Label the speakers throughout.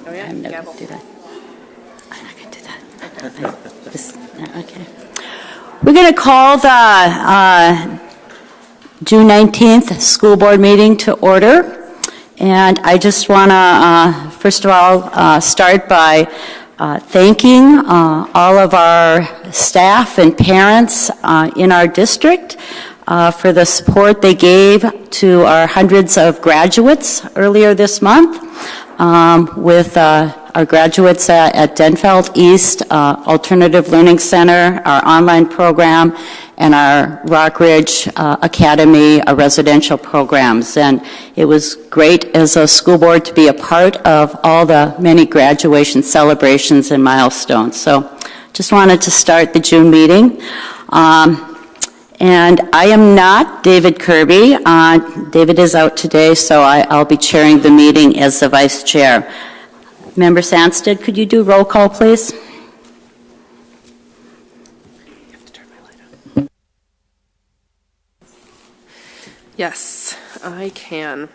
Speaker 1: Oh, yeah.
Speaker 2: I'm not
Speaker 1: Gavel.
Speaker 2: going to do that. I'm not going to do that. Okay. We're going to call the June 19th school board meeting to order. And I just want to, first of all, start by thanking all of our staff and parents in our district for the support they gave to our hundreds of graduates earlier this month with our graduates at Denfeld East Alternative Learning Center, our online program, and our Rockridge Academy residential programs. And it was great as a school board to be a part of all the many graduation celebrations and milestones. So just wanted to start the June meeting. And I am not David Kirby. David is out today, so I'll be chairing the meeting as the vice chair. Member Sandsted, could you do roll call, please?
Speaker 1: Yes, I can.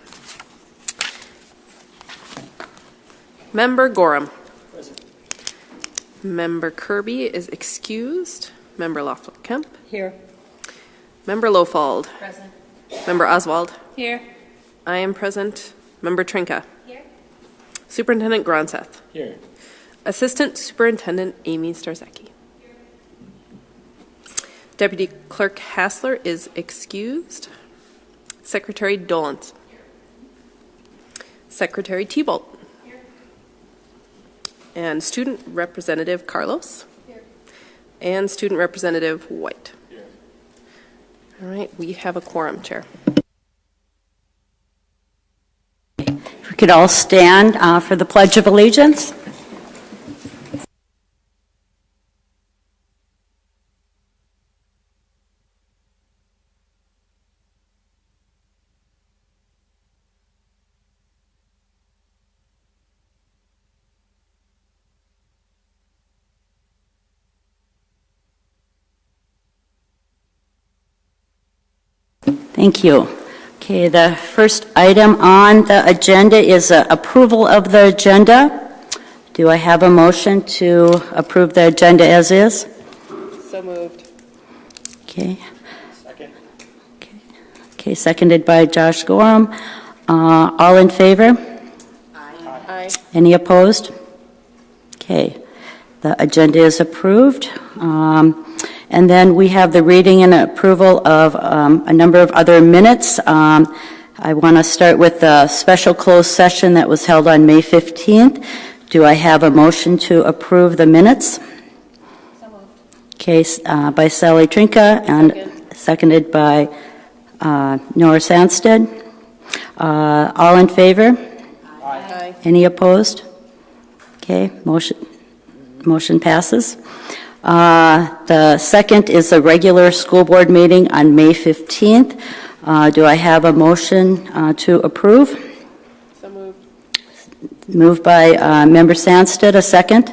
Speaker 1: Member Gorham. Present. Member Kirby is excused. Member Loftwell-Kemp.
Speaker 2: Here.
Speaker 1: Member Lofald.
Speaker 3: Present.
Speaker 1: Member Oswald.
Speaker 3: Here.
Speaker 1: I am present. Member Trinka.
Speaker 3: Here.
Speaker 1: Superintendent Gronseth.
Speaker 4: Here.
Speaker 1: Assistant Superintendent Amy Starzecki. Deputy Clerk Hassler is excused. Secretary Dolans. Secretary Thibault.
Speaker 3: Here.
Speaker 1: And Student Representative Carlos.
Speaker 3: Here.
Speaker 1: And Student Representative White.
Speaker 4: Here.
Speaker 1: All right, we have a quorum, Chair.
Speaker 2: If we could all stand for the Pledge of Allegiance. Thank you. Okay, the first item on the agenda is approval of the agenda. Do I have a motion to approve the agenda as is?
Speaker 1: So moved.
Speaker 2: Okay.
Speaker 4: Second.
Speaker 2: Okay, seconded by Josh Gorham. All in favor?
Speaker 1: Aye.
Speaker 2: Any opposed? Okay, the agenda is approved. And then we have the reading and approval of a number of other minutes. I want to start with the special closed session that was held on May 15th. Do I have a motion to approve the minutes?
Speaker 3: So moved.
Speaker 2: Okay, by Sally Trinka and seconded by Nora Sandsted. All in favor?
Speaker 1: Aye.
Speaker 2: Any opposed? Okay, motion passes. The second is a regular school board meeting on May 15th. Do I have a motion to approve?
Speaker 1: So moved.
Speaker 2: Moved by Member Sandsted, a second.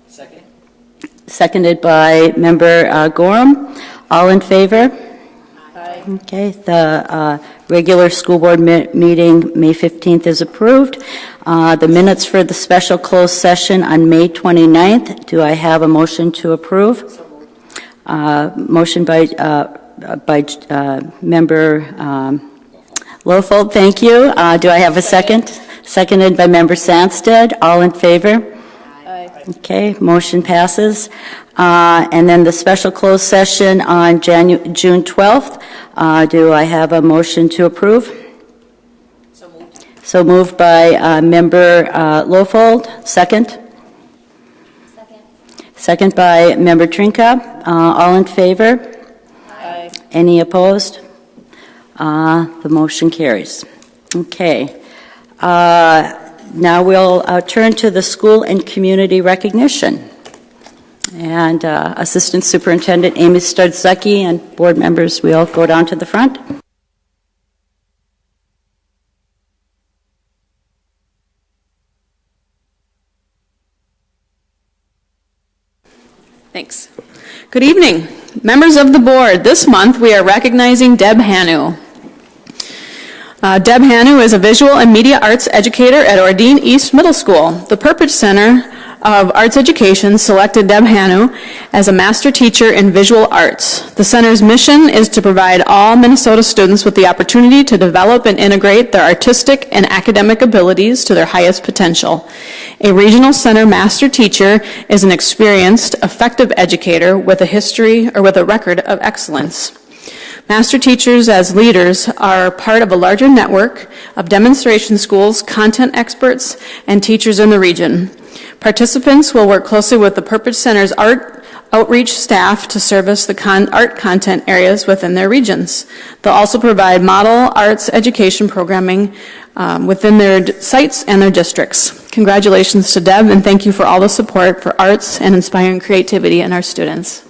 Speaker 4: Second.
Speaker 2: Seconded by Member Gorham. All in favor?
Speaker 1: Aye.
Speaker 2: Okay, the regular school board meeting, May 15th, is approved. The minutes for the special closed session on May 29th, do I have a motion to approve? Motion by Member Lofold, thank you. Do I have a second? Seconded by Member Sandsted. All in favor?
Speaker 1: Aye.
Speaker 2: Okay, motion passes. And then the special closed session on June 12th, do I have a motion to approve? So moved by Member Lofold. Second?
Speaker 3: Second.
Speaker 2: Second by Member Trinka. All in favor?
Speaker 1: Aye.
Speaker 2: Any opposed? The motion carries. Okay. Now we'll turn to the school and community recognition. And Assistant Superintendent Amy Starzecki and board members, we'll go down to the front.
Speaker 5: Thanks. Good evening. Members of the board, this month we are recognizing Deb Hanu. Deb Hannu is a visual and media arts educator at Ordine East Middle School. The Purpose Center of Arts Education selected Deb Hannu as a master teacher in visual arts. The center's mission is to provide all Minnesota students with the opportunity to develop and integrate their artistic and academic abilities to their highest potential. A regional center master teacher is an experienced, effective educator with a history or with a record of excellence. Master teachers as leaders are part of a larger network of demonstration schools, content experts, and teachers in the region. Participants will work closely with the Purpose Center's art outreach staff to service the art content areas within their regions. They'll also provide model arts education programming within their sites and their districts. Congratulations to Deb, and thank you for all the support for arts and inspiring creativity in our students.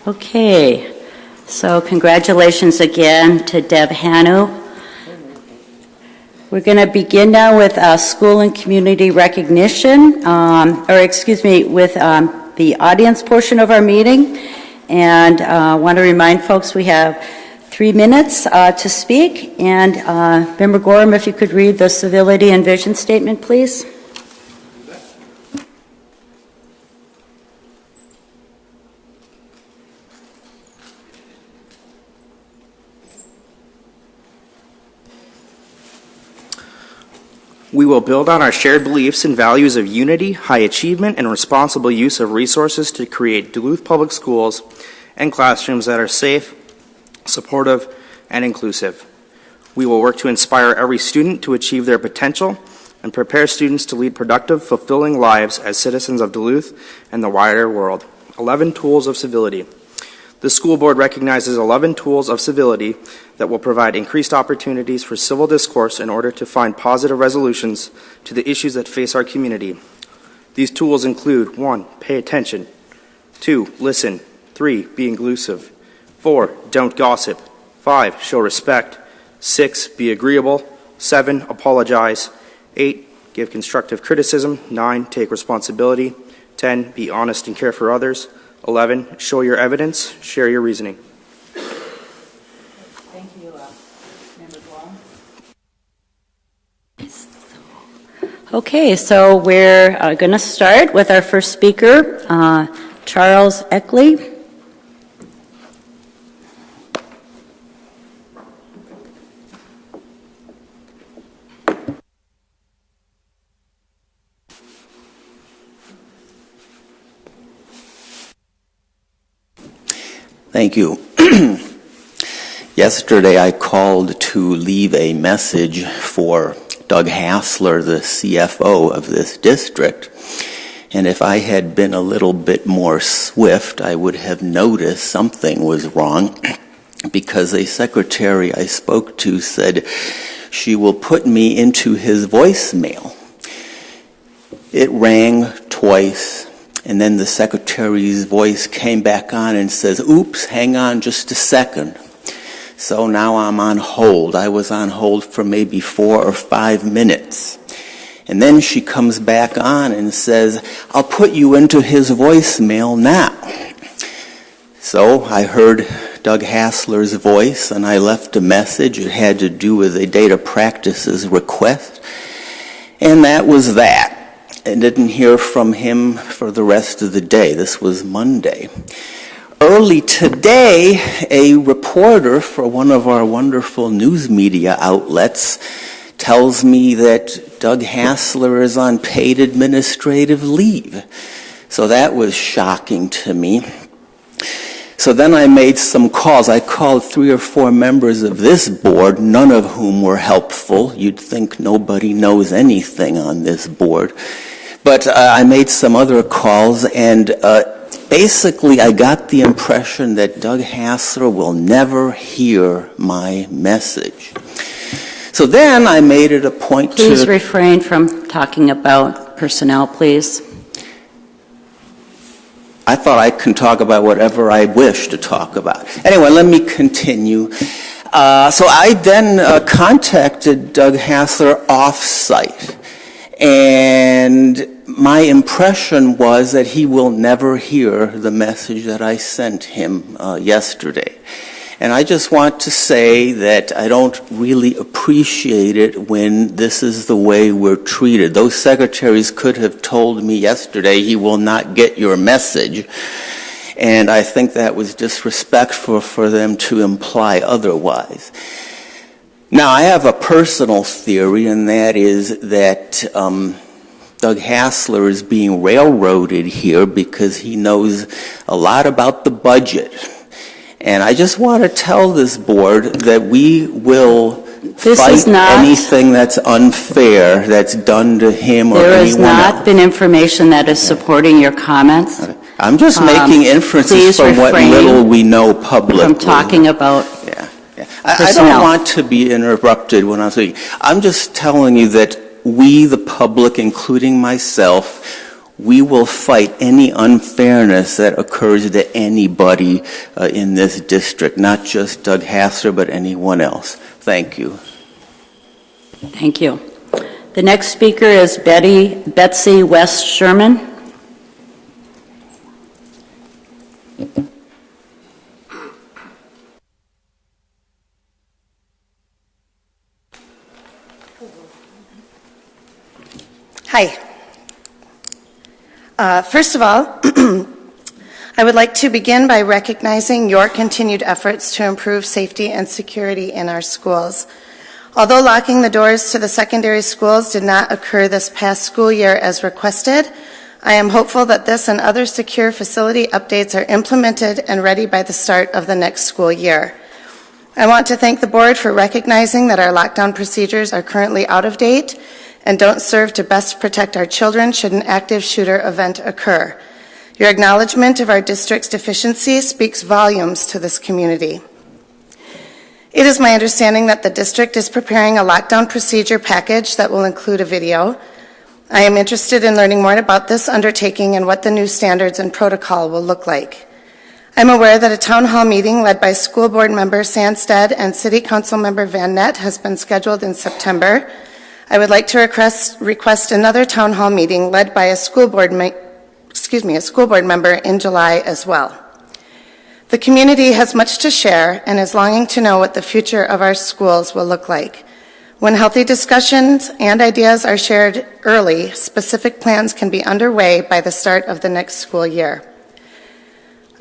Speaker 2: Okay, so congratulations again to Deb Hannu. We're going to begin now with school and community recognition, with the audience portion of our meeting. And I want to remind folks we have 3 minutes to speak. And Member Gorham, if you could read the civility and vision statement, please.
Speaker 4: We will build on our shared beliefs and values of unity, high achievement, and responsible use of resources to create Duluth Public Schools and classrooms that are safe, supportive, and inclusive. We will work to inspire every student to achieve their potential and prepare students to lead productive, fulfilling lives as citizens of Duluth and the wider world. 11 tools of civility. The school board recognizes 11 tools of civility that will provide increased opportunities for civil discourse in order to find positive resolutions to the issues that face our community. These tools include 1. Pay attention. 2. Listen. 3. Be inclusive. 4. Don't gossip. 5. Show respect. 6. Be agreeable. 7. Apologize. 8. Give constructive criticism. 9. Take responsibility. 10. Be honest and care for others. 11. Show your evidence. Share your reasoning.
Speaker 2: Thank you, Member Blum. Okay, so we're going to start with our first speaker, Charles Eckley.
Speaker 6: Thank you. Yesterday I called to leave a message for Doug Hassler, the CFO of this district, and if I had been a little bit more swift, I would have noticed something was wrong, because a secretary I spoke to said she will put me into his voicemail. It rang twice. And then the secretary's voice came back on and says, oops, hang on just a second. So now I'm on hold. I was on hold for maybe 4 or 5 minutes. And then she comes back on and says, I'll put you into his voicemail now. So I heard Doug Hassler's voice and I left a message. It had to do with a data practices request. And that was that. I didn't hear from him for the rest of the day. This was Monday. Early today, a reporter for one of our wonderful news media outlets tells me that Doug Hassler is on paid administrative leave. So that was shocking to me. So then I made some calls. I called 3 or 4 members of this board, none of whom were helpful. You'd think nobody knows anything on this board. But I made some other calls, and basically I got the impression that Doug Hassler will never hear my message. So then I made it a point to...
Speaker 2: Please refrain from talking about personnel, please.
Speaker 6: I thought I can talk about whatever I wish to talk about. Anyway, let me continue. So I then contacted Doug Hassler off-site, and my impression was that he will never hear the message that I sent him yesterday. And I just want to say that I don't really appreciate it when this is the way we're treated. Those secretaries could have told me yesterday, he will not get your message. And I think that was disrespectful for them to imply otherwise. Now, I have a personal theory, and that is that Doug Hassler is being railroaded here because he knows a lot about the budget. And I just want to tell this board that we will fight anything that's unfair that's done to him or anyone else.
Speaker 2: There has not been information that is supporting your comments.
Speaker 6: Okay. I'm just making inferences from what little we know publicly.
Speaker 2: From talking about
Speaker 6: I don't want to be interrupted when I'm speaking. I'm just telling you that we, the public, including myself, we will fight any unfairness that occurs to anybody in this district, not just Doug Hassler, but anyone else. Thank you.
Speaker 2: Thank you. The next speaker is Betsy West Sherman.
Speaker 7: Hi. First of all, I would like to begin by recognizing your continued efforts to improve safety and security in our schools. Although locking the doors to the secondary schools did not occur this past school year as requested, I am hopeful that this and other secure facility updates are implemented and ready by the start of the next school year. I want to thank the board for recognizing that our lockdown procedures are currently out of date and don't serve to best protect our children should an active shooter event occur. Your acknowledgement of our district's deficiencies speaks volumes to this community. It is my understanding that the district is preparing a lockdown procedure package that will include a video. I am interested in learning more about this undertaking and what the new standards and protocol will look like. I'm aware that a town hall meeting led by school board member Sandstead and city council member Van Nett has been scheduled in September. I would like to request another town hall meeting led by a school board member in July as well. The community has much to share and is longing to know what the future of our schools will look like. When healthy discussions and ideas are shared early, specific plans can be underway by the start of the next school year.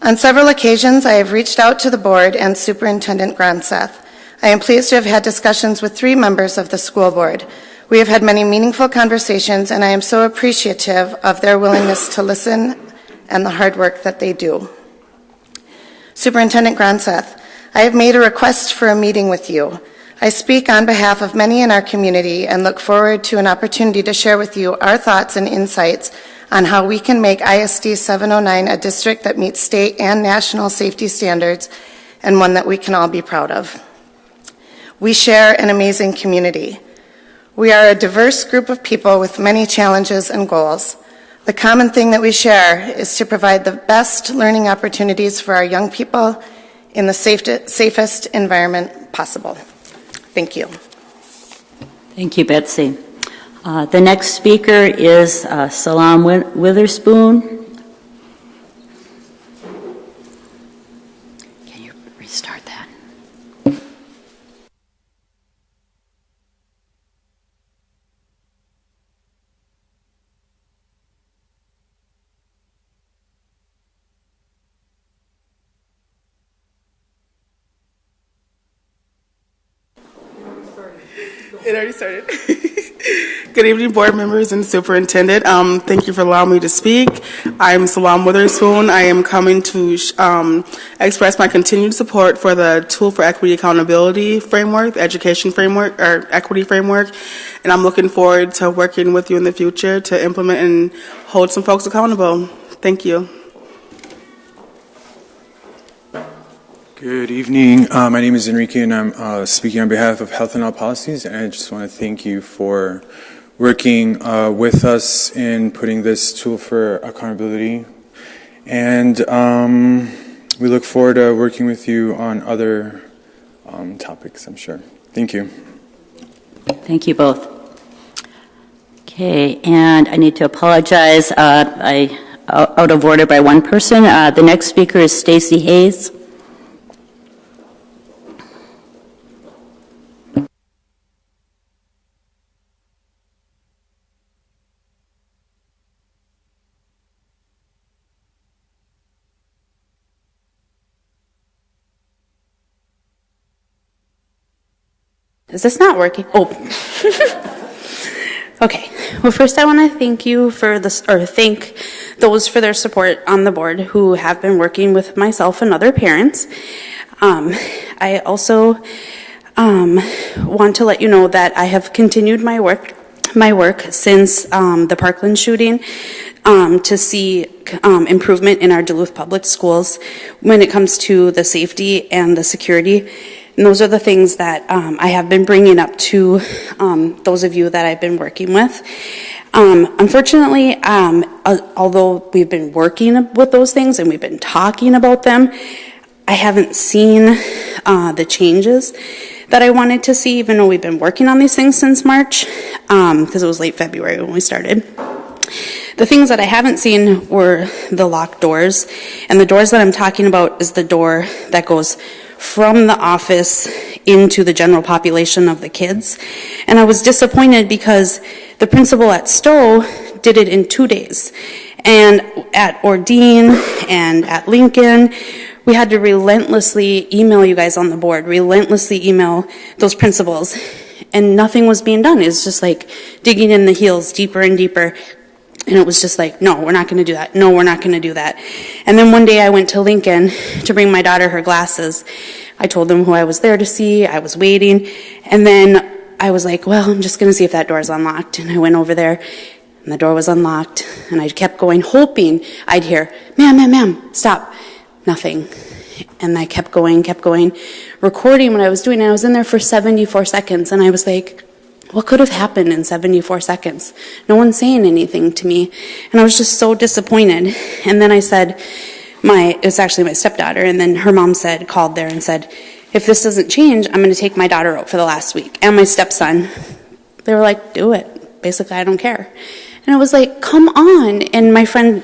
Speaker 7: On several occasions, I have reached out to the board and Superintendent Gronseth. I am pleased to have had discussions with 3 members of the school board. We have had many meaningful conversations, and I am so appreciative of their willingness to listen and the hard work that they do. Superintendent Gronseth, I have made a request for a meeting with you. I speak on behalf of many in our community and look forward to an opportunity to share with you our thoughts and insights on how we can make ISD 709 a district that meets state and national safety standards and one that we can all be proud of. We share an amazing community. We are a diverse group of people with many challenges and goals. The common thing that we share is to provide the best learning opportunities for our young people in the safest environment possible. Thank you.
Speaker 2: Thank you, Betsy. The next speaker is Salam Witherspoon. Can you restart that?
Speaker 1: It already started.
Speaker 8: Good evening, board members and superintendent. Thank you for allowing me to speak. I'm Salam Witherspoon. I am coming to express my continued support for the Tool for Equity Accountability framework, the education framework, or equity framework, and I'm looking forward to working with you in the future to implement and hold some folks accountable. Thank you.
Speaker 9: Good evening. My name is Enrique, and I'm speaking on behalf of Health and All Policies, and I just want to thank you for working with us in putting this tool for accountability. And we look forward to working with you on other topics, I'm sure. Thank you.
Speaker 2: Thank you both. Okay, and I need to apologize. I out of order by one person. The next speaker is Stacy Hayes.
Speaker 5: Is this not working? Oh. Okay. Well, first I want to thank you for this, or thank those for their support on the board who have been working with myself and other parents. I also want to let you know that I have continued my work since the Parkland shooting to see improvement in our Duluth public schools when it comes to the safety and the security. And those are the things that I have been bringing up to those of you that I've been working with. Unfortunately, although we've been working with those things and we've been talking about them, I haven't seen the changes that I wanted to see, even though we've been working on these things since March, because it was late February when we started. The things that I haven't seen were the locked doors, and the doors that I'm talking about is the door that goes from the office into the general population of the kids. And I was disappointed because the principal at Stowe did it in 2 days. And at Ordine and at Lincoln, we had to relentlessly email you guys on the board, relentlessly email those principals, and nothing was being done. It was just like digging in the heels deeper and deeper. And it was just like, no, we're not going to do that. No, we're not going to do that. And then one day I went to Lincoln to bring my daughter her glasses. I told them who I was there to see. I was waiting. And then I was like, well, I'm just going to see if that door is unlocked. And I went over there, and the door was unlocked. And I kept going, hoping I'd hear, ma'am, stop. Nothing. And I kept going, recording what I was doing. And I was in there for 74 seconds. And I was like, what could have happened in 74 seconds? No one's saying anything to me. And I was just so disappointed. And then I said, it was actually my stepdaughter, and then her mom called there and said, if this doesn't change, I'm going to take my daughter out for the last week. And my stepson, they were like, do it. Basically, I don't care. And I was like, come on. And my friend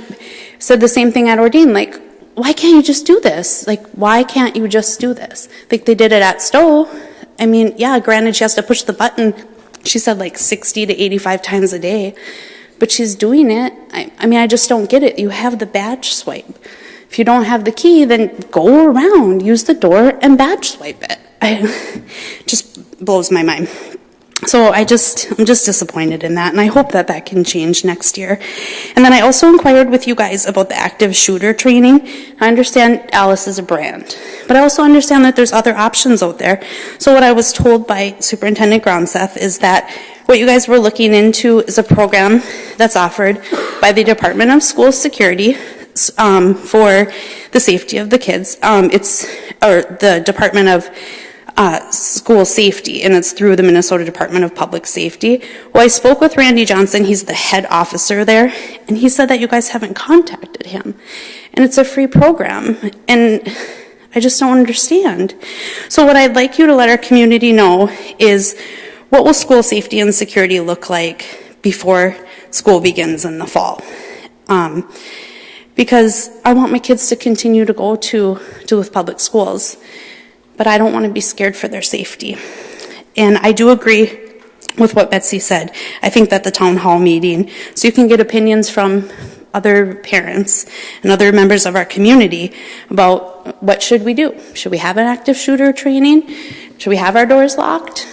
Speaker 5: said the same thing at Ordine, like, why can't you just do this? Like, why can't you just do this? Like, they did it at Stowe. I mean, yeah, granted, she has to push the button, she said like 60 to 85 times a day, but she's doing it. I mean, I just don't get it. You have the badge swipe. If you don't have the key, then go around, use the door, and badge swipe it. It just blows my mind. So I'm just disappointed in that, and I hope that can change next year. And then I also inquired with you guys about the active shooter training. I understand Alice is a brand, but I also understand that there's other options out there. So what I was told by Superintendent Gronseth is that what you guys were looking into is a program that's offered by the Department of School Security for the safety of the kids. Or the Department of School Safety, and it's through the Minnesota Department of Public Safety. Well, I spoke with Randy Johnson, he's the head officer there, and he said that you guys haven't contacted him. And it's a free program, and I just don't understand. So what I'd like you to let our community know is, what will school safety and security look like before school begins in the fall? Because I want my kids to continue to go to Duluth Public Schools, but I don't want to be scared for their safety. And I do agree with what Betsy said. I think that the town hall meeting, so you can get opinions from other parents and other members of our community about what should we do. Should we have an active shooter training? Should we have our doors locked?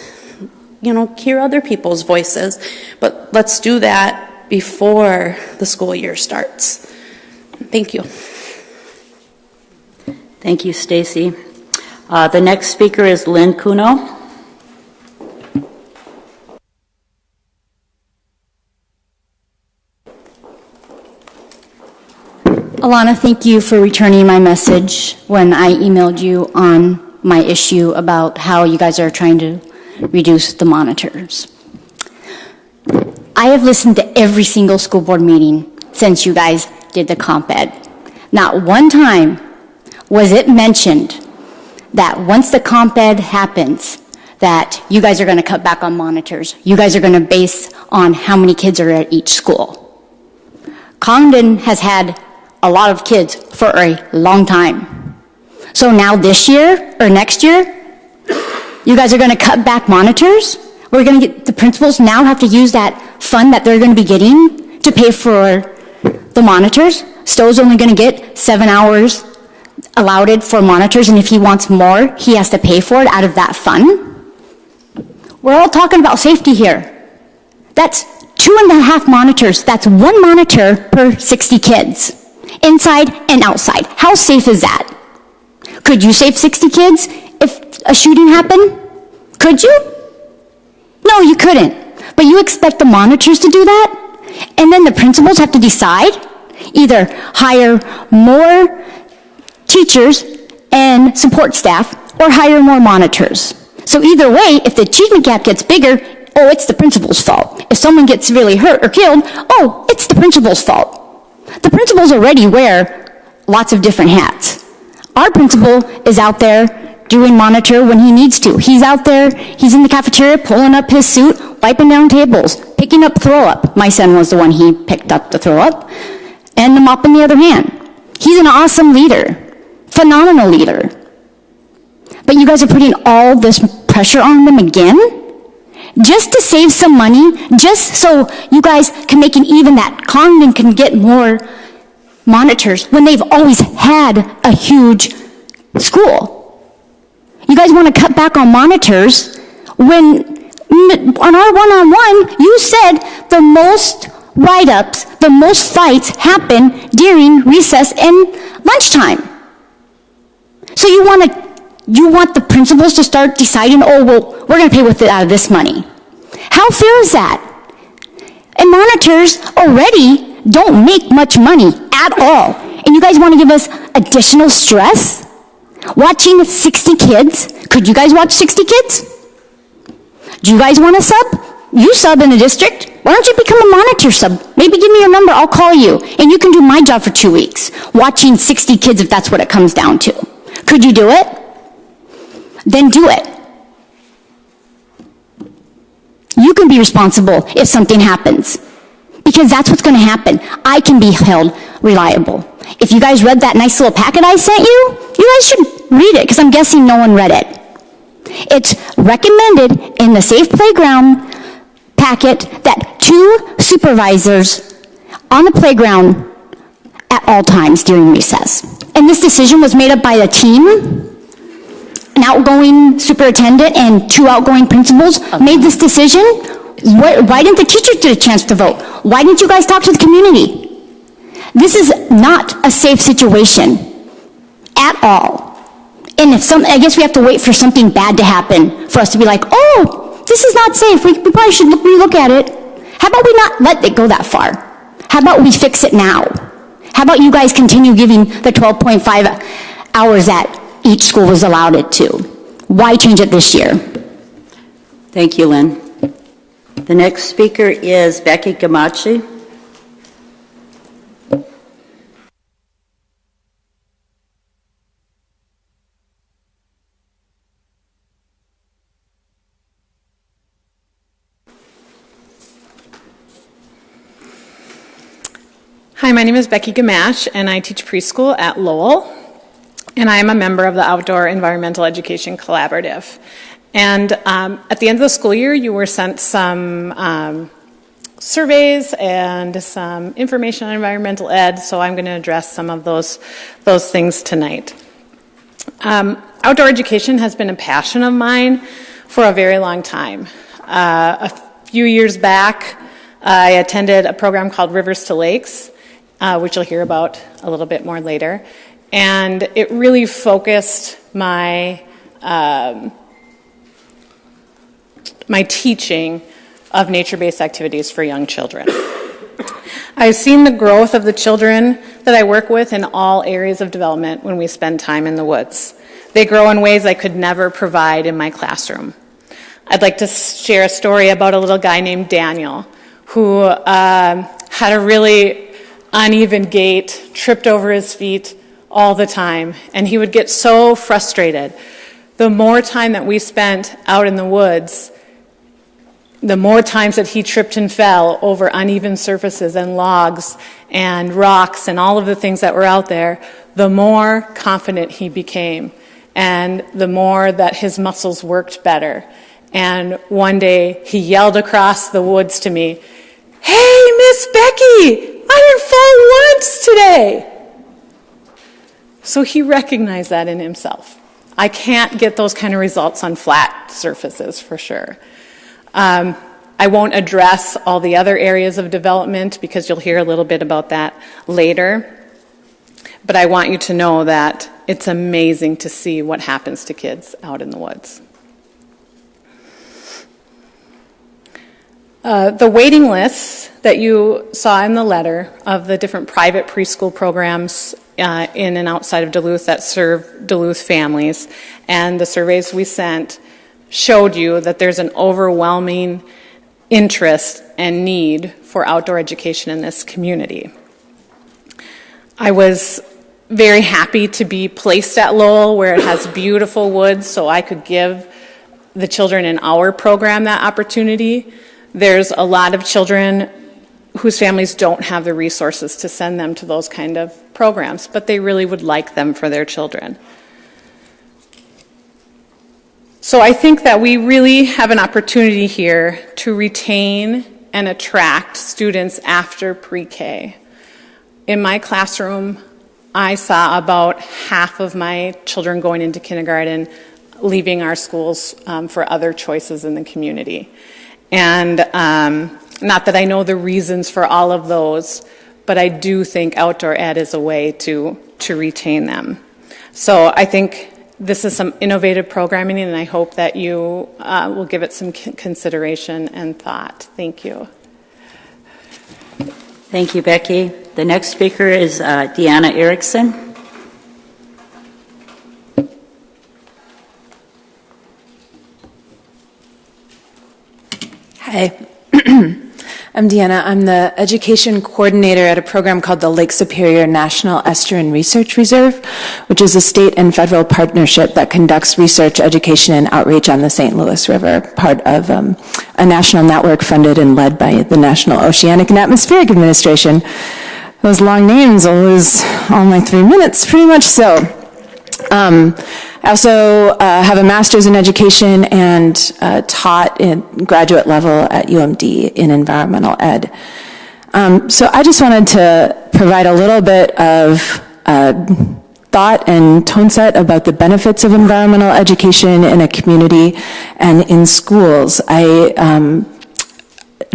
Speaker 10: hear other people's voices. But let's do that before the school year starts. Thank you.
Speaker 2: Thank you, Stacy. The next speaker is Lynn Kuno.
Speaker 11: Alana, thank you for returning my message when I emailed you on my issue about how you guys are trying to reduce the monitors. I have listened to every single school board meeting since you guys did the comp ed. Not one time was it mentioned that once the comp ed happens, that you guys are going to cut back on monitors. You guys are going to base on how many kids are at each school. Condon has had a lot of kids for a long time. So now this year or next year, you guys are going to cut back monitors? We're going to get the principals now have to use that fund that they're going to be getting to pay for the monitors. Stowe's only going to get 7 hours allotted for monitors, and if he wants more, he has to pay for it out of that fund. We're all talking about safety here. That's 2.5 monitors. That's 1 monitor per 60 kids. Inside and outside. How safe is that? Could you save 60 kids if a shooting happened? Could you? No, you couldn't. But you expect the monitors to do that? And then the principals have to decide, either hire more teachers and support staff or hire more monitors. So either way, if the achievement gap gets bigger, oh, it's the principal's fault. If someone gets really hurt or killed, oh, it's the principal's fault. The principals already wear lots of different hats. Our principal is out there doing monitor when he needs to. He's out there, he's in the cafeteria pulling up his suit, wiping down tables, picking up throw up. My son was the one he picked up the throw up, and the mop in the other hand. He's an awesome leader, phenomenal leader. But you guys are putting all this pressure on them again? Just to save some money, just so you guys can make it even that Condon can get more monitors when they've always had a huge school. You guys want to cut back on monitors when on our one-on-one, you said the most write-ups, the most fights happen during recess and lunchtime. So you want the principals to start deciding, oh, well, we're going to pay with it out of this money. How fair is that? And monitors already don't make much money at all. And you guys want to give us additional stress? Watching 60 kids? Could you guys watch 60 kids? Do you guys want to sub? You sub in the district. Why don't you become a monitor sub? Maybe give me your number, I'll call you. And you can do my job for 2 weeks. Watching 60 kids if that's what it comes down to. Could you do it? Then do it. You can be responsible if something happens. Because that's what's going to happen. I can be held reliable. If you guys read that nice little packet I sent you, you guys should read it, because I'm guessing no one read it. It's recommended in the Safe Playground packet that 2 supervisors on the playground at all times during recess. And this decision was made up by a team. An outgoing superintendent and 2 outgoing principals made this decision. Why didn't the teachers get a chance to vote? Why didn't you guys talk to the community? This is not a safe situation at all. And I guess we have to wait for something bad to happen for us to be like, oh, this is not safe. We probably should relook at it. How about we not let it go that far? How about we fix it now? How about you guys continue giving the 12.5 hours that each school was allowed it to? Why change it this year?
Speaker 2: Thank you, Lynn. The next speaker is Becky Gamache.
Speaker 5: Hi, my name is Becky Gamache, and I teach preschool at Lowell, and I am a member of the Outdoor Environmental Education Collaborative. And at the end of the school year, you were sent some surveys and some information on environmental ed, so I'm going to address some of those things tonight. Outdoor education has been a passion of mine for a very long time. A few years back, I attended a program called Rivers to Lakes, which you'll hear about a little bit more later. And it really focused my my teaching of nature-based activities for young children. I've seen the growth of the children that I work with in all areas of development when we spend time in the woods. They grow in ways I could never provide in my classroom. I'd like to share a story about a little guy named Daniel who had a really uneven gait, tripped over his feet all the time, and he would get so frustrated. The more time that we spent out in the woods, the more times that he tripped and fell over uneven surfaces and logs and rocks and all of the things that were out there, the more confident he became and the more that his muscles worked better. And one day he yelled across the woods to me, "Hey, Miss Becky, I didn't fall once today." So he recognized that in himself. I can't get those kind of results on flat surfaces for sure. I won't address all the other areas of development because you'll hear a little bit about that later. But I want you to know that it's amazing to see what happens to kids out in the woods. The waiting lists that you saw in the letter of the different private preschool programs in and outside of Duluth that serve Duluth families and the surveys we sent showed you that there's an overwhelming interest and need for outdoor education in this community. I was very happy to be placed at Lowell where it has beautiful woods so I could give the children in our program that opportunity. There's a lot of children whose families don't have the resources to send them to those kind of programs, but they really would like them for their children. So I think that we really have an opportunity here to retain and attract students after pre-K. In my classroom, I saw about half of my children going into kindergarten leaving our schools for other choices in the community. And not that I know the reasons for all of those, but I do think outdoor ed is a way to retain them. So I think this is some innovative programming, and I hope that you will give it some consideration and thought. Thank you.
Speaker 2: Thank you, Becky. The next speaker is Deanna Erickson.
Speaker 12: Hi, I'm Deanna. I'm the education coordinator at a program called the Lake Superior National Estuarine Research Reserve, which is a state and federal partnership that conducts research, education, and outreach on the St. Louis River, part of a national network funded and led by the National Oceanic and Atmospheric Administration. Those long names, I'll lose all my 3 minutes, pretty much so. I also have a master's in education and taught in graduate level at UMD in environmental ed. So I just wanted to provide a little bit of thought and tone set about the benefits of environmental education in a community and in schools. I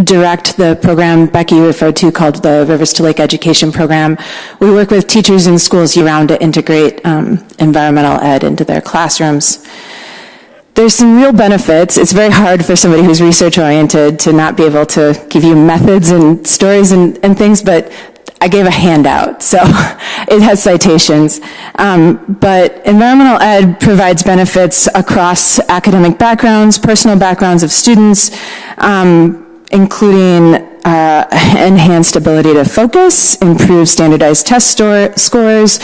Speaker 12: direct the program Becky referred to called the Rivers to Lake Education Program. We work with teachers in schools year-round to integrate environmental ed into their classrooms. There's some real benefits. It's very hard for somebody who's research-oriented to not be able to give you methods and stories and things, but I gave a handout, so it has citations. But environmental ed provides benefits across academic backgrounds, personal backgrounds of students, including enhanced ability to focus, improve standardized test scores,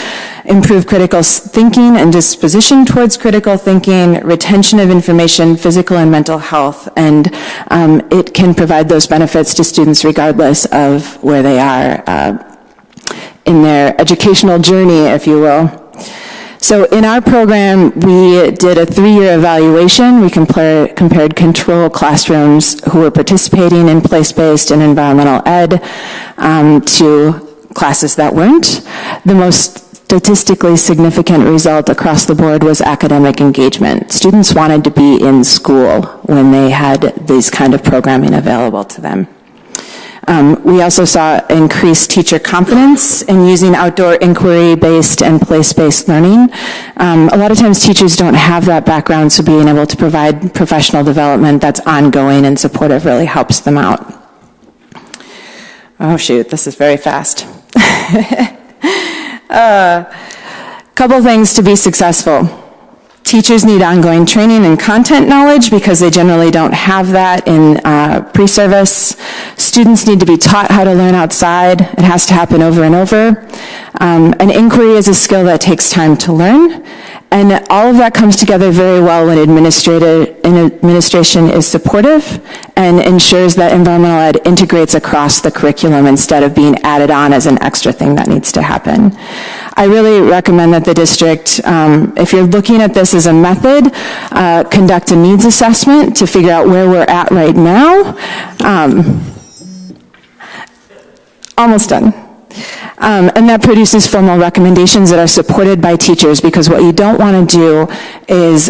Speaker 12: improve critical thinking and disposition towards critical thinking, retention of information, physical and mental health, and it can provide those benefits to students regardless of where they are in their educational journey, if you will. So in our program, we did a 3-year evaluation. We compared control classrooms who were participating in place-based and environmental ed to classes that weren't. The most statistically significant result across the board was academic engagement. Students wanted to be in school when they had these kind of programming available to them. We also saw increased teacher confidence in using outdoor inquiry-based and place-based learning. A lot of times teachers don't have that background, so being able to provide professional development that's ongoing and supportive really helps them out. Oh shoot, this is very fast. Couple things to be successful. Teachers need ongoing training and content knowledge because they generally don't have that in pre-service. Students need to be taught how to learn outside. It has to happen over and over. An inquiry is a skill that takes time to learn. And all of that comes together very well when administration is supportive and ensures that environmental ed integrates across the curriculum instead of being added on as an extra thing that needs to happen. I really recommend that the district, if you're looking at this as a method, conduct a needs assessment to figure out where we're at right now. Almost done. And that produces formal recommendations that are supported by teachers, because what you don't want to do is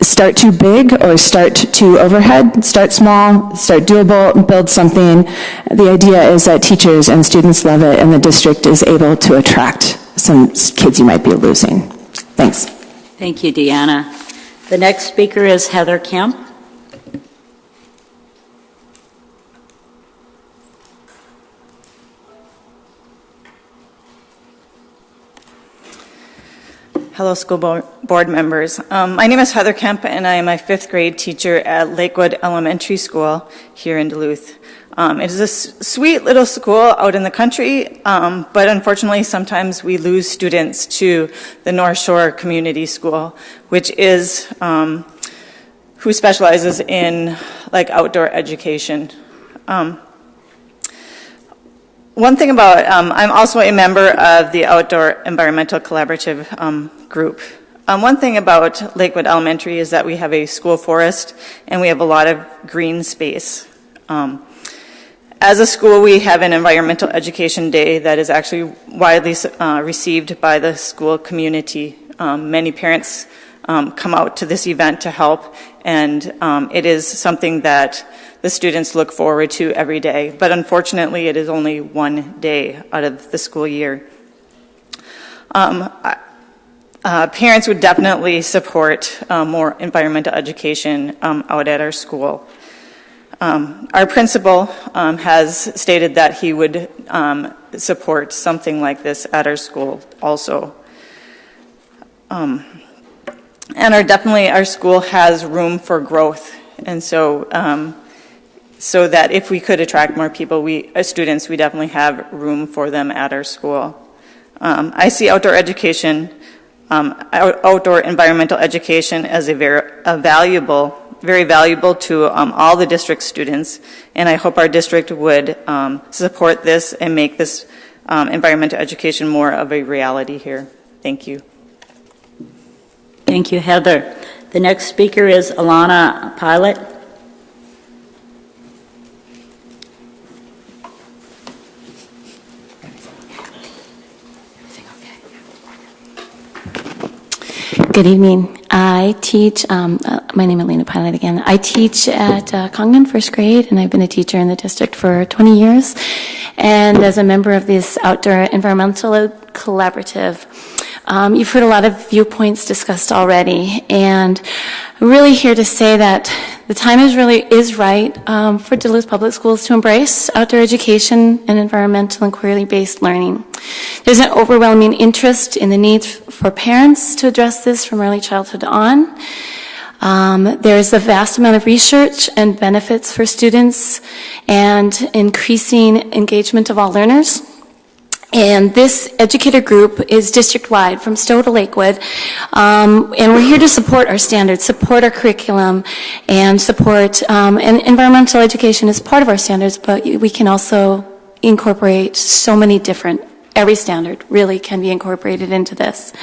Speaker 12: start too big or start too overhead. Start small, start doable, build something. The idea is that teachers and students love it, and the district is able to attract some kids you might be losing. Thanks.
Speaker 2: Thank you, Deanna. The next speaker is Heather Kemp.
Speaker 13: Hello, school board members. My name is Heather Kemp, and I am a 5th grade teacher at Lakewood Elementary School here in Duluth. It is a sweet little school out in the country, but unfortunately sometimes we lose students to the North Shore Community School, which is who specializes in like outdoor education. One thing about, I'm also a member of the Outdoor Environmental Collaborative group. One thing about Lakewood Elementary is that we have a school forest and we have a lot of green space. As a school, we have an environmental education day that is actually widely received by the school community. Many parents come out to this event to help, and it is something that the students look forward to every day, but unfortunately it is only one day out of the school year. Parents would definitely support more environmental education out at our school. Our principal has stated that he would support something like this at our school also. And our school has room for growth, and so so that if we could attract more people, students, we definitely have room for them at our school. I see outdoor education, outdoor environmental education as very valuable to all the district students, and I hope our district would support this and make this environmental education more of a reality here. Thank you.
Speaker 2: Thank you, Heather. The next speaker is Alana Pilot.
Speaker 12: Good evening. I teach, my name is Elena Pilot again. I teach at Congdon first grade, and I've been a teacher in the district for 20 years. And as a member of this Outdoor Environmental Collaborative, you've heard a lot of viewpoints discussed already, and I'm really here to say that the time is right for Duluth Public Schools to embrace outdoor education and environmental and inquiry-based learning. There's an overwhelming interest in the need for parents to address this from early childhood on. There's a vast amount of research and benefits for students and increasing engagement of all learners. And this educator group is district-wide from Stowe to Lakewood, and we're here to support our standards, support our curriculum, and support, and environmental education is part of our standards, but we can also incorporate so many different, every standard really can be incorporated into this.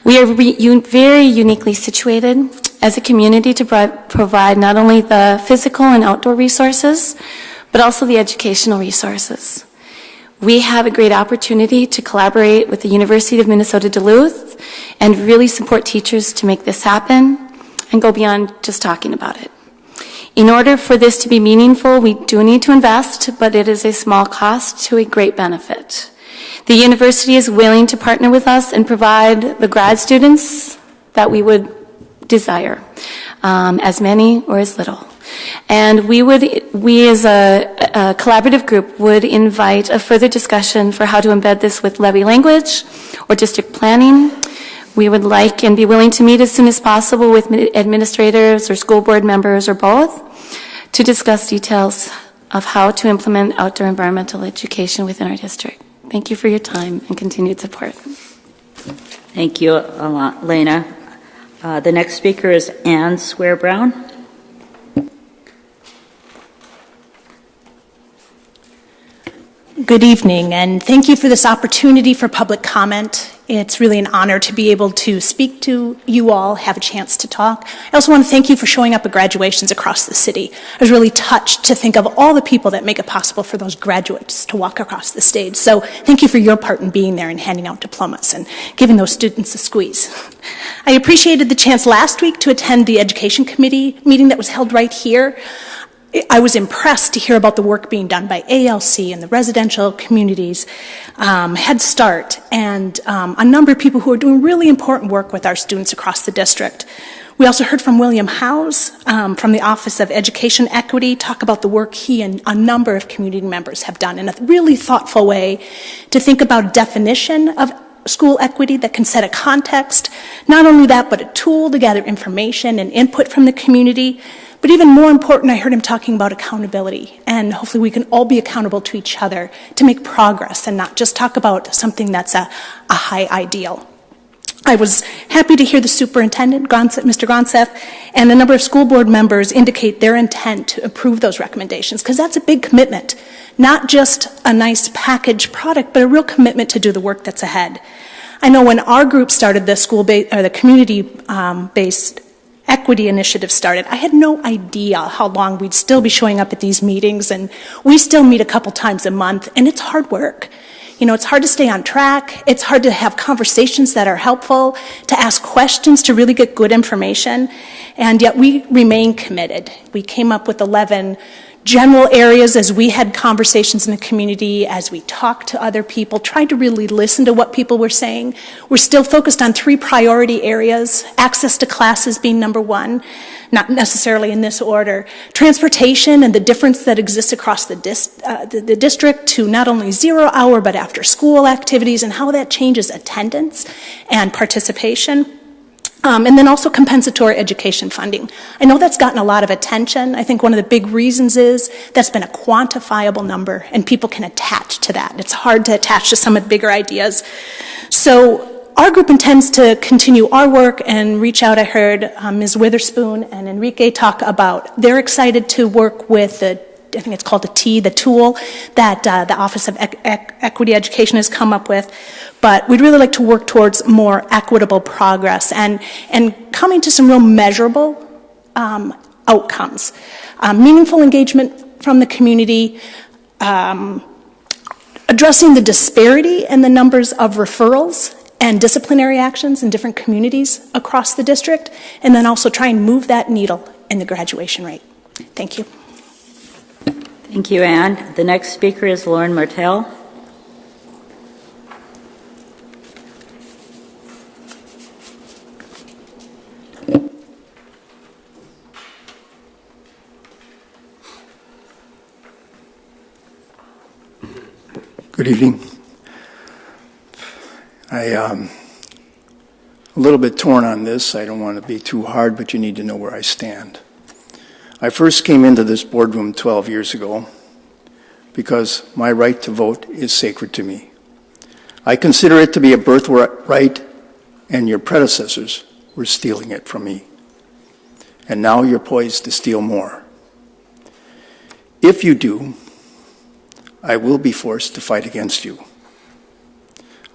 Speaker 12: We are very uniquely situated as a community to provide not only the physical and outdoor resources, but also the educational resources.
Speaker 14: We have a great opportunity to collaborate with the University of Minnesota Duluth and really support teachers to make this happen and go beyond just talking about it. In order for this to be meaningful, we do need to invest, but it is a small cost to a great benefit. The university is willing to partner with us and provide the grad students that we would desire, as many or as little. And we as a collaborative group would invite a further discussion for how to embed this with levy language or district planning. We would like and be willing to meet as soon as possible with administrators or school board members or both to discuss details of how to implement outdoor environmental education within our district. Thank you for your time and continued support.
Speaker 2: Thank you, Lena. The next speaker is Ann Swear-Brown.
Speaker 15: Good evening, and thank you for this opportunity for public comment. It's really an honor to be able to speak to you all, have a chance to talk. I also want to thank you for showing up at graduations across the city. I was really touched to think of all the people that make it possible for those graduates to walk across the stage. So thank you for your part in being there and handing out diplomas and giving those students a squeeze. I appreciated the chance last week to attend the Education Committee meeting that was held right here. I was impressed to hear about the work being done by ALC and the residential communities, Head Start, and a number of people who are doing really important work with our students across the district. We also heard from William Howes from the Office of Education Equity talk about the work he and a number of community members have done in a really thoughtful way to think about a definition of school equity that can set a context. Not only that, but a tool to gather information and input from the community. But even more important, I heard him talking about accountability, and hopefully we can all be accountable to each other to make progress and not just talk about something that's a high ideal. I was happy to hear the superintendent, Mr. Gronseth, and a number of school board members indicate their intent to approve those recommendations, because that's a big commitment, not just a nice packaged product, but a real commitment to do the work that's ahead. I know when our group started the community-based equity initiative started, I had no idea how long we'd still be showing up at these meetings, and we still meet a couple times a month, and it's hard work. You know, it's hard to stay on track, it's hard to have conversations that are helpful, to ask questions, to really get good information, and yet we remain committed. We came up with 11 general areas as we had conversations in the community, as we talked to other people, tried to really listen to what people were saying. We're still focused on 3 priority areas, access to classes being number 1, not necessarily in this order, transportation and the difference that exists across the district to not only 0-hour but after school activities and how that changes attendance and participation. And then also compensatory education funding. I know that's gotten a lot of attention. I think one of the big reasons is that's been a quantifiable number and people can attach to that. It's hard to attach to some of the bigger ideas. So our group intends to continue our work and reach out. I heard Ms. Witherspoon and Enrique talk about they're excited to work with I think it's called the tool that the Office of Equity Education has come up with. But we'd really like to work towards more equitable progress and coming to some real measurable outcomes. Meaningful engagement from the community, addressing the disparity in the numbers of referrals and disciplinary actions in different communities across the district, and then also try and move that needle in the graduation rate. Thank you.
Speaker 2: Thank you, Ann. The next speaker is Lauren Martell.
Speaker 16: Good evening. I'm a little bit torn on this. I don't want to be too hard, but you need to know where I stand. I first came into this boardroom 12 years ago because my right to vote is sacred to me. I consider it to be a birthright, and your predecessors were stealing it from me. And now you're poised to steal more. If you do, I will be forced to fight against you.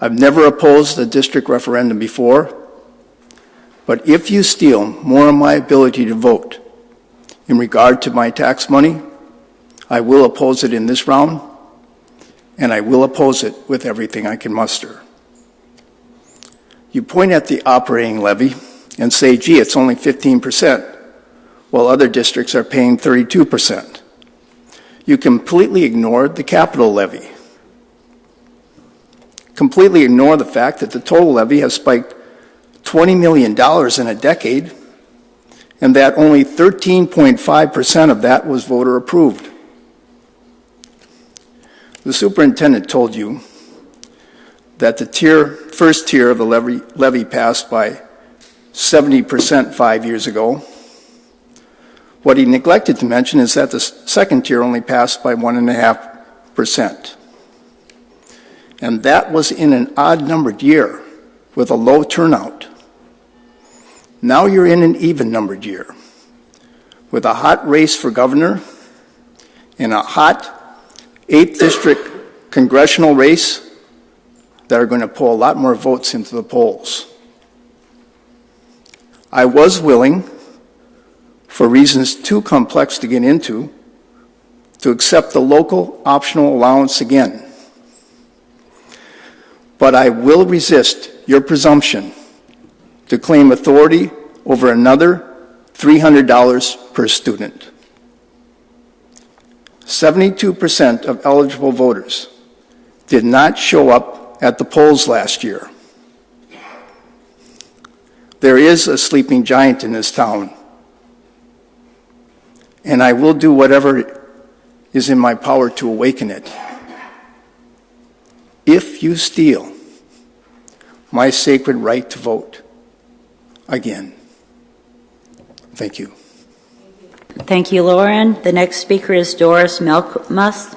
Speaker 16: I've never opposed a district referendum before, but if you steal more of my ability to vote in regard to my tax money, I will oppose it in this round, and I will oppose it with everything I can muster. You point at the operating levy and say, gee, it's only 15%, while other districts are paying 32%. You completely ignored the capital levy. Completely ignore the fact that the total levy has spiked $20 million in a decade, and that only 13.5% of that was voter approved. The superintendent told you that the first tier of the levy passed by 70% 5 years ago. What he neglected to mention is that the second tier only passed by 1.5%. And that was in an odd-numbered year with a low turnout. Now you're in an even-numbered year with a hot race for governor and a hot 8th district congressional race that are going to pull a lot more votes into the polls. I was willing, for reasons too complex to get into, to accept the local optional allowance again. But I will resist your presumption to claim authority over another $300 per student. 72% of eligible voters did not show up at the polls last year. There is a sleeping giant in this town, and I will do whatever is in my power to awaken it. If you steal my sacred right to vote again. Thank you.
Speaker 2: Thank you, Lauren. The next speaker is Doris Melkmus.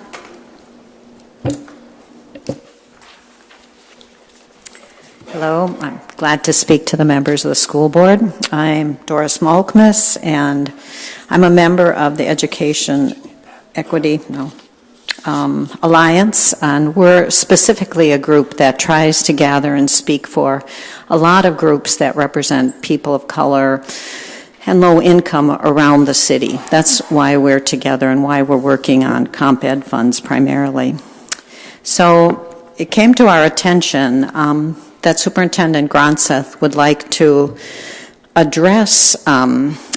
Speaker 17: Hello, I'm glad to speak to the members of the school board. I'm Doris Malkmus, and I'm a member of the Education Equity Alliance, and we're specifically a group that tries to gather and speak for a lot of groups that represent people of color and low income around the city. That's why we're together and why we're working on comp ed funds primarily. So it came to our attention that Superintendent Gronseth would like to address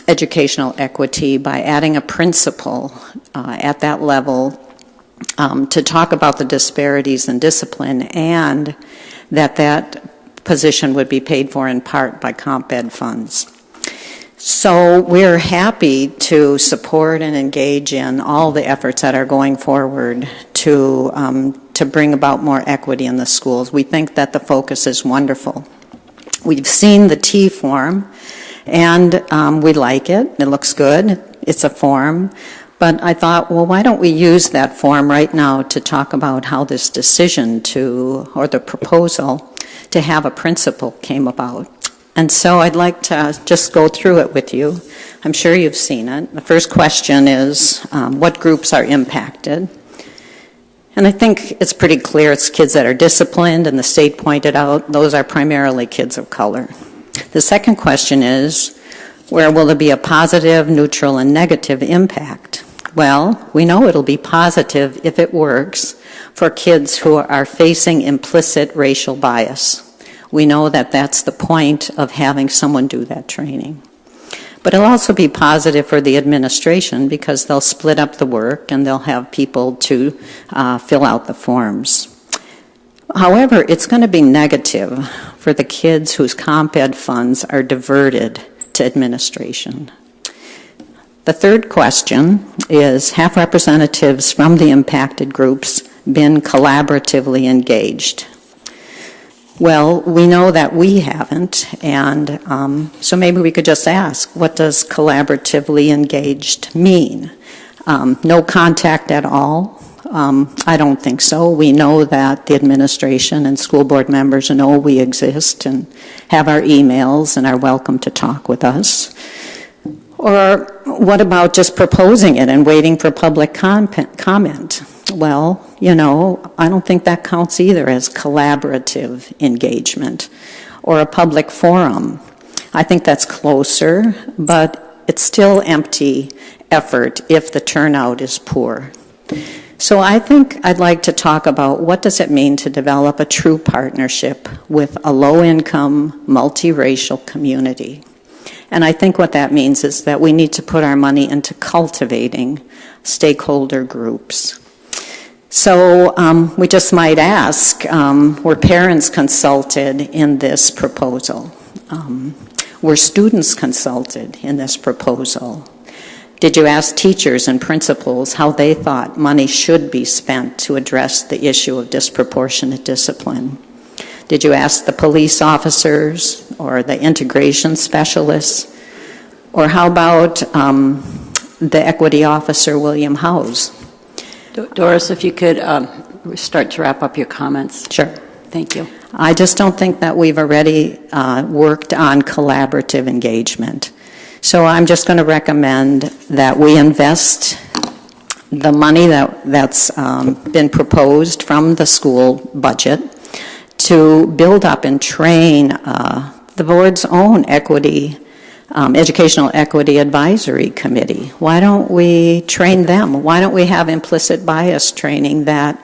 Speaker 17: educational equity by adding a principal at that level to talk about the disparities in discipline, and that position would be paid for in part by comp ed funds. So we're happy to support and engage in all the efforts that are going forward to bring about more equity in the schools. We think that the focus is wonderful. We've seen the T form, and we like it. It looks good. It's a form. But I thought, well, why don't we use that form right now to talk about how this decision or the proposal to have a principal came about. And so I'd like to just go through it with you. I'm sure you've seen it. The first question is, what groups are impacted? And I think it's pretty clear it's kids that are disciplined, and the state pointed out those are primarily kids of color. The second question is, where will there be a positive, neutral, and negative impact? Well, we know it'll be positive if it works for kids who are facing implicit racial bias. We know that that's the point of having someone do that training. But it'll also be positive for the administration because they'll split up the work and they'll have people to fill out the forms. However, it's going to be negative for the kids whose comp ed funds are diverted to administration. The third question is, have representatives from the impacted groups been collaboratively engaged? Well, we know that we haven't, and so maybe we could just ask, what does collaboratively engaged mean? No contact at all? I don't think so. We know that the administration and school board members know we exist and have our emails and are welcome to talk with us. Or what about just proposing it and waiting for public comment? Well, I don't think that counts either as collaborative engagement or a public forum. I think that's closer, but it's still empty effort if the turnout is poor. So I think I'd like to talk about what does it mean to develop a true partnership with a low-income, multiracial community. And I think what that means is that we need to put our money into cultivating stakeholder groups. So we just might ask, were parents consulted in this proposal? Were students consulted in this proposal? Did you ask teachers and principals how they thought money should be spent to address the issue of disproportionate discipline? Did you ask the police officers or the integration specialists? Or how about the equity officer, William Howes?
Speaker 2: Doris, if you could start to wrap up your comments.
Speaker 17: Sure.
Speaker 2: Thank you.
Speaker 17: I just don't think that we've already worked on collaborative engagement. So I'm just going to recommend that we invest the money that's been proposed from the school budget to build up and train the board's own educational equity advisory committee. Why don't we train them? Why don't we have implicit bias training that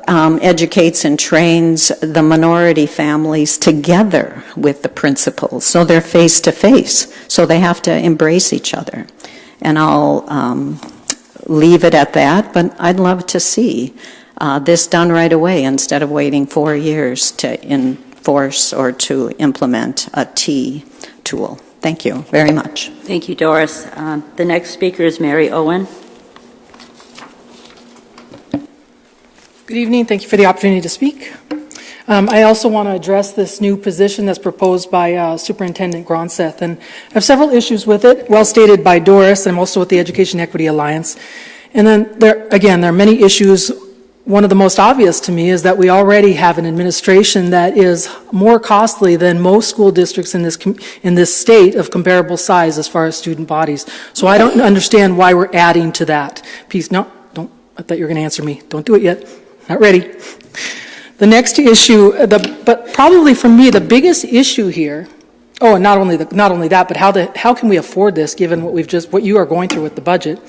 Speaker 17: educates and trains the minority families together with the principals, so they're face to face, so they have to embrace each other. And I'll leave it at that, but I'd love to see this done right away instead of waiting 4 years to enforce or to implement a T tool. Thank you very much.
Speaker 2: Thank you, Doris. The next speaker is Mary Owen.
Speaker 18: Good evening. Thank you for the opportunity to speak. I also want to address this new position that's proposed by Superintendent Gronseth, and I have several issues with it, well stated by Doris, and I'm also with the Education Equity Alliance. And then, there are many issues. One of the most obvious to me is that we already have an administration that is more costly than most school districts in this state of comparable size as far as student bodies. So I don't understand why we're adding to that piece. No, don't. I thought you were going to answer me. Don't do it yet. Not ready. The next issue, but probably for me the biggest issue here. Oh, and not only that, but how can we afford this given what you are going through with the budget?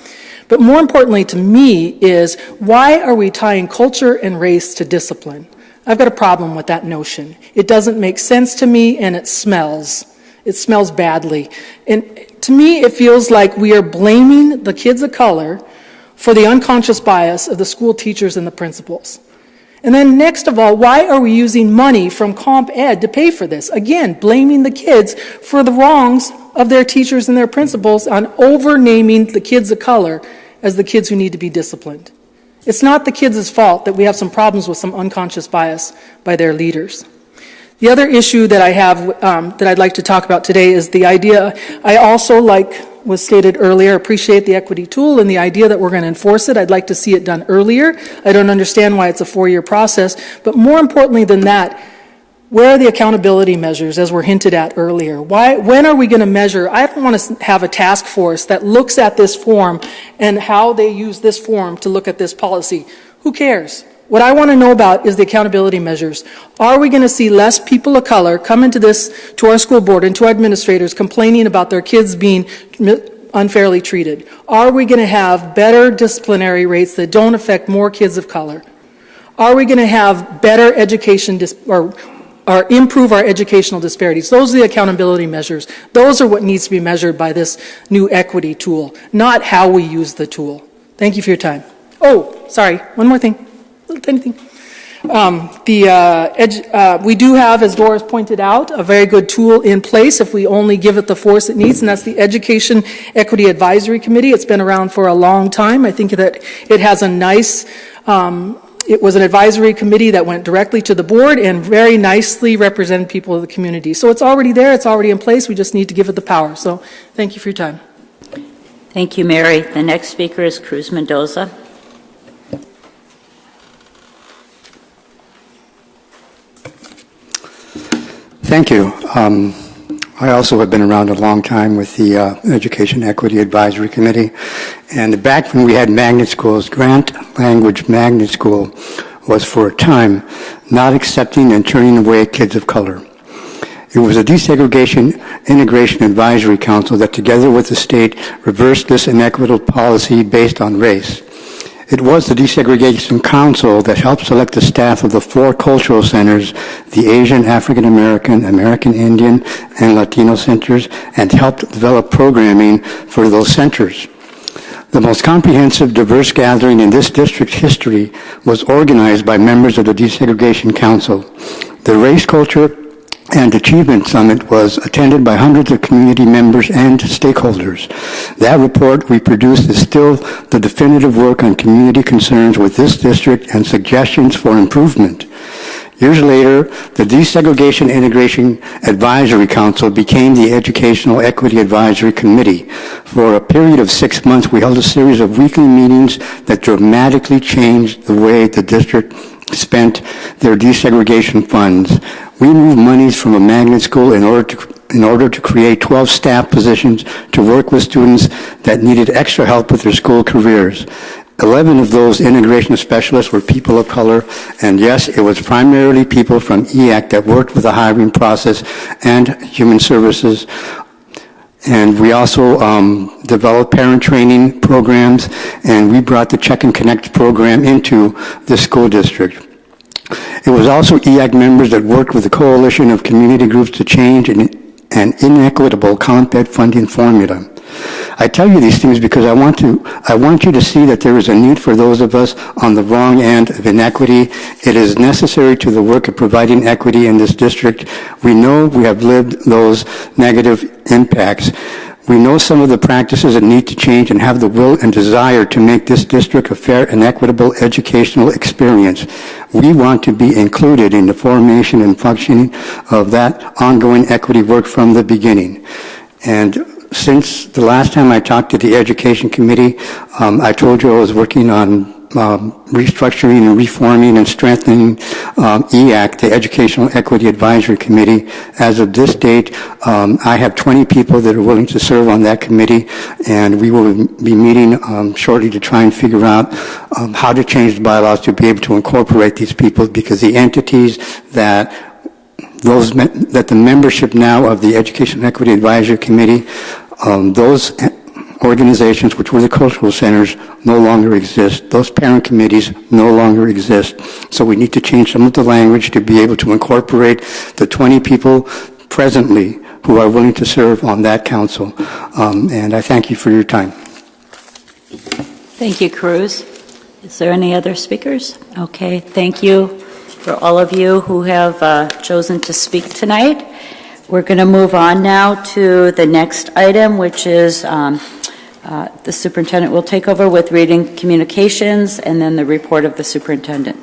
Speaker 18: But more importantly to me is, why are we tying culture and race to discipline? I've got a problem with that notion. It doesn't make sense to me, and it smells. It smells badly. And to me, it feels like we are blaming the kids of color for the unconscious bias of the school teachers and the principals. And then next of all, why are we using money from Comp Ed to pay for this? Again, blaming the kids for the wrongs of their teachers and their principals on over-naming the kids of color as the kids who need to be disciplined. It's not the kids' fault that we have some problems with some unconscious bias by their leaders. The other issue that I have that I'd like to talk about today is the idea, I also, like was stated earlier, appreciate the equity tool and the idea that we're going to enforce it. I'd like to see it done earlier. I don't understand why it's a 4-year process, but more importantly than that, where are the accountability measures as were hinted at earlier? When are we going to measure? I don't want to have a task force that looks at this form and how they use this form to look at this policy. Who cares? What I want to know about is the accountability measures. Are we going to see less people of color come into to our school board and to our administrators complaining about their kids being unfairly treated? Are we going to have better disciplinary rates that don't affect more kids of color? Are we going to have better education or improve our educational disparities? Those are the accountability measures. Those are what needs to be measured by this new equity tool, not how we use the tool. Thank you for your time. Oh, sorry, one more thing. Little tiny thing. We do have, as Doris pointed out, a very good tool in place if we only give it the force it needs, and that's the Education Equity Advisory Committee. It's been around for a long time. I think that it has a nice, it was an advisory committee that went directly to the board and very nicely represented people of the community. So it's already there, it's already in place, we just need to give it the power. So thank you for your time.
Speaker 2: Thank you, Mary. The next speaker is Cruz Mendoza.
Speaker 19: Thank you. I also have been around a long time with the Education Equity Advisory Committee. And back when we had magnet schools, Grant Language Magnet School was for a time not accepting and turning away kids of color. It was a Desegregation Integration Advisory Council that together with the state reversed this inequitable policy based on race. It was the Desegregation Council that helped select the staff of the 4 cultural centers, the Asian, African American, American Indian, and Latino centers, and helped develop programming for those centers. The most comprehensive, diverse gathering in this district's history was organized by members of the Desegregation Council. The Race, Culture, and Achievement Summit was attended by hundreds of community members and stakeholders. That report we produced is still the definitive work on community concerns with this district and suggestions for improvement. Years later, the Desegregation Integration Advisory Council became the Educational Equity Advisory Committee. For a period of 6 months, we held a series of weekly meetings that dramatically changed the way the district spent their desegregation funds. We moved monies from a magnet school in order to create 12 staff positions to work with students that needed extra help with their school careers. 11 of those integration specialists were people of color, and yes, it was primarily people from EAC that worked with the hiring process and human services. And we also developed parent training programs, and we brought the Check and Connect program into the school district. It was also EAC members that worked with the Coalition of Community Groups to change an inequitable comp ed funding formula. I tell you these things because I want you to see that there is a need for those of us on the wrong end of inequity. It is necessary to the work of providing equity in this district. We know we have lived those negative impacts. We know some of the practices that need to change and have the will and desire to make this district a fair and equitable educational experience. We want to be included in the formation and functioning of that ongoing equity work from the beginning. And since the last time I talked to the Education Committee, I told you I was working on restructuring and reforming and strengthening EAC, the Educational Equity Advisory Committee. As of this date, I have 20 people that are willing to serve on that committee, and we will be meeting shortly to try and figure out how to change the bylaws to be able to incorporate these people, because the entities that the membership now of the Education Equity Advisory Committee, those organizations, which were the cultural centers, no longer exist. Those parent committees no longer exist. So we need to change some of the language to be able to incorporate the 20 people presently who are willing to serve on that council. And I thank you for your time.
Speaker 2: Thank you, Cruz. Is there any other speakers? Okay, thank you for all of you who have chosen to speak tonight. We're going to move on now to the next item, which is the superintendent will take over with reading communications and then the report of the superintendent.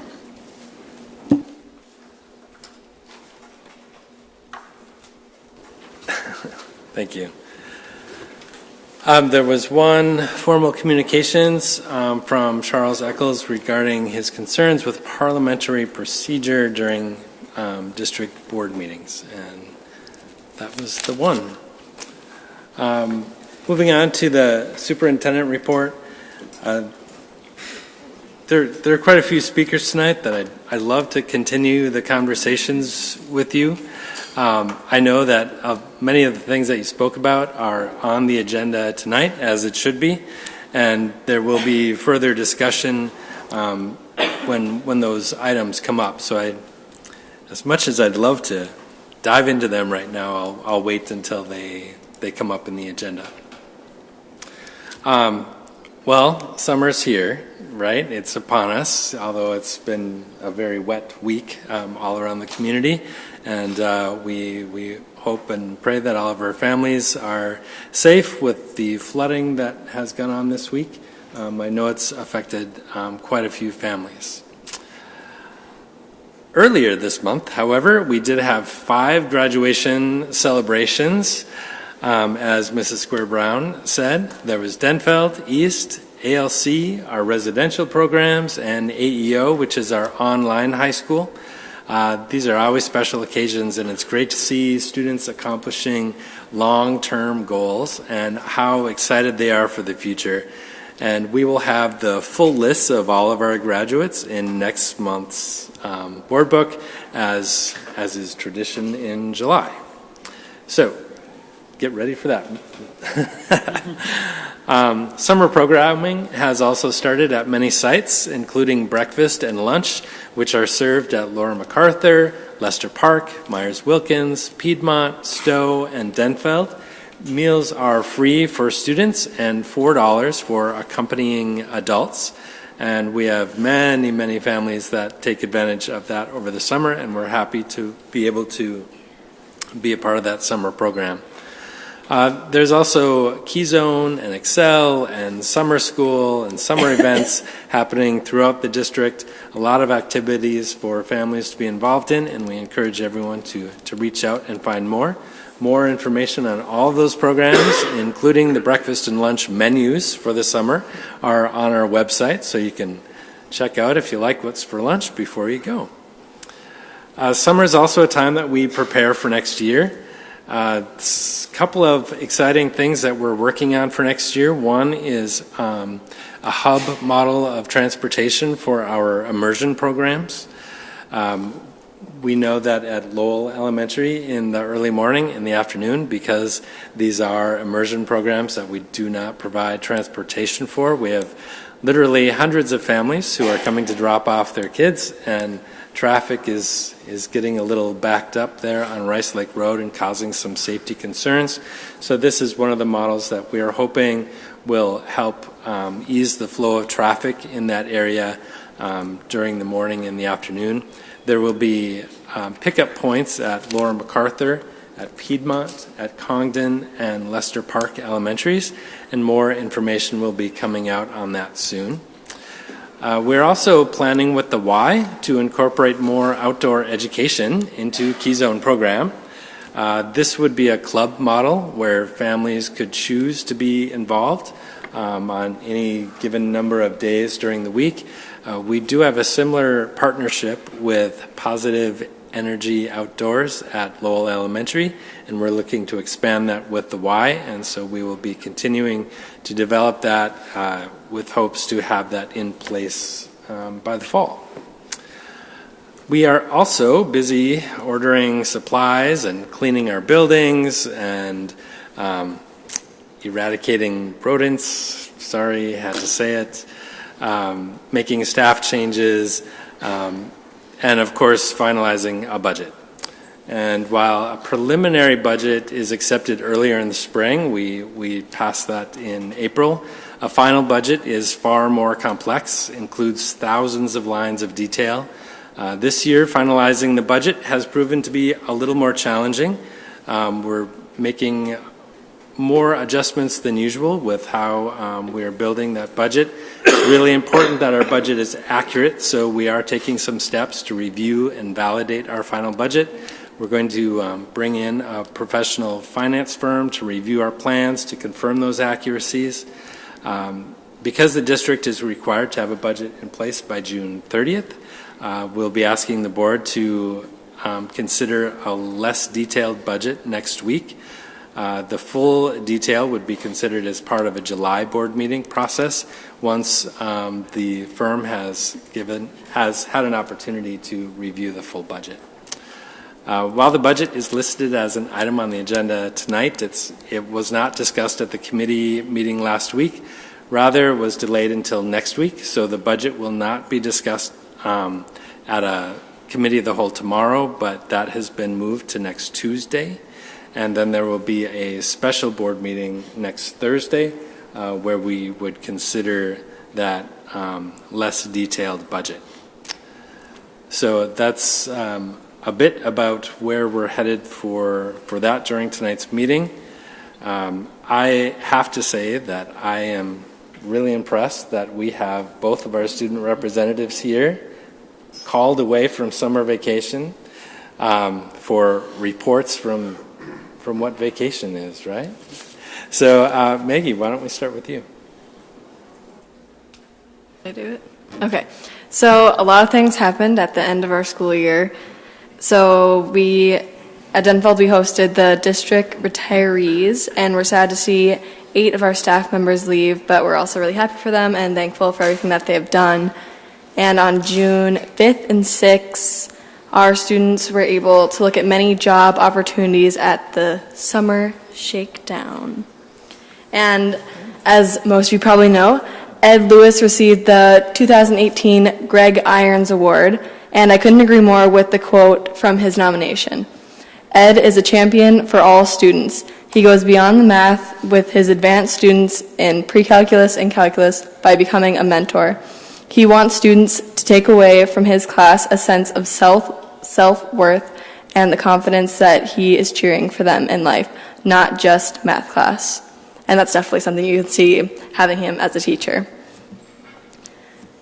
Speaker 20: Thank you. There was one formal communications from Charles Eccles regarding his concerns with parliamentary procedure during district board meetings, and that was the one. Moving on to the superintendent report, there are quite a few speakers tonight that I'd love to continue the conversations with you. I know that many of the things that you spoke about are on the agenda tonight, as it should be, and there will be further discussion when those items come up. So as much as I'd love to dive into them right now, I'll wait until they come up in the agenda. Well, summer's here, right? It's upon us, although it's been a very wet week all around the community. And we hope and pray that all of our families are safe with the flooding that has gone on this week. I know it's affected quite a few families. Earlier this month, however, we did have 5 graduation celebrations. As Mrs. Square Brown said, there was Denfeld, East, ALC, our residential programs, and AEO, which is our online high school. These are always special occasions, and it's great to see students accomplishing long-term goals and how excited they are for the future. And we will have the full list of all of our graduates in next month's board book, as is tradition in July. So, get ready for that. Summer programming has also started at many sites, including breakfast and lunch, which are served at Laura MacArthur, Lester Park, Myers-Wilkins, Piedmont, Stowe, and Denfeld. Meals are free for students and $4 for accompanying adults. And we have many, many families that take advantage of that over the summer, and we're happy to be able to be a part of that summer program. There's also Keyzone and Excel and summer school and summer events happening throughout the district. A lot of activities for families to be involved in, and we encourage everyone to reach out and find more. More information on all of those programs, including the breakfast and lunch menus for the summer, are on our website, so you can check out if you like what's for lunch before you go. Summer is also a time that we prepare for next year. A couple of exciting things that we're working on for next year. One is a hub model of transportation for our immersion programs. We know that at Lowell Elementary in the early morning, in the afternoon, because these are immersion programs that we do not provide transportation for, we have literally hundreds of families who are coming to drop off their kids, and traffic is getting a little backed up there on Rice Lake Road and causing some safety concerns. So this is one of the models that we are hoping will help ease the flow of traffic in that area during the morning and the afternoon. There will be pickup points at Laura MacArthur, at Piedmont, at Congdon, and Lester Park Elementaries, and more information will be coming out on that soon. We're also planning with the Y to incorporate more outdoor education into Keyzone program. This would be a club model where families could choose to be involved on any given number of days during the week. We do have a similar partnership with Positive Energy Outdoors at Lowell Elementary, and we're looking to expand that with the Y, and so we will be continuing to develop that with hopes to have that in place by the fall. We are also busy ordering supplies and cleaning our buildings and eradicating rodents. Sorry, had to say it. Making staff changes, and of course finalizing a budget. And while a preliminary budget is accepted earlier in the spring, we passed that in April, a final budget is far more complex, includes thousands of lines of detail. This year, finalizing the budget has proven to be a little more challenging. We're making more adjustments than usual with how we are building that budget. It's really important that our budget is accurate, so we are taking some steps to review and validate our final budget. We're going to bring in a professional finance firm to review our plans to confirm those accuracies. Because the district is required to have a budget in place by June 30th, we'll be asking the board to consider a less detailed budget next week. The full detail would be considered as part of a July board meeting process once the firm has had an opportunity to review the full budget. While the budget is listed as an item on the agenda tonight, it was not discussed at the committee meeting last week. Rather, it was delayed until next week, so the budget will not be discussed at a committee of the whole tomorrow, but that has been moved to next Tuesday. And then there will be a special board meeting next Thursday where we would consider that less detailed budget. So that's a bit about where we're headed for that during tonight's meeting. I have to say that I am really impressed that we have both of our student representatives here called away from summer vacation for reports from what vacation is, right? So Maggie, why don't we start with you?
Speaker 21: Did I do it? Okay. So a lot of things happened at the end of our school year. So at Denfeld, we hosted the district retirees, and we're sad to see 8 of our staff members leave, but we're also really happy for them and thankful for everything that they have done. And on June 5th and 6th, our students were able to look at many job opportunities at the summer shakedown. And as most of you probably know, Ed Lewis received the 2018 Greg Irons Award, and I couldn't agree more with the quote from his nomination. Ed is a champion for all students. He goes beyond the math with his advanced students in pre-calculus and calculus by becoming a mentor. He wants students to take away from his class a sense of self-worth and the confidence that he is cheering for them in life, not just math class. And that's definitely something you can see having him as a teacher.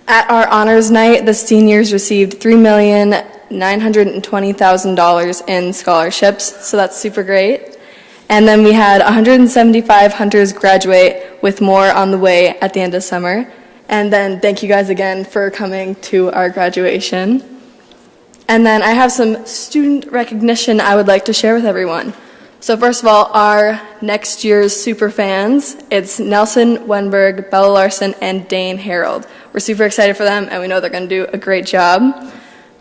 Speaker 21: At our honors night, the seniors received $3,920,000 in scholarships, so that's super great. And then we had 175 hunters graduate, with more on the way at the end of summer. And then thank you guys again for coming to our graduation. And then I have some student recognition I would like to share with everyone. So first of all, our next year's super fans, it's Nelson Wenberg, Bella Larson, and Dane Harold. We're super excited for them, and we know they're going to do a great job.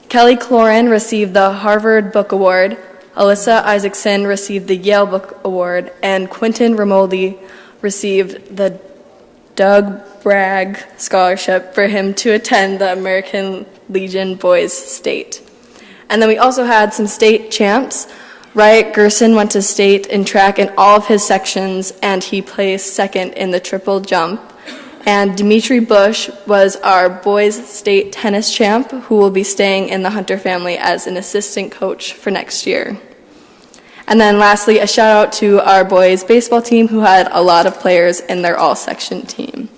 Speaker 21: Kelly Cloran received the Harvard Book Award, Alyssa Isaacson received the Yale Book Award, and Quentin Ramoldi received the Doug Bragg Scholarship for him to attend the American Legion Boys State. And then we also had some state champs. Riot Gerson went to state in track in all of his sections, and he placed second in the triple jump. And Dimitri Bush was our boys state tennis champ, who will be staying in the Hunter family as an assistant coach for next year. And then lastly, a shout out to our boys baseball team, who had a lot of players in their all-section team.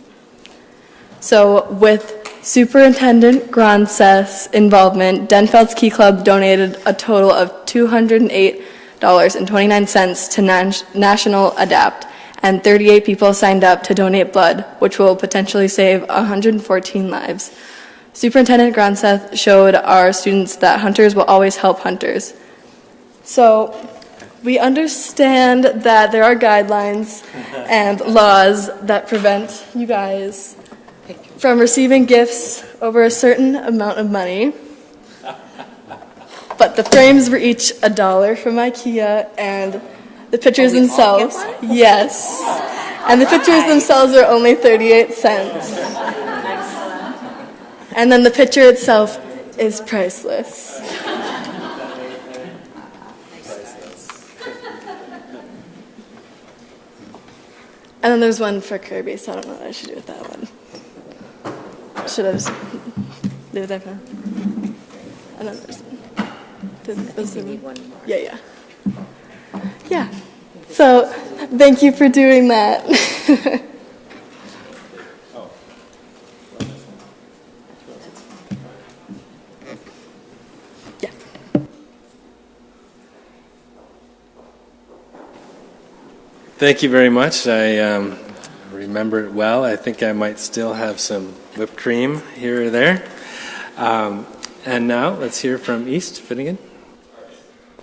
Speaker 21: So with Superintendent Gronseth's involvement, Denfeld's Key Club donated a total of $208.29 to National Adapt, and 38 people signed up to donate blood, which will potentially save 114 lives. Superintendent Gronseth showed our students that hunters will always help hunters. So we understand that there are guidelines and laws that prevent you guys from receiving gifts over a certain amount of money. But the frames were each $1 from IKEA, and the pictures themselves, yes, and the pictures themselves are only 38 cents. And then the picture itself is priceless. And then there's one for Kirby, so I don't know what I should do with that one. Should I just leave it there for now? And then there's one. Yeah. Yeah. So thank you for doing that. Yeah.
Speaker 20: Thank you very much. I remember it well. I think I might still have some whipped cream here or there. And now let's hear from East Finnegan.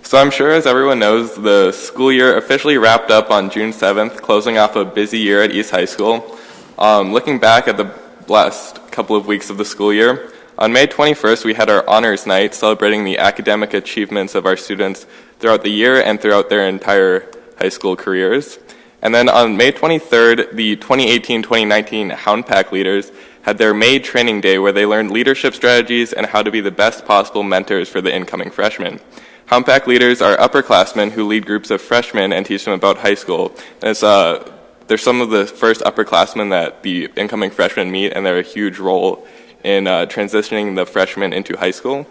Speaker 3: So I'm sure, as everyone knows, the school year officially wrapped up on June 7th, closing off a busy year at East High School. Looking back at the last couple of weeks of the school year, on May 21st we had our honors night celebrating the academic achievements of our students throughout the year and throughout their entire high school careers. And then on May 23rd, the 2018-2019 Hound Pack leaders had their May training day where they learned leadership strategies and how to be the best possible mentors for the incoming freshmen. Hound Pack leaders are upperclassmen who lead groups of freshmen and teach them about high school. And they're some of the first upperclassmen that the incoming freshmen meet, and they're a huge role in transitioning the freshmen into high school.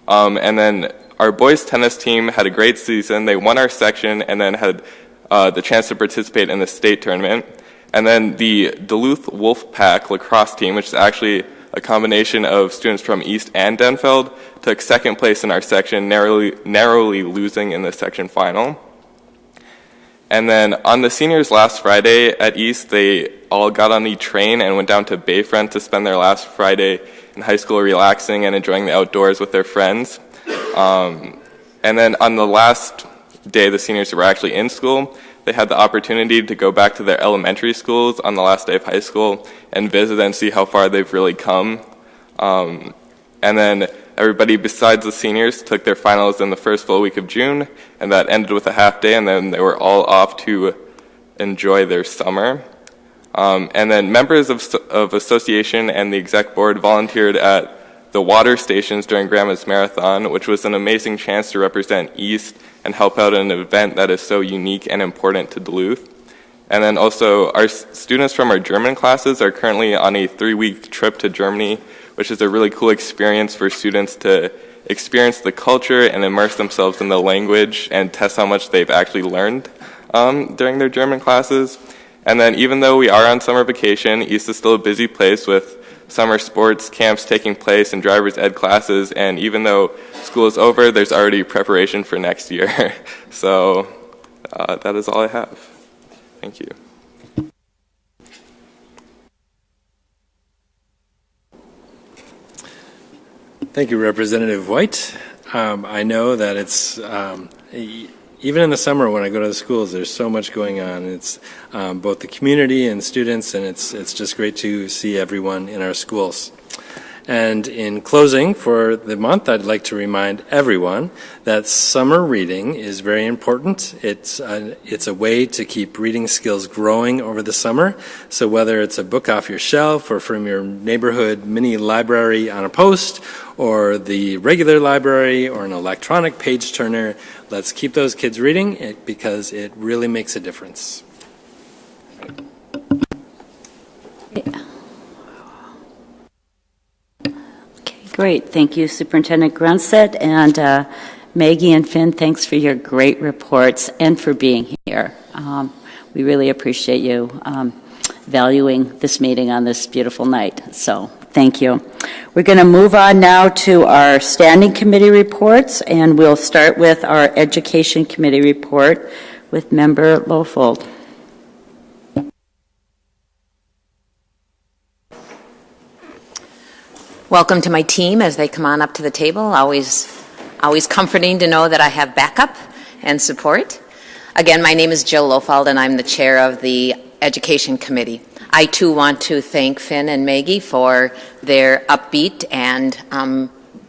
Speaker 3: And then our boys tennis team had a great season. They won our section and then had the chance to participate in the state tournament. And then the Duluth Wolf Pack lacrosse team, which is actually a combination of students from East and Denfeld, took second place in our section, narrowly losing in the section final. And then on the seniors last Friday at East, they all got on the train and went down to Bayfront to spend their last Friday in high school relaxing and enjoying the outdoors with their friends. And then on the last day the seniors were actually in school, they had the opportunity to go back to their elementary schools on the last day of high school and visit and see how far they've really come. And then everybody besides the seniors took their finals in the first full week of June, and that ended with a half day, and then they were all off to enjoy their summer. And then members of association and the exec board volunteered at the water stations during Grandma's Marathon, which was an amazing chance to represent East and help out an event that is so unique and important to Duluth. And then also our students from our German classes are currently on a 3-week trip to Germany, which is a really cool experience for students to experience the culture and immerse themselves in the language and test how much they've actually learned during their German classes. And then even though we are on summer vacation, East is still a busy place with summer sports camps taking place and driver's ed classes, and even though school is over, there's already preparation for next year. So that is all I have. Thank you.
Speaker 20: Thank you, Representative White. I know that it's even in the summer when I go to the schools, there's so much going on. It's both the community and students, and it's just great to see everyone in our schools. And in closing for the month, I'd like to remind everyone that summer reading is very important. It's a way to keep reading skills growing over the summer. So whether it's a book off your shelf or from your neighborhood mini library on a post, or the regular library or an electronic page turner, let's keep those kids reading because it really makes a difference.
Speaker 2: Great. Thank you, Superintendent Grunstedt. And Maggie and Finn, thanks for your great reports and for being here. We really appreciate you valuing this meeting on this beautiful night. So thank you. We're going to move on now to our standing committee reports, and we'll start with our Education Committee report with Member Lofold.
Speaker 4: Welcome to my team as they come on up to the table. Always comforting to know that I have backup and support. Again, my name is Jill Lofold, and I'm the chair of the Education Committee. I too want to thank Finn and Maggie for their upbeat and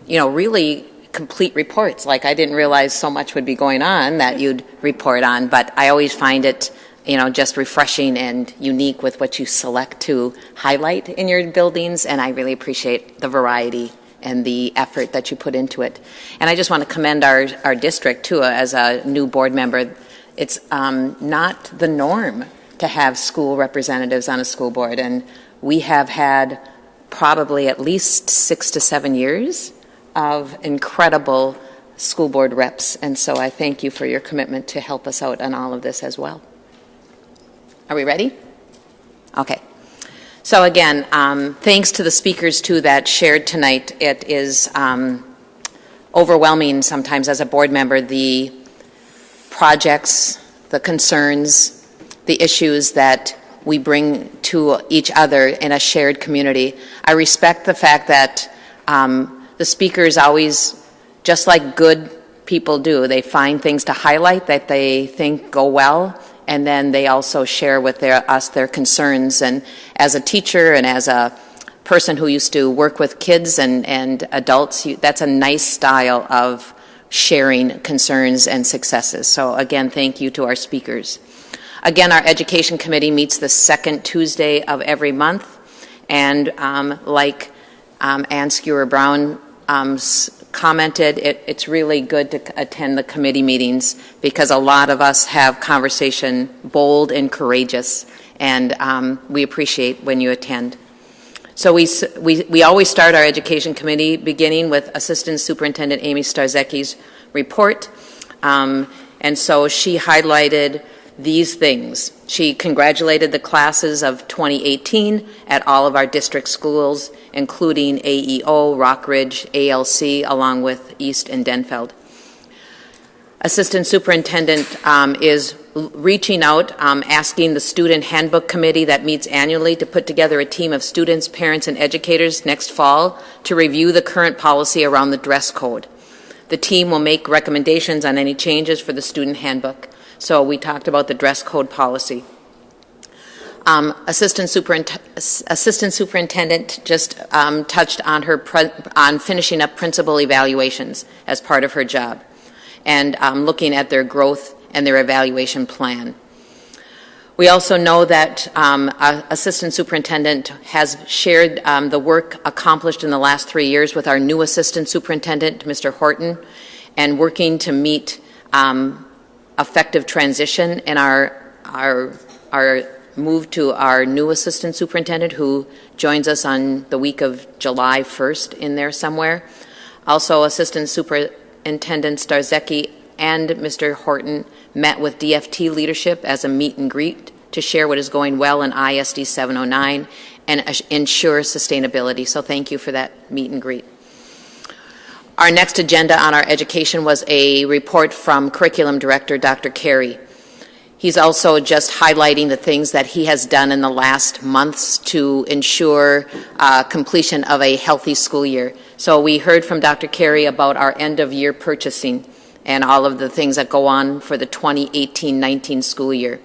Speaker 4: really complete reports. Like, I didn't realize so much would be going on that you'd report on, but I always find it just refreshing and unique with what you select to highlight in your buildings, and I really appreciate the variety and the effort that you put into it. And I just want to commend our district, too, as a new board member. It's not the norm to have school representatives on a school board, and we have had probably at least 6 to 7 years of incredible school board reps, and so I thank you for your commitment to help us out on all of this as well. Are we ready? Okay. So again, thanks to the speakers too that shared tonight. It is overwhelming sometimes as a board member, the projects, the concerns, the issues that we bring to each other in a shared community. I respect the fact that the speakers always, just like good people do, they find things to highlight that they think go well, and then they also share with us their concerns. And as a teacher and as a person who used to work with kids and adults, that's a nice style of sharing concerns and successes. So again, thank you to our speakers. Again, our Education Committee meets the second Tuesday of every month, and like Ann Skewer-Brown commented, it's really good to attend the committee meetings because a lot of us have conversation bold and courageous, and we appreciate when you attend. So we always start our Education Committee beginning with Assistant Superintendent Amy Starzecki's report, and so she highlighted these things. She congratulated the classes of 2018 at all of our district schools, including AEO, Rockridge, ALC, along with East and Denfeld. Assistant Superintendent is reaching out, asking the Student Handbook Committee that meets annually to put together a team of students, parents, and educators next fall to review the current policy around the dress code. The team will make recommendations on any changes for the student handbook. So we talked about the dress code policy. Assistant Superintendent just touched on on finishing up principal evaluations as part of her job and looking at their growth and their evaluation plan. We also know that Assistant Superintendent has shared the work accomplished in the last 3 years with our new Assistant Superintendent, Mr. Horton, and working to meet effective transition in our move to our new Assistant Superintendent, who joins us on the week of July 1st in there somewhere. Also, Assistant Superintendent Starzecki and Mr. Horton met with DFT leadership as a meet and greet to share what is going well in ISD 709 and ensure sustainability. So thank you for that meet and greet. Our next agenda on our education was a report from Curriculum Director Dr. Carey. He's also just highlighting the things that he has done in the last months to ensure completion of a healthy school year. So we heard from Dr. Carey about our end-of-year purchasing and all of the things that go on for the 2018-19 school year.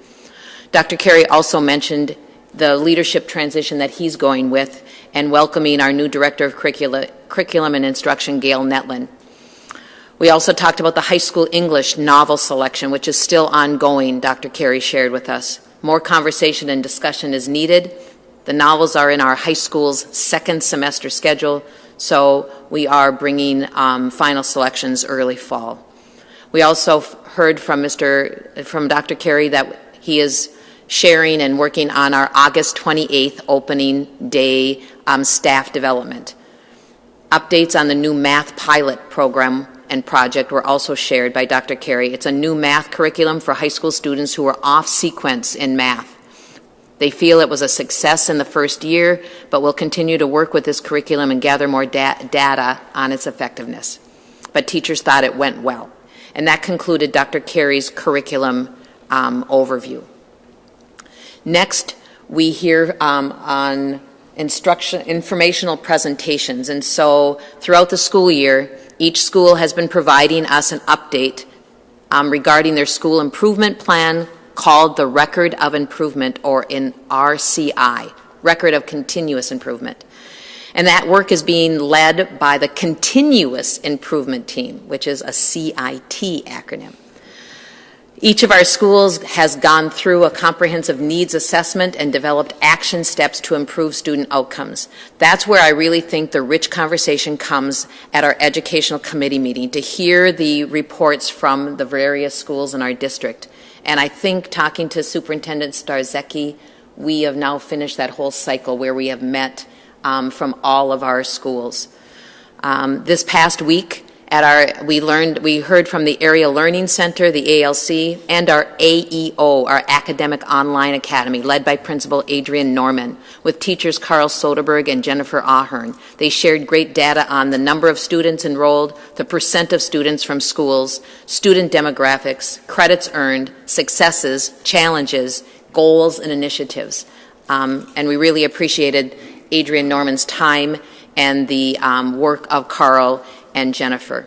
Speaker 4: Dr. Carey also mentioned the leadership transition that he's going with and welcoming our new Director of Curriculum and Instruction, Gail Netlin. We also talked about the high school English novel selection, which is still ongoing, Dr. Carey shared with us. More conversation and discussion is needed. The novels are in our high school's second semester schedule, so we are bringing final selections early fall. We also heard from Dr. Carey that he is sharing and working on our August 28th opening day staff development. Updates on the new math pilot program and project were also shared by Dr. Carey. It's a new math curriculum for high school students who are off sequence in math. They feel it was a success in the first year, but will continue to work with this curriculum and gather more data on its effectiveness. But teachers thought it went well. And that concluded Dr. Carey's curriculum overview. Next, we hear on informational presentations. And so throughout the school year, each school has been providing us an update regarding their school improvement plan called the Record of Improvement, or in RCI, Record of Continuous Improvement. And that work is being led by the Continuous Improvement Team, which is a CIT acronym. Each of our schools has gone through a comprehensive needs assessment and developed action steps to improve student outcomes. That's where I really think the rich conversation comes at our educational committee meeting, to hear the reports from the various schools in our district. And I think, talking to Superintendent Starzecki, we have now finished that whole cycle where we have met from all of our schools. This past week, we heard from the Area Learning Center, the ALC, and our AEO, our Academic Online Academy, led by Principal Adrian Norman, with teachers Carl Soderberg and Jennifer Ahern. They shared great data on the number of students enrolled, the percent of students from schools, student demographics, credits earned, successes, challenges, goals, and initiatives. And we really appreciated Adrian Norman's time and the work of Carl and Jennifer.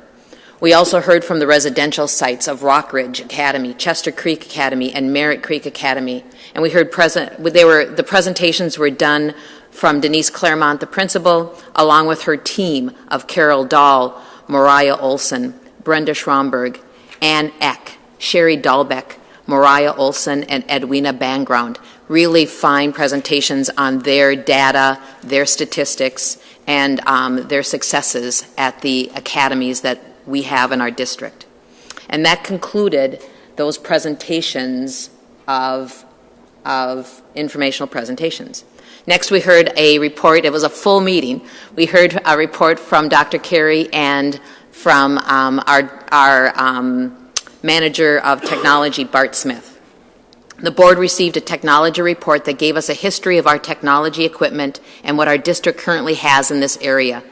Speaker 4: We also heard from the residential sites of Rock Ridge Academy, Chester Creek Academy, and Merritt Creek Academy. And we heard the presentations were done from Denise Claremont, the principal, along with her team of Carol Dahl, Mariah Olson, Brenda Schromberg, Ann Eck, Sherry Dahlbeck, Mariah Olson, and Edwina Banground. Really fine presentations on their data, their statistics, and their successes at the academies that we have in our district. And that concluded those presentations of informational presentations. Next, we heard a report. It was a full meeting. We heard a report from Dr. Carey and from our manager of technology, Bart Smith. The board received a technology report that gave us a history of our technology equipment and what our district currently has in this area.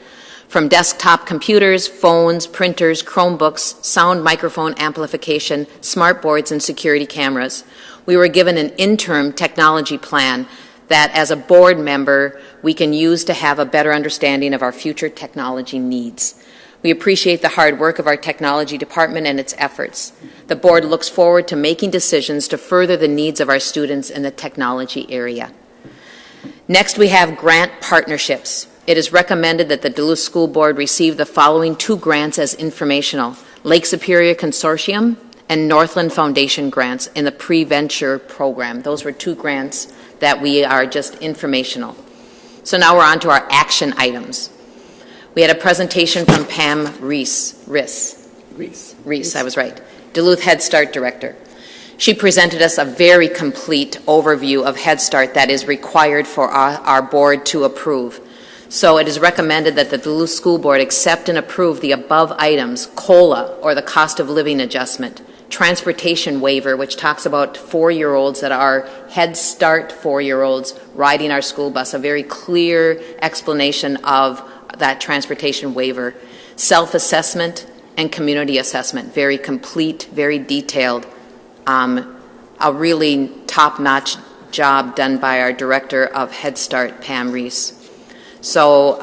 Speaker 4: From desktop computers, phones, printers, Chromebooks, sound microphone amplification, smart boards, and security cameras. We were given an interim technology plan that, as a board member, we can use to have a better understanding of our future technology needs. We appreciate the hard work of our technology department and its efforts. The board looks forward to making decisions to further the needs of our students in the technology area. Next, we have grant partnerships. It is recommended that the Duluth School Board receive the following 2 grants as informational: Lake Superior Consortium and Northland Foundation grants in the pre-venture program. Those were 2 grants that we are just informational. So now we're on to our action items. We had a presentation from Pam Reese, I was right, Duluth Head Start Director. She presented us a very complete overview of Head Start that is required for our board to approve. So it is recommended that the Duluth School Board accept and approve the above items: COLA, or the cost of living adjustment; transportation waiver, which talks about 4-year-olds that are Head Start 4-year-olds riding our school bus, a very clear explanation of that transportation waiver; self-assessment and community assessment, very complete, very detailed, a really top-notch job done by our Director of Head Start, Pam Reese. So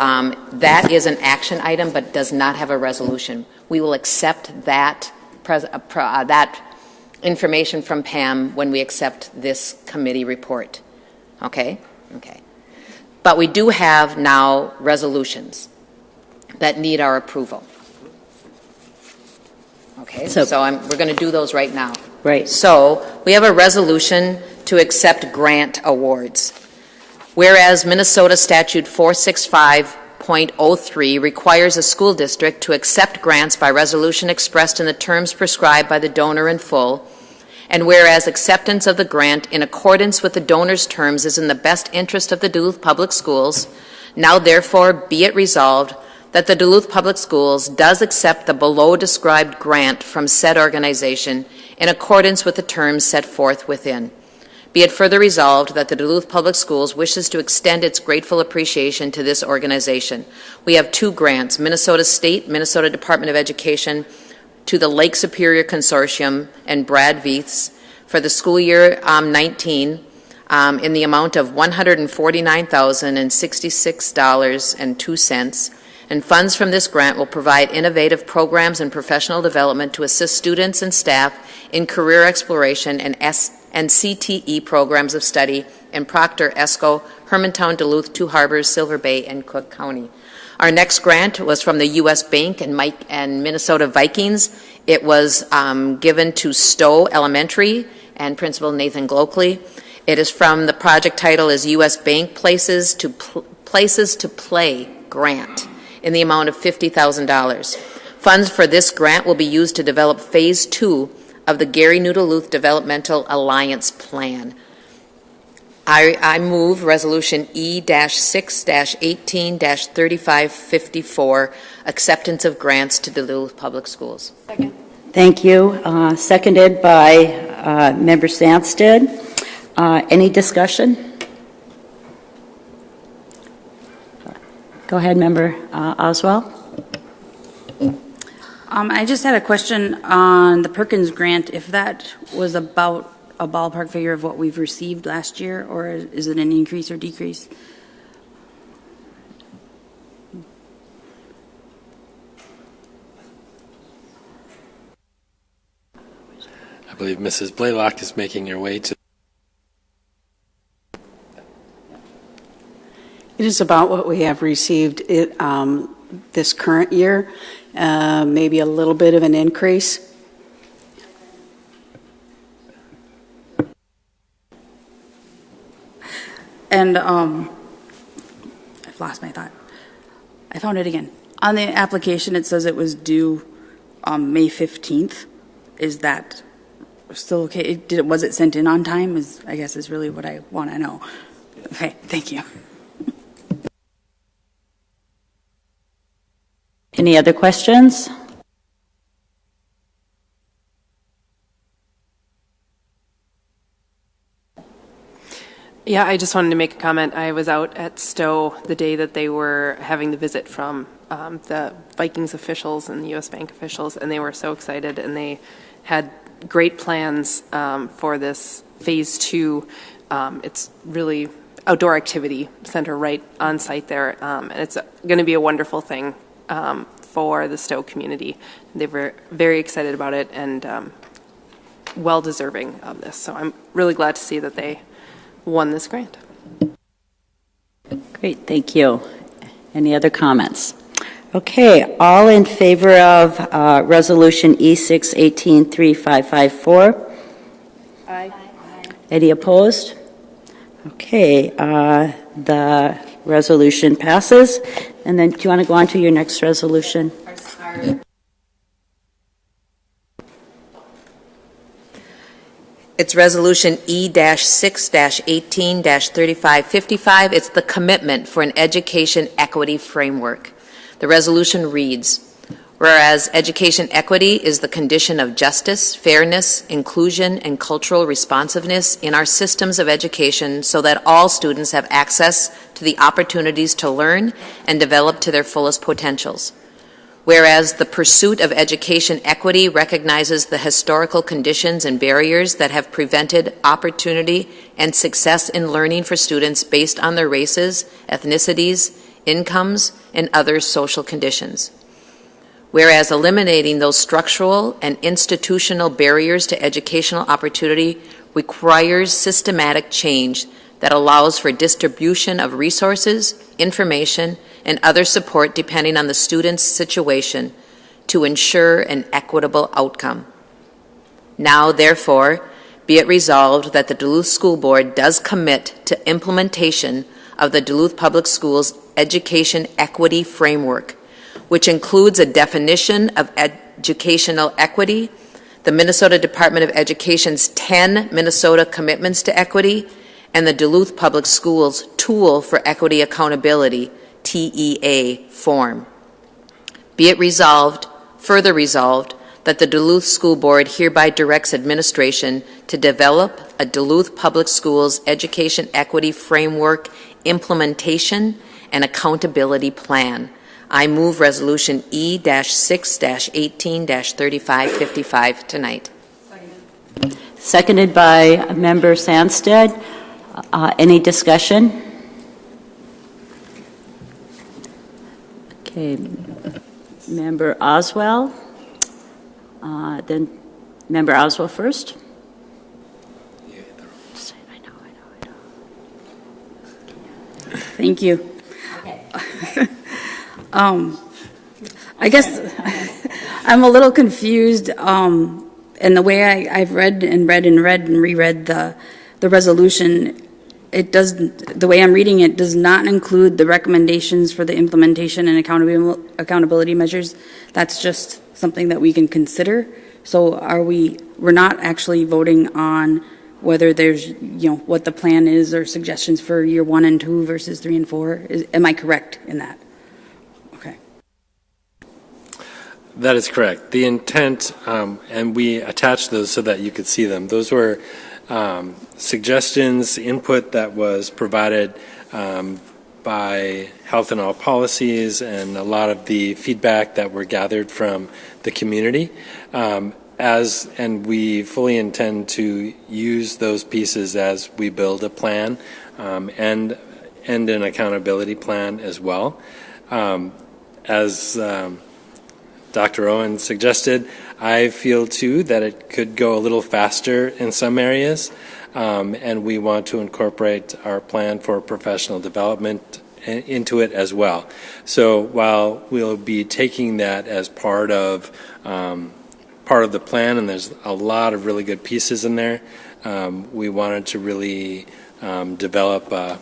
Speaker 4: that is an action item but does not have a resolution. We will accept that information from Pam when we accept this committee report. Okay? Okay. But we do have now resolutions that need our approval. Okay, so we're going to do those right now.
Speaker 2: Right.
Speaker 4: So we have a resolution to accept grant awards. Whereas Minnesota Statute 465.03 requires a school district to accept grants by resolution expressed in the terms prescribed by the donor in full, and whereas acceptance of the grant in accordance with the donor's terms is in the best interest of the Duluth Public Schools, now therefore be it resolved that the Duluth Public Schools does accept the below described grant from said organization in accordance with the terms set forth within. Be it further resolved that the Duluth Public Schools wishes to extend its grateful appreciation to this organization. We have 2 grants: Minnesota State, Minnesota Department of Education, to the Lake Superior Consortium and Brad Vieths for the school year 19 in the amount of $149,066.02. And funds from this grant will provide innovative programs and professional development to assist students and staff in career exploration and CTE programs of study in Proctor, Esco, Hermantown, Duluth, Two Harbors, Silver Bay, and Cook County. Our next grant was from the U.S. Bank and Minnesota Vikings. It was given to Stowe Elementary and Principal Nathan Glockley. It is from, the project title is U.S. Bank Places to Play Grant in the amount of $50,000. Funds for this grant will be used to develop Phase 2 of the Gary New Duluth Developmental Alliance Plan. I move Resolution E-6-18-3554, acceptance of grants to Duluth Public Schools.
Speaker 2: Second. Thank you. Seconded by Member Sandsted. Any discussion? Go ahead, Member Oswald.
Speaker 6: I just had a question on the Perkins grant, if that was about a ballpark figure of what we've received last year, or is it an increase or decrease?
Speaker 20: I believe Mrs. Blaylock is making her way to.
Speaker 22: It is about what we have received this current year, maybe a little bit of an increase.
Speaker 6: And I've lost my thought. I found it again. On the application, it says it was due May 15th. Is that still okay? Was it sent in on time? I guess is really what I want to know. Okay, thank you.
Speaker 2: Any other questions?
Speaker 1: Yeah, I just wanted to make a comment. I was out at Stowe the day that they were having the visit from the Vikings officials and the U.S. Bank officials, and they were so excited, and they had great plans for this Phase 2. It's really outdoor activity center right on site there, and it's going to be a wonderful thing for the Stowe community. They were very excited about it and well deserving of this. So I'm really glad to see that they won this grant.
Speaker 2: Great, thank you. Any other comments? Okay, all in favor of Resolution E6-18-3554?
Speaker 1: Aye.
Speaker 2: Any opposed? Okay, the resolution passes. And then do you want to go on to your next resolution?
Speaker 4: It's Resolution E-6-18-3555. It's the commitment for an education equity framework. The resolution reads, whereas education equity is the condition of justice, fairness, inclusion, and cultural responsiveness in our systems of education so that all students have access to the opportunities to learn and develop to their fullest potentials. Whereas the pursuit of education equity recognizes the historical conditions and barriers that have prevented opportunity and success in learning for students based on their races, ethnicities, incomes, and other social conditions. Whereas eliminating those structural and institutional barriers to educational opportunity requires systematic change that allows for distribution of resources, information, and other support depending on the student's situation to ensure an equitable outcome. Now, therefore, be it resolved that the Duluth School Board does commit to implementation of the Duluth Public Schools Education Equity Framework, which includes a definition of educational equity, the Minnesota Department of Education's 10 Minnesota Commitments to Equity, and the Duluth Public Schools Tool for Equity Accountability, TEA, form. Be it resolved, further resolved, that the Duluth School Board hereby directs administration to develop a Duluth Public Schools Education Equity Framework implementation and accountability plan. I move Resolution E-6-18-3555 tonight.
Speaker 2: Seconded by Member Sandstead. Any discussion? Okay, Member Oswell. Then Member Oswell first.
Speaker 6: Thank you. I guess I'm a little confused in the way I've read and reread the resolution. It does, the way I'm reading it does not include the recommendations for the implementation and accountability measures. That's just something that we can consider. So we're not actually voting on whether there's, what the plan is or suggestions for year 1 and 2 versus 3 and 4. Am I correct in that? Okay.
Speaker 20: That is correct. The intent, and we attached those so that you could see them. Those were suggestions, input that was provided by Health and All Policies and a lot of the feedback that were gathered from the community. And we fully intend to use those pieces as we build a plan and an accountability plan as well. As Dr. Owen suggested, I feel too that it could go a little faster in some areas, and we want to incorporate our plan for professional development into it as well. So while we'll be taking that as part of the plan, and there's a lot of really good pieces in there, we wanted to really develop a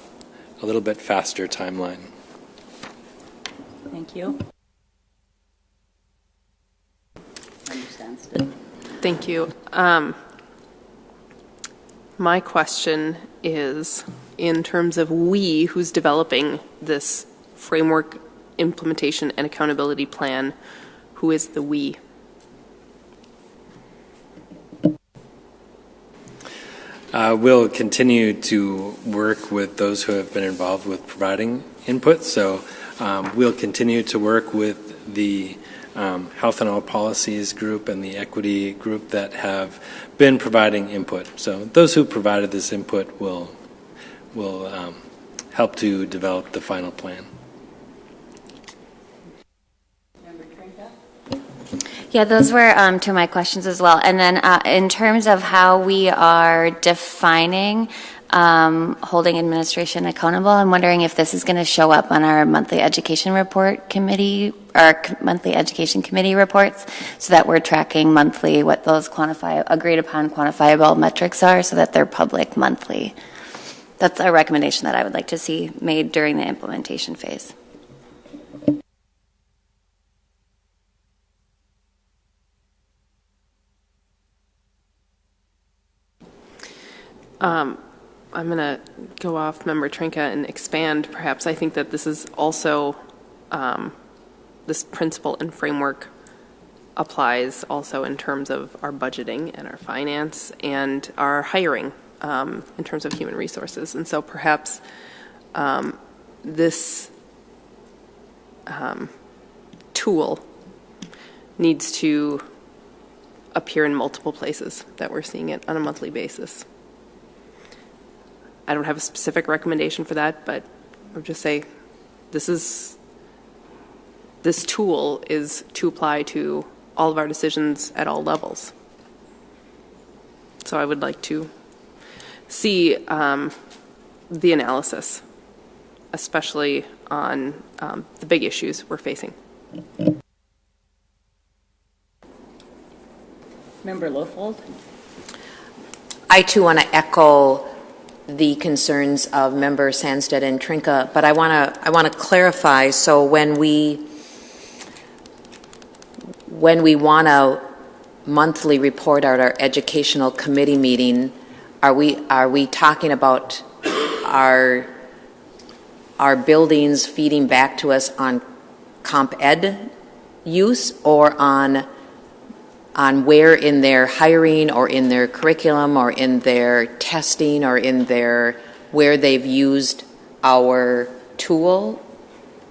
Speaker 20: little bit faster timeline.
Speaker 2: Thank you.
Speaker 1: Thank you. My question is, in terms of we, who's developing this framework implementation and accountability plan, who is the we?
Speaker 20: We'll continue to work with those who have been involved with providing input. So we'll continue to work with the Health and All Policies group and the equity group that have been providing input. So those who provided this input will help to develop the final plan.
Speaker 7: Yeah, those were two of my questions as well. And then in terms of how we are defining holding administration accountable, I'm wondering if this is going to show up on our monthly education report committee, our monthly education committee reports, so that we're tracking monthly what those agreed upon quantifiable metrics are, so that they're public monthly. That's a recommendation that I would like to see made during the implementation phase.
Speaker 1: I'm going to go off Member Trinka and expand. Perhaps I think that this is also, this principle and framework applies also in terms of our budgeting and our finance and our hiring in terms of human resources. And so perhaps this tool needs to appear in multiple places that we're seeing it on a monthly basis. I don't have a specific recommendation for that, but I would just say this tool is to apply to all of our decisions at all levels. So I would like to see the analysis, especially on the big issues we're facing.
Speaker 2: Member Lofold?
Speaker 4: I too want to echo the concerns of Member Sandstead and Trinka, but I want to clarify. So when we want to monthly report at our educational committee meeting, are we talking about our buildings feeding back to us on comp ed use, or on where in their hiring or in their curriculum or in their testing or in their where they've used our tool?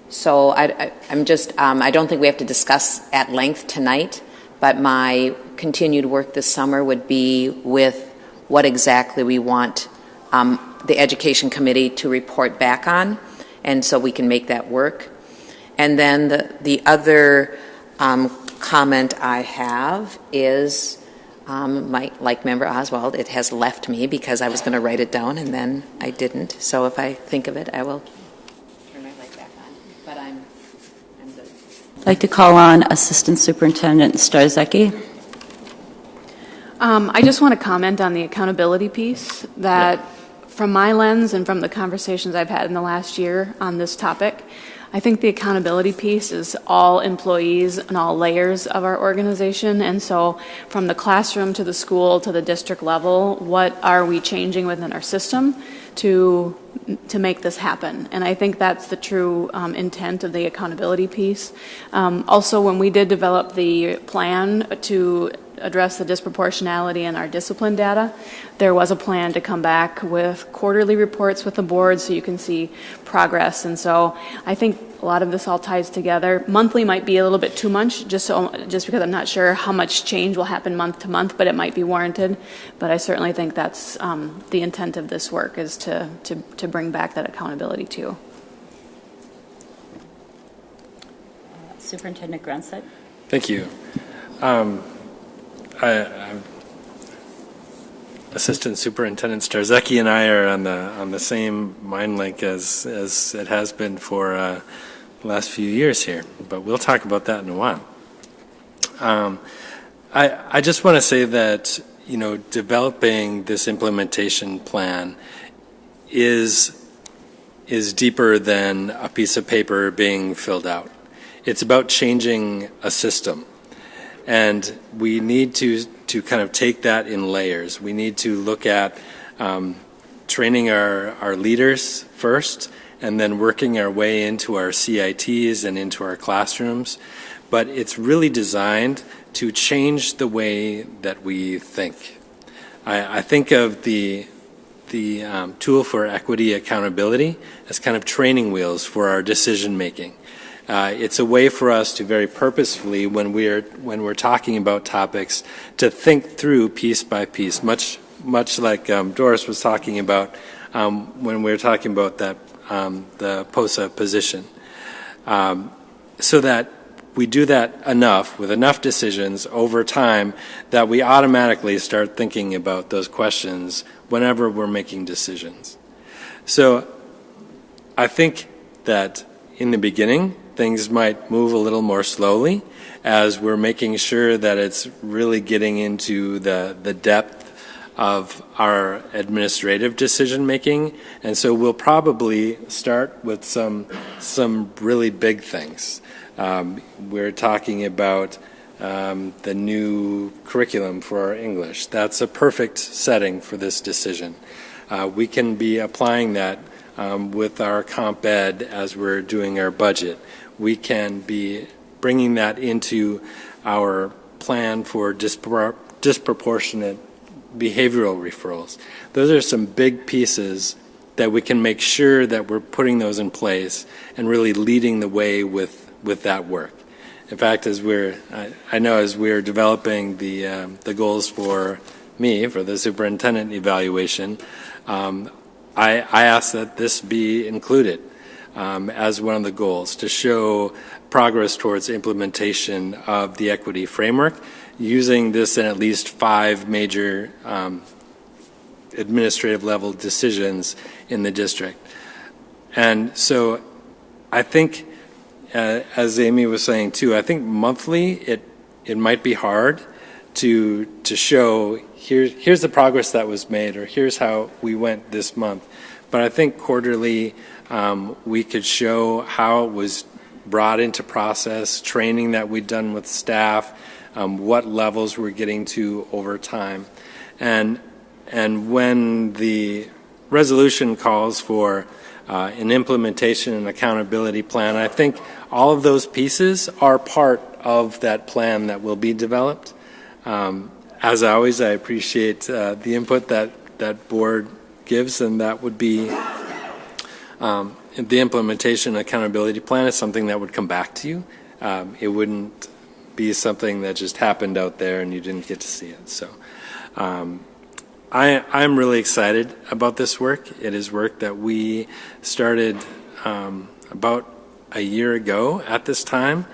Speaker 4: So I'm just I don't think we have to discuss at length tonight, but my continued work this summer would be with what exactly we want the education committee to report back on, and so we can make that work. And then the other comment I have is, like Member Oswald, it has left me because I was going to write it down and then I didn't. So if I think of it, I will turn my light back on. But I'm good.
Speaker 2: I'd like to call on Assistant Superintendent Starzecki.
Speaker 5: I just want to comment on the accountability piece that, from my lens and from the conversations I've had in the last year on this topic, I think the accountability piece is all employees and all layers of our organization. And so from the classroom to the school to the district level, what are we changing within our system to make this happen? And I think that's the true intent of the accountability piece. Also, when we did develop the plan to address the disproportionality in our discipline data, there was a plan to come back with quarterly reports with the board so you can see progress. And so I think a lot of this all ties together. Monthly might be a little bit too much, just because I'm not sure how much change will happen month to month, but it might be warranted. But I certainly think that's the intent of this work, is to bring back that accountability too.
Speaker 2: Superintendent Grunstead.
Speaker 20: Thank you. Assistant Superintendent Starzecki and I are on the same mind link as it has been for the last few years here, but we'll talk about that in a while. I just want to say that, you know, developing this implementation plan is deeper than a piece of paper being filled out. It's about changing a system. And we need to kind of take that in layers. We need to look at training our leaders first, and then working our way into our CITs and into our classrooms. But it's really designed to change the way that we think. I think of the tool for equity accountability as kind of training wheels for our decision making. It's a way for us to very purposefully, when we're talking about topics, to think through piece by piece, much like Doris was talking about when we were talking about that the POSA position, so that we do that enough, with enough decisions over time, that we automatically start thinking about those questions whenever we're making decisions. So I think that in the beginning, things might move a little more slowly as we're making sure that it's really getting into the depth of our administrative decision making. And so we'll probably start with some really big things. We're talking about the new curriculum for our English. That's a perfect setting for this decision. We can be applying that with our comp ed as we're doing our budget. We can be bringing that into our plan for disproportionate behavioral referrals. Those are some big pieces that we can make sure that we're putting those in place and really leading the way with that work. In fact, as we're developing the goals for me, for the superintendent evaluation, I ask that this be included as one of the goals, to show progress towards implementation of the equity framework, using this in at least 5 major administrative level decisions in the district. And so I think, as Amy was saying too, I think monthly it might be hard to show here's the progress that was made, or here's how we went this month. But I think quarterly we could show how it was brought into process, training that we'd done with staff, what levels we're getting to over time. And when the resolution calls for an implementation and accountability plan, I think all of those pieces are part of that plan that will be developed. As always, I appreciate the input that board gives, and that would be the implementation accountability plan is something that would come back to you. It wouldn't be something that just happened out there and you didn't get to see it. So I'm really excited about this work. It is work that we started about a year ago at this time.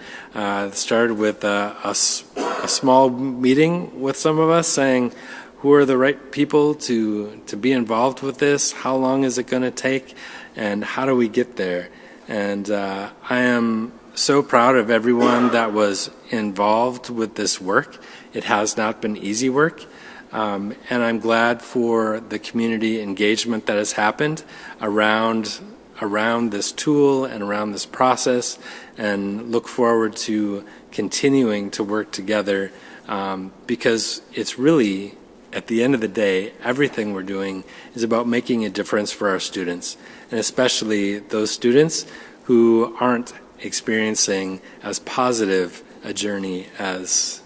Speaker 20: Started with a small meeting with some of us saying, who are the right people to be involved with this? How long is it going to take? And how do we get there? And I am so proud of everyone that was involved with this work. It has not been easy work. And I'm glad for the community engagement that has happened around this tool and around this process, and look forward to continuing to work together because it's really, at the end of the day, everything we're doing is about making a difference for our students, and especially those students who aren't experiencing as positive a journey as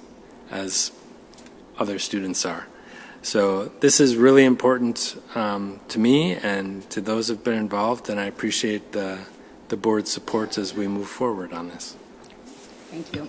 Speaker 20: other students are. So this is really important to me and to those who have been involved, and I appreciate the board's support as we move forward on this.
Speaker 2: Thank you.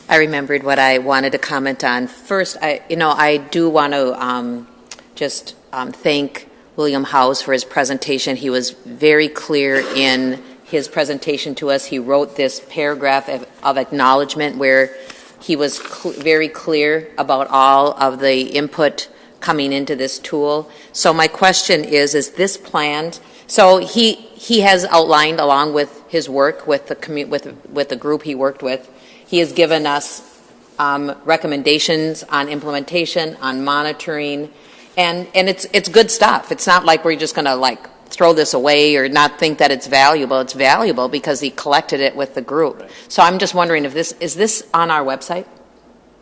Speaker 4: I remembered what I wanted to comment on. First, I do want to just thank William Howes for his presentation. He was very clear in his presentation to us. He wrote this paragraph of acknowledgement where he was very clear about all of the input coming into this tool. So my question is this planned? So he has outlined, along with his work with the group he worked with, he has given us recommendations on implementation, on monitoring, and it's good stuff. It's not like we're just going to throw this away or not think that it's valuable. It's valuable because he collected it with the group. Right. So I'm just wondering if is this on our website?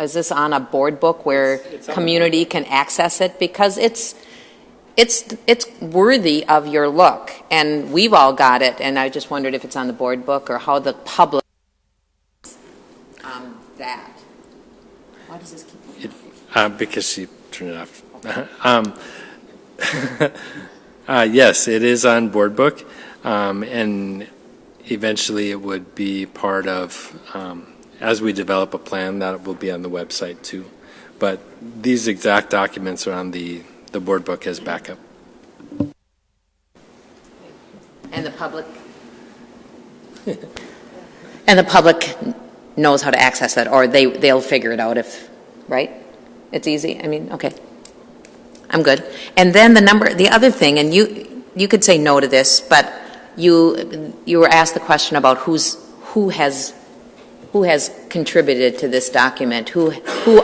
Speaker 4: Is this on a board book where it's community can access it? Because it's worthy of your look, and we've all got it. And I just wondered if it's on the board book or how the public that. Why does this keep
Speaker 20: because she turned it off. Yes, it is on board book, and eventually it would be part of, as we develop a plan, that will be on the website too. But these exact documents are on the board book as backup.
Speaker 4: And the public And the public knows how to access that, or they'll figure it out if, right? It's easy. I mean, okay. I'm good. And then the other thing, and you could say no to this, but you were asked the question about who has contributed to this document, who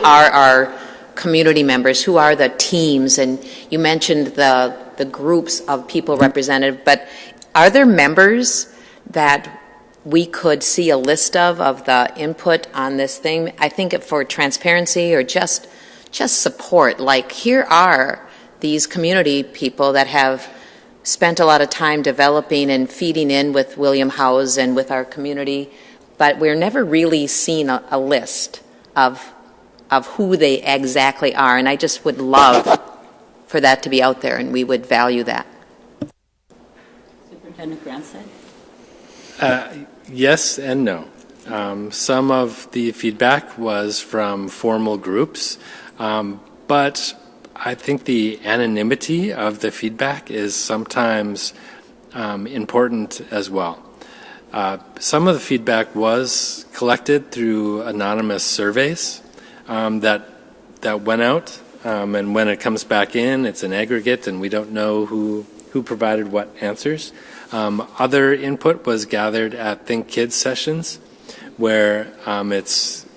Speaker 4: are our community members, who are the teams, and you mentioned the groups of people represented, but are there members that we could see a list of the input on this thing? I think for transparency or just support, like here are these community people that have spent a lot of time developing and feeding in with William House and with our community, but we're never really seen a list of who they exactly are, and I just would love for that to be out there, and we would value that.
Speaker 2: Superintendent Grandstead?
Speaker 20: Yes and no. Some of the feedback was from formal groups, but I think the anonymity of the feedback is sometimes important as well. Some of the feedback was collected through anonymous surveys that went out, and when it comes back in, it's an aggregate, and we don't know who provided what answers. Other input was gathered at Think Kids sessions, where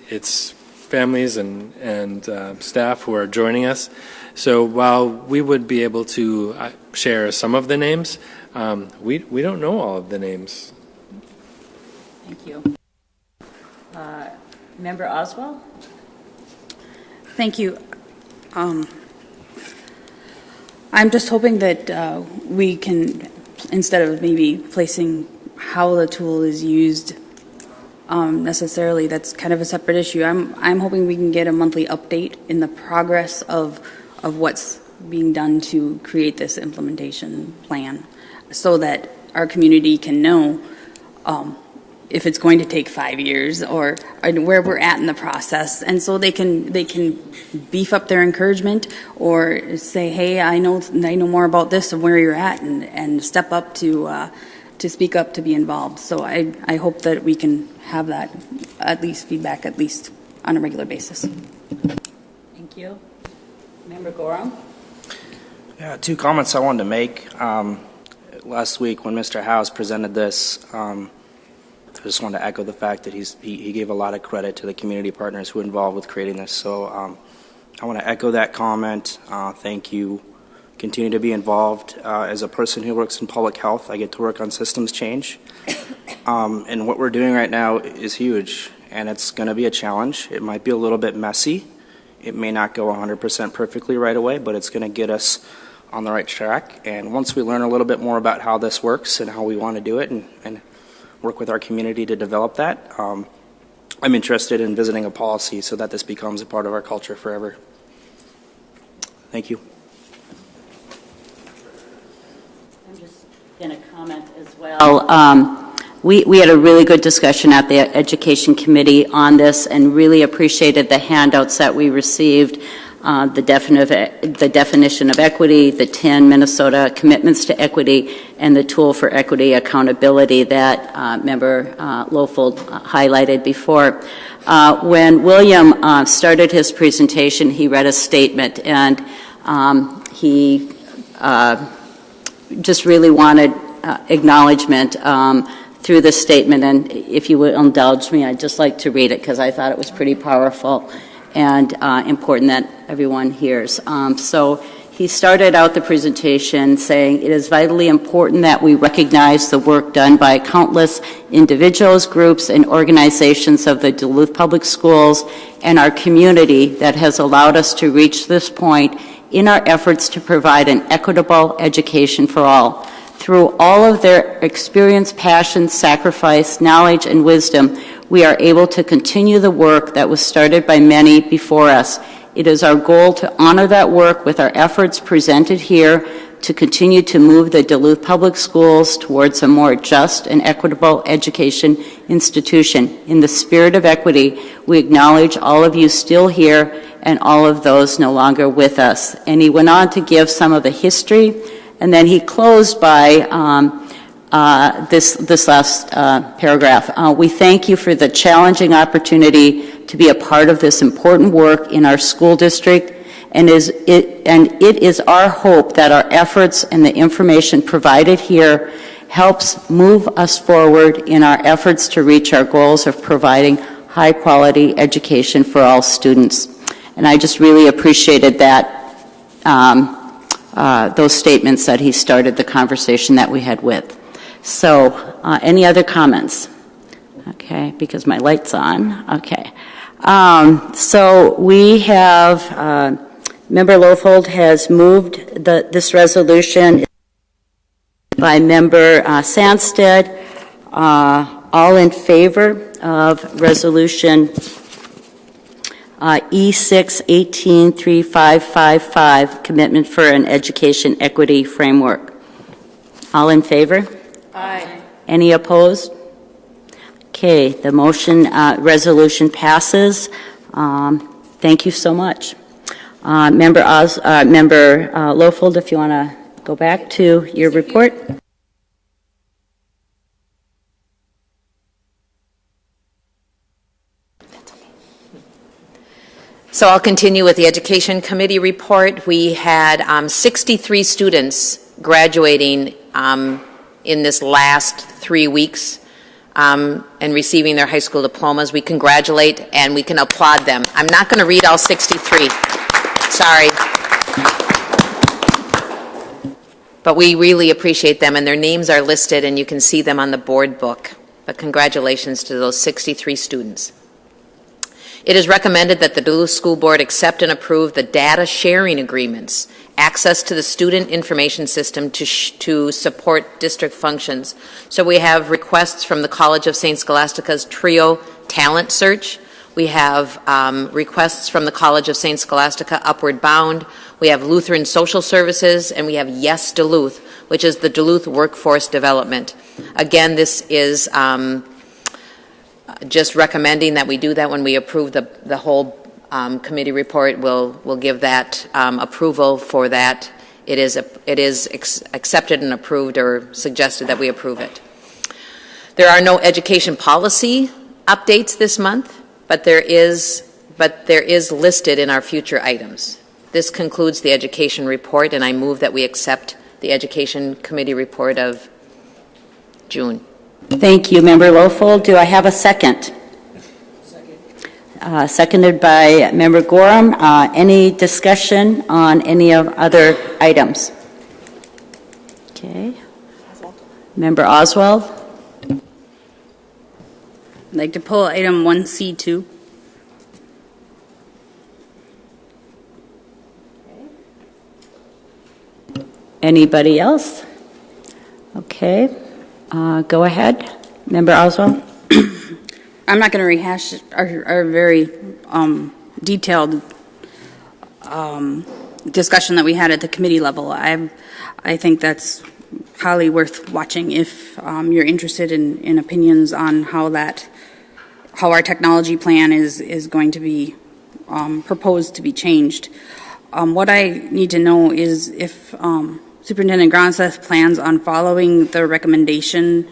Speaker 20: it's families and staff who are joining us. So while we would be able to share some of the names, we don't know all of the names.
Speaker 2: Thank you. Member Oswald?
Speaker 6: Thank you. I'm just hoping that we can, instead of maybe placing how the tool is used necessarily, that's kind of a separate issue. I'm hoping we can get a monthly update in the progress of what's being done to create this implementation plan, so that our community can know if it's going to take 5 years or where we're at in the process, and so they can beef up their encouragement or say, hey, I know more about this and where you're at, and step up to speak up, to be involved. So I hope that we can have that feedback at least on a regular basis.
Speaker 2: Thank you. Member Gorham?
Speaker 8: Yeah, 2 comments I wanted to make. Last week when Mr. House presented this, I just wanted to echo the fact that he gave a lot of credit to the community partners who were involved with creating this. So I want to echo that comment. Thank you. Continue to be involved. As a person who works in public health, I get to work on systems change. And what we're doing right now is huge, and it's going to be a challenge. It might be a little bit messy. It may not go 100% perfectly right away, but it's going to get us on the right track. And once we learn a little bit more about how this works and how we want to do it and work with our community to develop that, I'm interested in visiting a policy so that this becomes a part of our culture forever. Thank you.
Speaker 2: I'm just going to comment as well. We had a really good discussion at the Education Committee on this, and really appreciated the handouts that we received, the definition of equity, the 10 Minnesota commitments to equity, and the tool for equity accountability that Member Lofold highlighted before. When William started his presentation, he read a statement, and he just really wanted acknowledgement through this statement, and if you would indulge me, I'd just like to read it because I thought it was pretty powerful and important that everyone hears. So he started out the presentation saying, "It is vitally important that we recognize the work done by countless individuals, groups, and organizations of the Duluth Public Schools and our community that has allowed us to reach this point in our efforts to provide an equitable education for all. Through all of their experience, passion, sacrifice, knowledge, and wisdom, we are able to continue the work that was started by many before us. It is our goal to honor that work with our efforts presented here to continue to move the Duluth Public Schools towards a more just and equitable education institution. In the spirit of equity, we acknowledge all of you still here and all of those no longer with us." And he went on to give some of the history, and then he closed by this last paragraph. We thank you for the challenging opportunity to be a part of this important work in our school district, and it is our hope that our efforts and the information provided here helps move us forward in our efforts to reach our goals of providing high-quality education for all students. And I just really appreciated that, those statements that he started the conversation that we had with. So, any other comments? Okay, because my light's on. Okay. So we have, Member Lofold has moved this resolution by Member Sandstead. All in favor of resolution E6-18-3555, Commitment for an Education Equity Framework. All in favor?
Speaker 21: Aye.
Speaker 2: Any opposed? Okay, the motion, resolution passes. Thank you so much. Member Lofold, if you want to go back to your report.
Speaker 4: So I'll continue with the Education Committee report. We had 63 students graduating in this last 3 weeks and receiving their high school diplomas. We congratulate and we can applaud them. I'm not going to read all 63. Sorry. But we really appreciate them, and their names are listed and you can see them on the board book. But congratulations to those 63 students. It is recommended that the Duluth School Board accept and approve the data sharing agreements, access to the student information system to support district functions. So we have requests from the College of St. Scholastica's TRIO Talent Search. We have requests from the College of St. Scholastica Upward Bound. We have Lutheran Social Services, and we have Yes Duluth, which is the Duluth Workforce Development. Again, this is just recommending that we do that when we approve the whole committee report. We'll give that approval for that. It is accepted and approved, or suggested that we approve it. There are no education policy updates this month, but there is listed in our future items. This concludes the education report, and I move that we accept the Education Committee report of June.
Speaker 2: Thank you, Member Lofold. Do I have a second? Seconded by Member Gorham. Any discussion on any of other items? Okay. Member Oswald.
Speaker 6: I'd like to pull item 1C2.
Speaker 2: Anybody else? Okay. Go ahead. Member Oswald.
Speaker 6: I'm not going to rehash our very detailed discussion that we had at the committee level. I think that's highly worth watching if you're interested in opinions on how our technology plan is going to be proposed to be changed. What I need to know is if Superintendent Gronseth plans on following the recommendation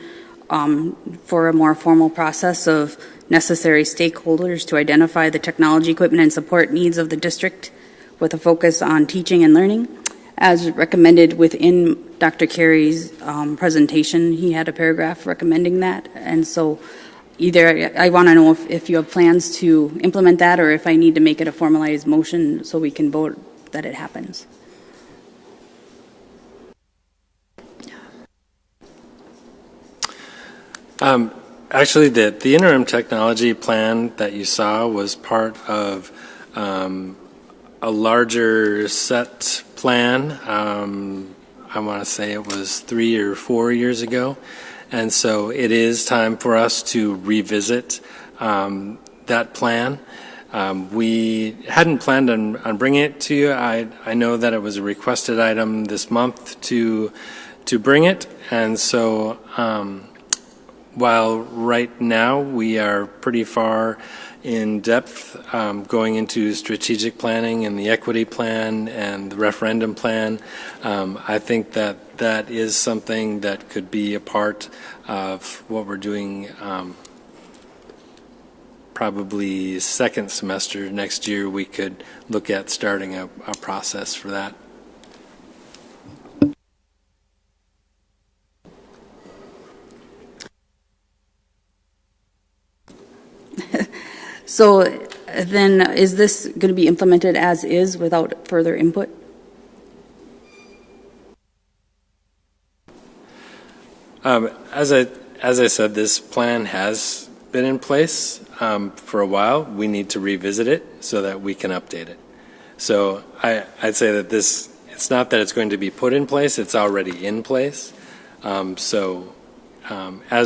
Speaker 6: for a more formal process of necessary stakeholders to identify the technology, equipment, and support needs of the district with a focus on teaching and learning. As recommended within Dr. Carey's presentation, he had a paragraph recommending that. And so either I want to know if you have plans to implement that, or if I need to make it a formalized motion so we can vote that it happens.
Speaker 20: Actually, the interim technology plan that you saw was part of a larger set plan. I want to say it was 3 or 4 years ago. And so it is time for us to revisit that plan. We hadn't planned on bringing it to you. I know that it was a requested item this month to bring it. And so while right now we are pretty far in depth going into strategic planning and the equity plan and the referendum plan, I think that that is something that could be a part of what we're doing probably second semester next year. We could look at starting a process for that.
Speaker 6: So then, is this going to be implemented as is without further input?
Speaker 20: As I said, this plan has been in place for a while. We need to revisit it so that we can update it. So I'd say that it's not that it's going to be put in place, it's already in place. As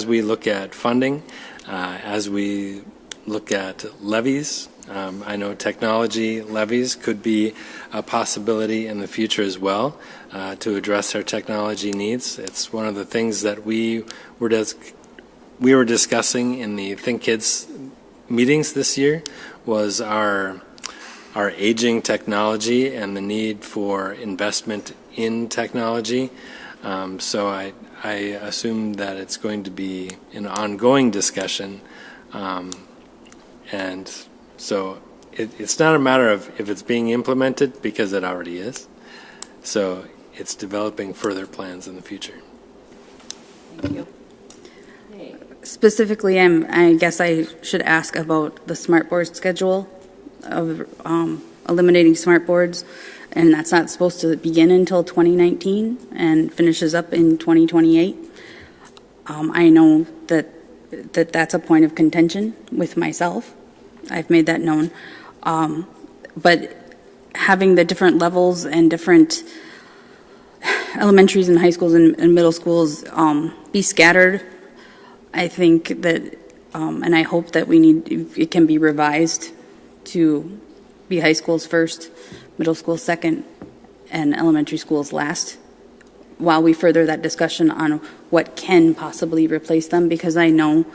Speaker 20: we look at funding, as we look at levies, I know technology levies could be a possibility in the future as well to address our technology needs. It's one of the things that we were discussing in the Think Kids meetings this year was our aging technology and the need for investment in technology. So I assume that it's going to be an ongoing discussion. And so it's not a matter of if it's being implemented, because it already is. So it's developing further plans in the future.
Speaker 6: Thank you. Specifically, I guess I should ask about the smart board schedule of eliminating smart boards, and that's not supposed to begin until 2019 and finishes up in 2028. I know that that's a point of contention with myself. I've made that known. But having the different levels and different elementaries and high schools and middle schools be scattered, I think that, and I hope that it can be revised to be high schools first, middle schools second, and elementary schools last, while we further that discussion on what can possibly replace them, because I know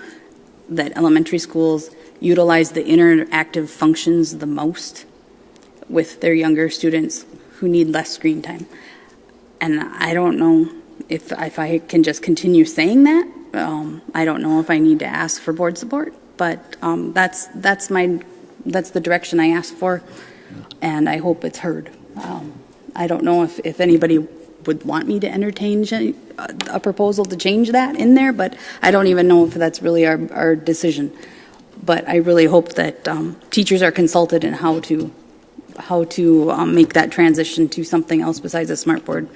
Speaker 6: that elementary schools utilize the interactive functions the most with their younger students who need less screen time. And I don't know if I can just continue saying that. I don't know if I need to ask for board support, but that's the direction I asked for, and I hope it's heard. I don't know if anybody would want me to entertain a proposal to change that in there, but I don't even know if that's really our decision. But I really hope that teachers are consulted in how to make that transition to something else besides a smart board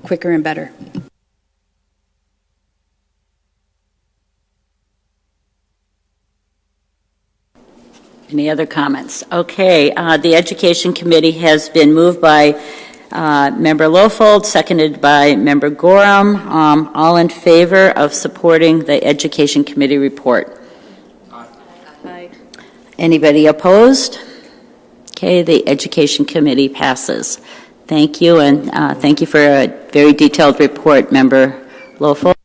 Speaker 6: quicker and better.
Speaker 2: Any other comments? Okay, the Education Committee has been moved by Member Lofold, seconded by Member Gorham. All in favor of supporting the Education Committee report? Aye. Anybody opposed? Okay, the Education Committee passes. Thank you, and thank you for a very detailed report, Member Lofold.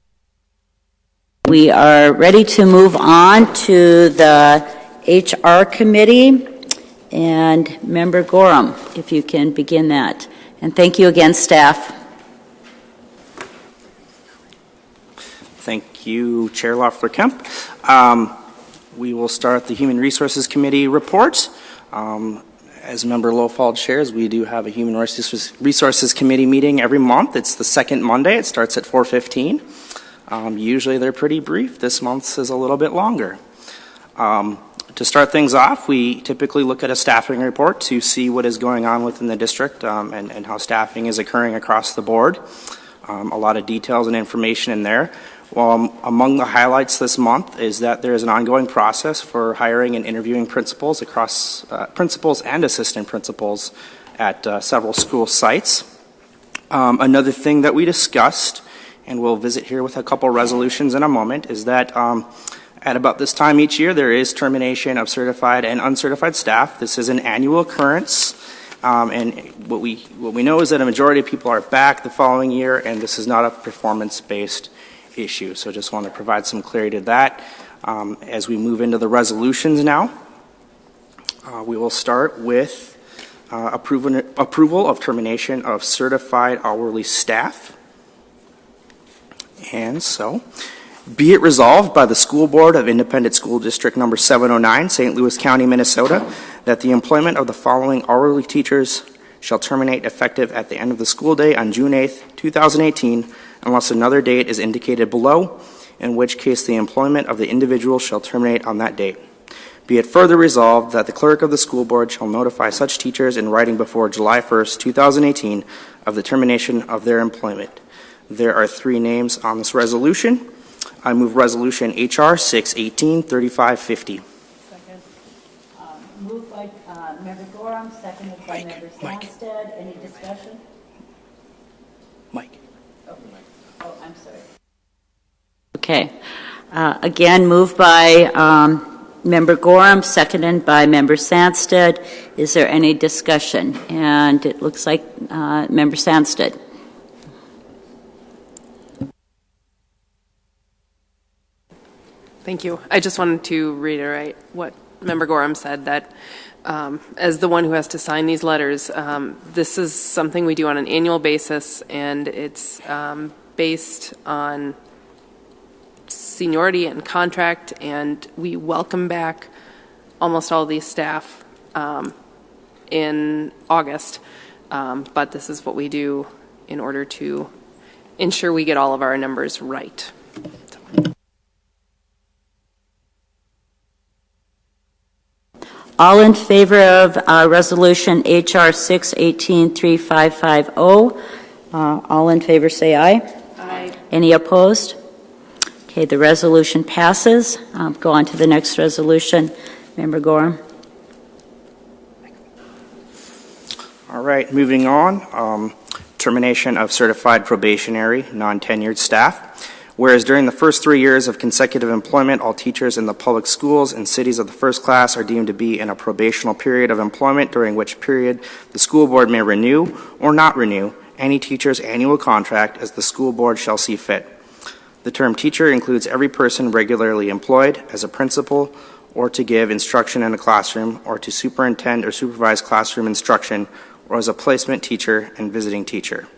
Speaker 2: We are ready to move on to the HR Committee, and Member Gorham, if you can begin that. And thank you again, staff.
Speaker 8: Thank you, Chair Loeffler-Kemp. We will start the Human Resources Committee report. As Member Lofold shares, we do have a Human Resources Committee meeting every month. It's the second Monday. It starts at 4:15. Usually they're pretty brief. This month's is a little bit longer. To start things off, we typically look at a staffing report to see what is going on within the district and how staffing is occurring across the board. A lot of details and information in there. Among the highlights this month is that there is an ongoing process for hiring and interviewing principals across principals and assistant principals at several school sites. Another thing that we discussed, and we'll visit here with a couple resolutions in a moment, is that at about this time each year, there is termination of certified and uncertified staff. This is an annual occurrence, and what we know is that a majority of people are back the following year, and this is not a performance-based issue. So just want to provide some clarity to that. As we move into the resolutions now, we will start with approval of termination of certified hourly staff. And so, be it resolved by the School Board of Independent School District Number 709, St. Louis County, Minnesota, that the employment of the following hourly teachers shall terminate effective at the end of the school day on June 8th, 2018, unless another date is indicated below, in which case the employment of the individual shall terminate on that date. Be it further resolved that the clerk of the school board shall notify such teachers in writing before July 1st, 2018, of the termination of their employment. There are 3 names on this resolution. I move resolution HR 618-3550.
Speaker 2: Second. Moved by Member Gorham, seconded by Member Sandsted. Any discussion?
Speaker 8: Mike.
Speaker 2: Oh, I'm sorry. Okay. Again, moved by Member Gorham, seconded by Member Sandsted. Is there any discussion? And it looks like Member Sandsted.
Speaker 1: Thank you. I just wanted to reiterate what Member Gorham said, that as the one who has to sign these letters, this is something we do on an annual basis, and it's based on seniority and contract, and we welcome back almost all these staff in August, but this is what we do in order to ensure we get all of our numbers right.
Speaker 2: All in favor of resolution HR 618-3550? All in favor say aye.
Speaker 1: Aye.
Speaker 2: Any opposed? Okay, the resolution passes. Go on to the next resolution. Member Gorham.
Speaker 8: All right, moving on. Termination of certified probationary, non-tenured staff. Whereas during the first 3 years of consecutive employment, all teachers in the public schools and cities of the first class are deemed to be in a probational period of employment, during which period the school board may renew or not renew any teacher's annual contract as the school board shall see fit. The term teacher includes every person regularly employed as a principal or to give instruction in a classroom or to superintend or supervise classroom instruction or as a placement teacher and visiting teacher.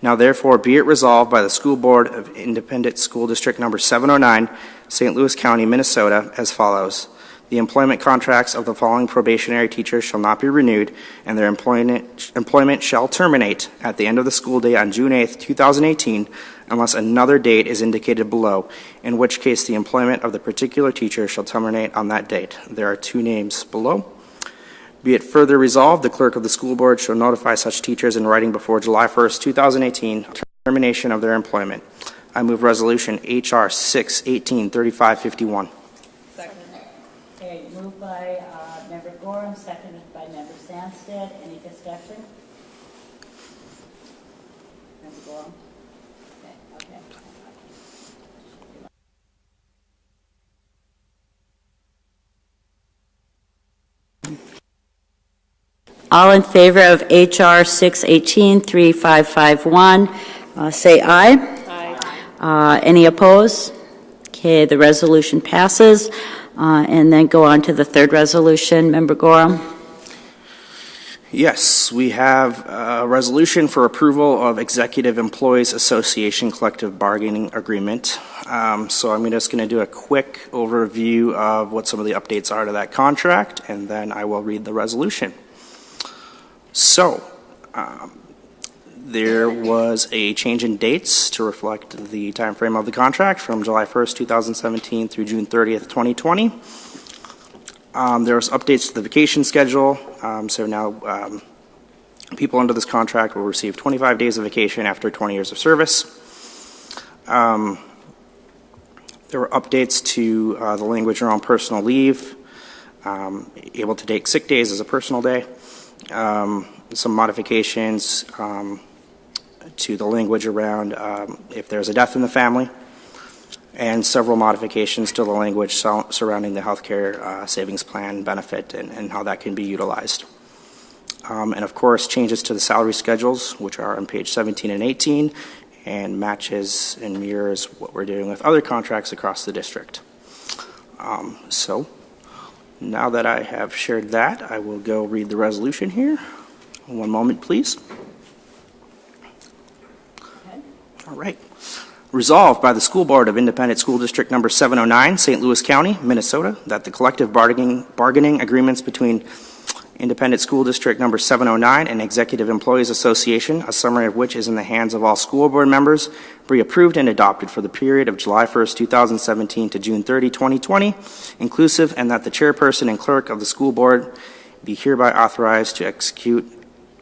Speaker 8: Now therefore be it resolved by the School Board of Independent School District Number 709, St. Louis County, Minnesota, as follows. The employment contracts of the following probationary teachers shall not be renewed, and their employment shall terminate at the end of the school day on June 8th, 2018, unless another date is indicated below, in which case the employment of the particular teacher shall terminate on that date. There are 2 names below. Be it further resolved, the clerk of the school board shall notify such teachers in writing before July 1st, 2018, termination of their employment. I move resolution HR 618-3551.
Speaker 2: Second. Okay, moved by Member Gorham, seconded by Member Sandsted. Any discussion? Member Gorham? Okay. All in favor of HR 618-3551, say aye. Aye. Any opposed? Okay, the resolution passes. And then go on to the third resolution. Member Gorham?
Speaker 8: Yes, we have a resolution for approval of Executive Employees Association Collective Bargaining Agreement. So I'm just going to do a quick overview of what some of the updates are to that contract, and then I will read the resolution. So, there was a change in dates to reflect the time frame of the contract from July 1st, 2017 through June 30th, 2020. There was updates to the vacation schedule. So now people under this contract will receive 25 days of vacation after 20 years of service. There were updates to the language around personal leave, able to take sick days as a personal day. Some modifications to the language around if there's a death in the family, and several modifications to the language surrounding the healthcare savings plan benefit and how that can be utilized. And of course, changes to the salary schedules, which are on page 17 and 18, and matches and mirrors what we're doing with other contracts across the district. So now that I have shared that, I will go read the resolution here. One moment, please. Okay. All right. Resolved by the School Board of Independent School District Number 709, St. Louis County, Minnesota, that the collective bargaining agreements between Independent School District Number 709 and Executive Employees Association, a summary of which is in the hands of all school board members, be approved and adopted for the period of July 1st, 2017 to June 30, 2020, inclusive, and that the chairperson and clerk of the school board be hereby authorized to execute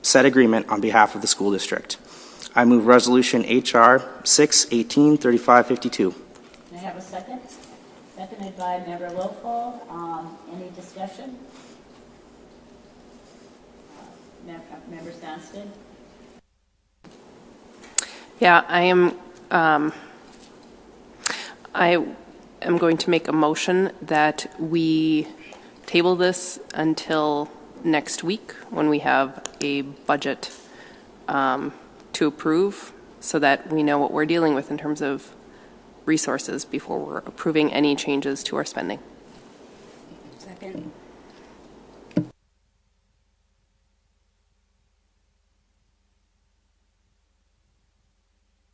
Speaker 8: said agreement on behalf of the school district. I move Resolution HR 6/18/3552.
Speaker 2: Can I have a second? Seconded by Member Wilfol. Any discussion? Member Stansted?
Speaker 1: Yeah, I am going to make a motion that we table this until next week when we have a budget to approve, so that we know what we're dealing with in terms of resources before we're approving any changes to our spending.
Speaker 2: Second.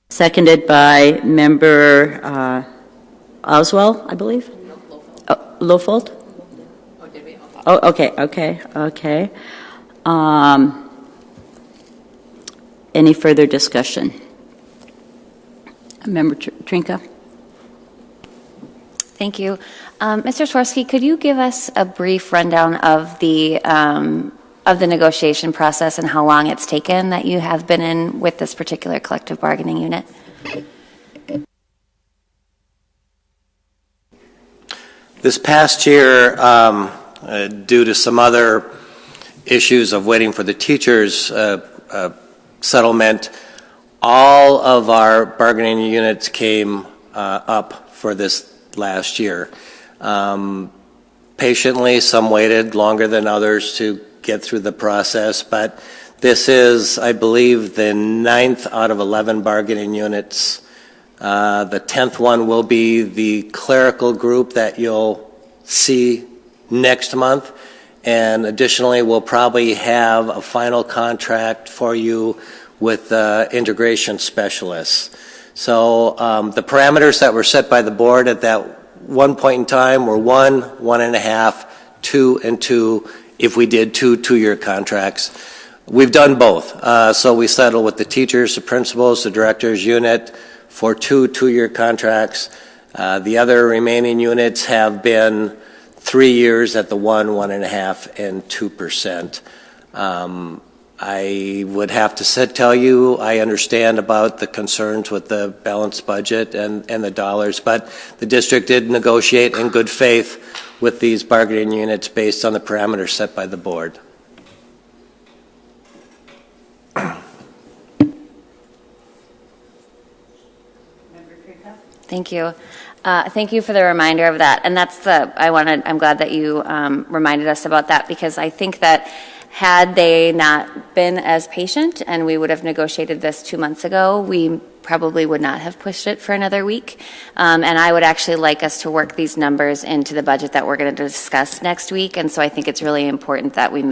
Speaker 2: Seconded by Member Oswald, I believe? Lofold? Oh, okay. Any further discussion? Member Trinka?
Speaker 7: Thank you. Mr. Swirsky, could you give us a brief rundown of the negotiation process and how long it's taken that you have been in with this particular collective bargaining unit?
Speaker 9: This past year, due to some other issues of waiting for the teachers' settlement, all of our bargaining units came up for this last year. Patiently, some waited longer than others to get through the process, but this is, I believe, the 9th out of 11 bargaining units. The 10th one will be the clerical group that you'll see next month, and additionally we'll probably have a final contract for you with integration specialists. So the parameters that were set by the board at that one point in time were 1, 1.5, 2, and 2 if we did 2 two-year contracts. We've done both. So we settled with the teachers, the principals, the directors unit for 2 two-year contracts. The other remaining units have been 3 years at the 1, 1.5, and 2%. I would have to tell you I understand about the concerns with the balanced budget and the dollars, but the district did negotiate in good faith with these bargaining units based on the parameters set by the board.
Speaker 7: Thank you. Thank you for the reminder of that. And that's I'm glad that you reminded us about that, because I think that had they not been as patient and we would have negotiated this 2 months ago, we probably would not have pushed it for another week. And I would actually like us to work these numbers into the budget that we're going to discuss next week. And so I think it's really important that we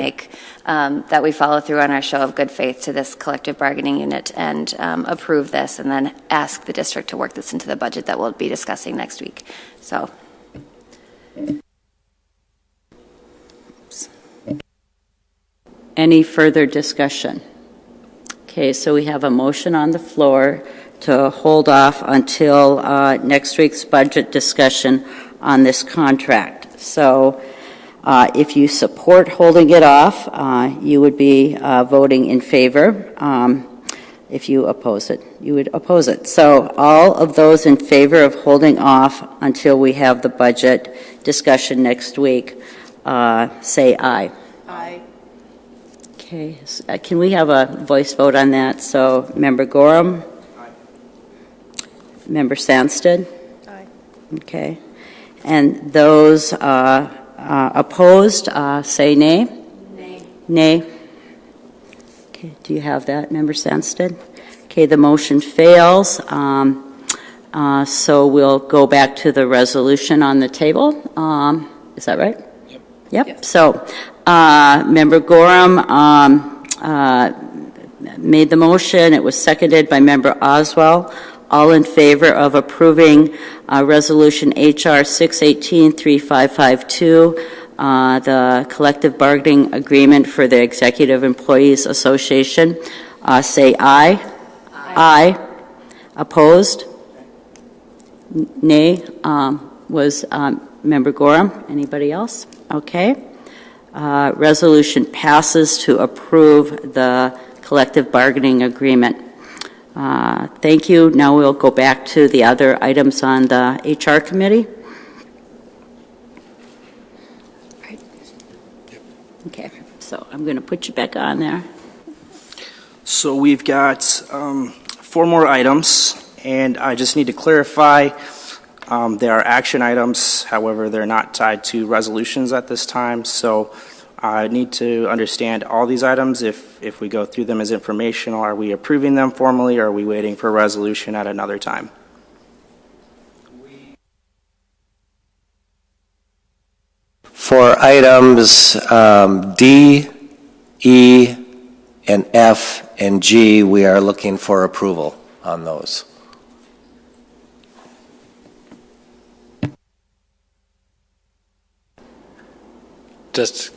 Speaker 7: that we follow through on our show of good faith to this collective bargaining unit and approve this, and then ask the district to work this into the budget that we'll be discussing next week. So.
Speaker 2: Any further discussion? Okay, so we have a motion on the floor to hold off until next week's budget discussion on this contract. So if you support holding it off, you would be voting in favor. If you oppose it, you would oppose it. So all of those in favor of holding off until we have the budget discussion next week, say aye.
Speaker 1: Aye.
Speaker 2: Okay, can we have a voice vote on that? So Member Gorham? Aye. Member Sandsted?
Speaker 1: Aye.
Speaker 2: Okay. And those opposed, say nay. Nay. Nay. Okay, do you have that, Member Sandsted? Okay, the motion fails. So we'll go back to the resolution on the table. Is that right? Yep. Yes. So Member Gorham made the motion. It was seconded by Member Oswald. All in favor of approving Resolution HR 618-3552, the collective bargaining agreement for the Executive Employees Association, say aye. Aye. Opposed? Nay was Member Gorham. Anybody else? Okay. Resolution passes to approve the collective bargaining agreement. Thank you. Now we'll go back to the other items on the HR committee. Right. Okay, so I'm going to put you back on there.
Speaker 8: So we've got 4 more items, and I just need to clarify they are action items. However, they're not tied to resolutions at this time. So I need to understand all these items. If we go through them as informational, are we approving them formally, or are we waiting for a resolution at another time?
Speaker 9: For items D, E, and F, and G, we are looking for approval on those.
Speaker 20: Just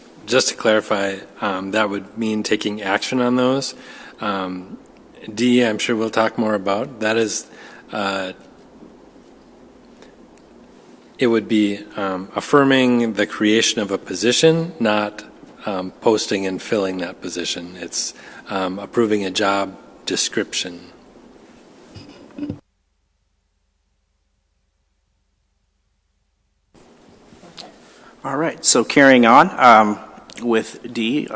Speaker 20: to clarify, that would mean taking action on those. D, I'm sure we'll talk more about. That is, it would be affirming the creation of a position, not posting and filling that position. It's approving a job description.
Speaker 8: All right, so carrying on with D,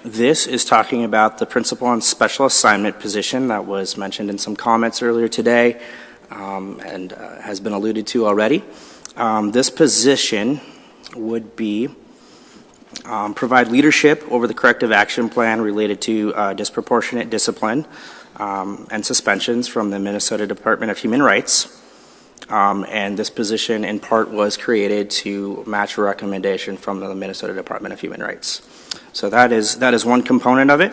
Speaker 8: this is talking about the principal and special assignment position that was mentioned in some comments earlier today and has been alluded to already. This position would be provide leadership over the corrective action plan related to disproportionate discipline and suspensions from the Minnesota Department of Human Rights. And this position in part was created to match a recommendation from the Minnesota Department of Human Rights. So that is one component of it.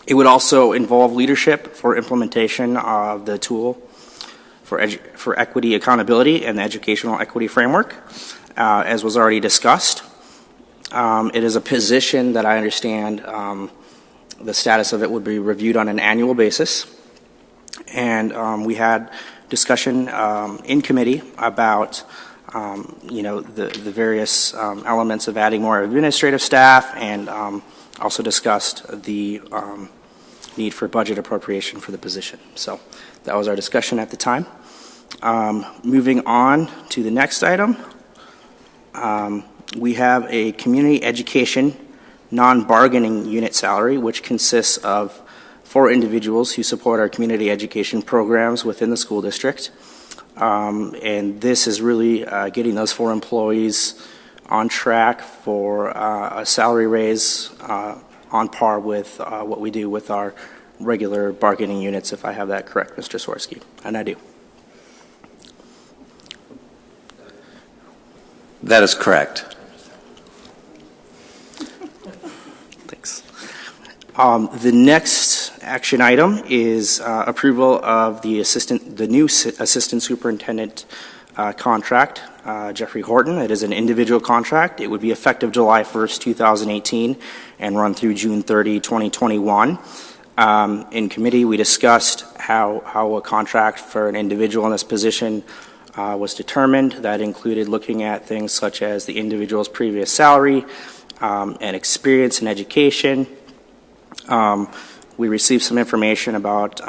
Speaker 8: It would also involve leadership for implementation of the tool for equity accountability and the educational equity framework, as was already discussed. It is a position that I understand the status of it would be reviewed on an annual basis. And we had discussion in committee about the various elements of adding more administrative staff, and also discussed the need for budget appropriation for the position. So that was our discussion at the time. Moving on to the next item, we have a community education non-bargaining unit salary, which consists of 4 individuals who support our community education programs within the school district. And this is really getting those 4 employees on track for a salary raise on par with what we do with our regular bargaining units, if I have that correct, Mr. Swirsky, and I do.
Speaker 9: That is correct.
Speaker 8: Thanks. The next action item is approval of the new assistant superintendent contract, Jeffrey Horton. It is an individual contract. It would be effective July 1st, 2018, and run through June 30, 2021. In committee, we discussed how a contract for an individual in this position was determined. That included looking at things such as the individual's previous salary and experience in education. We received some information about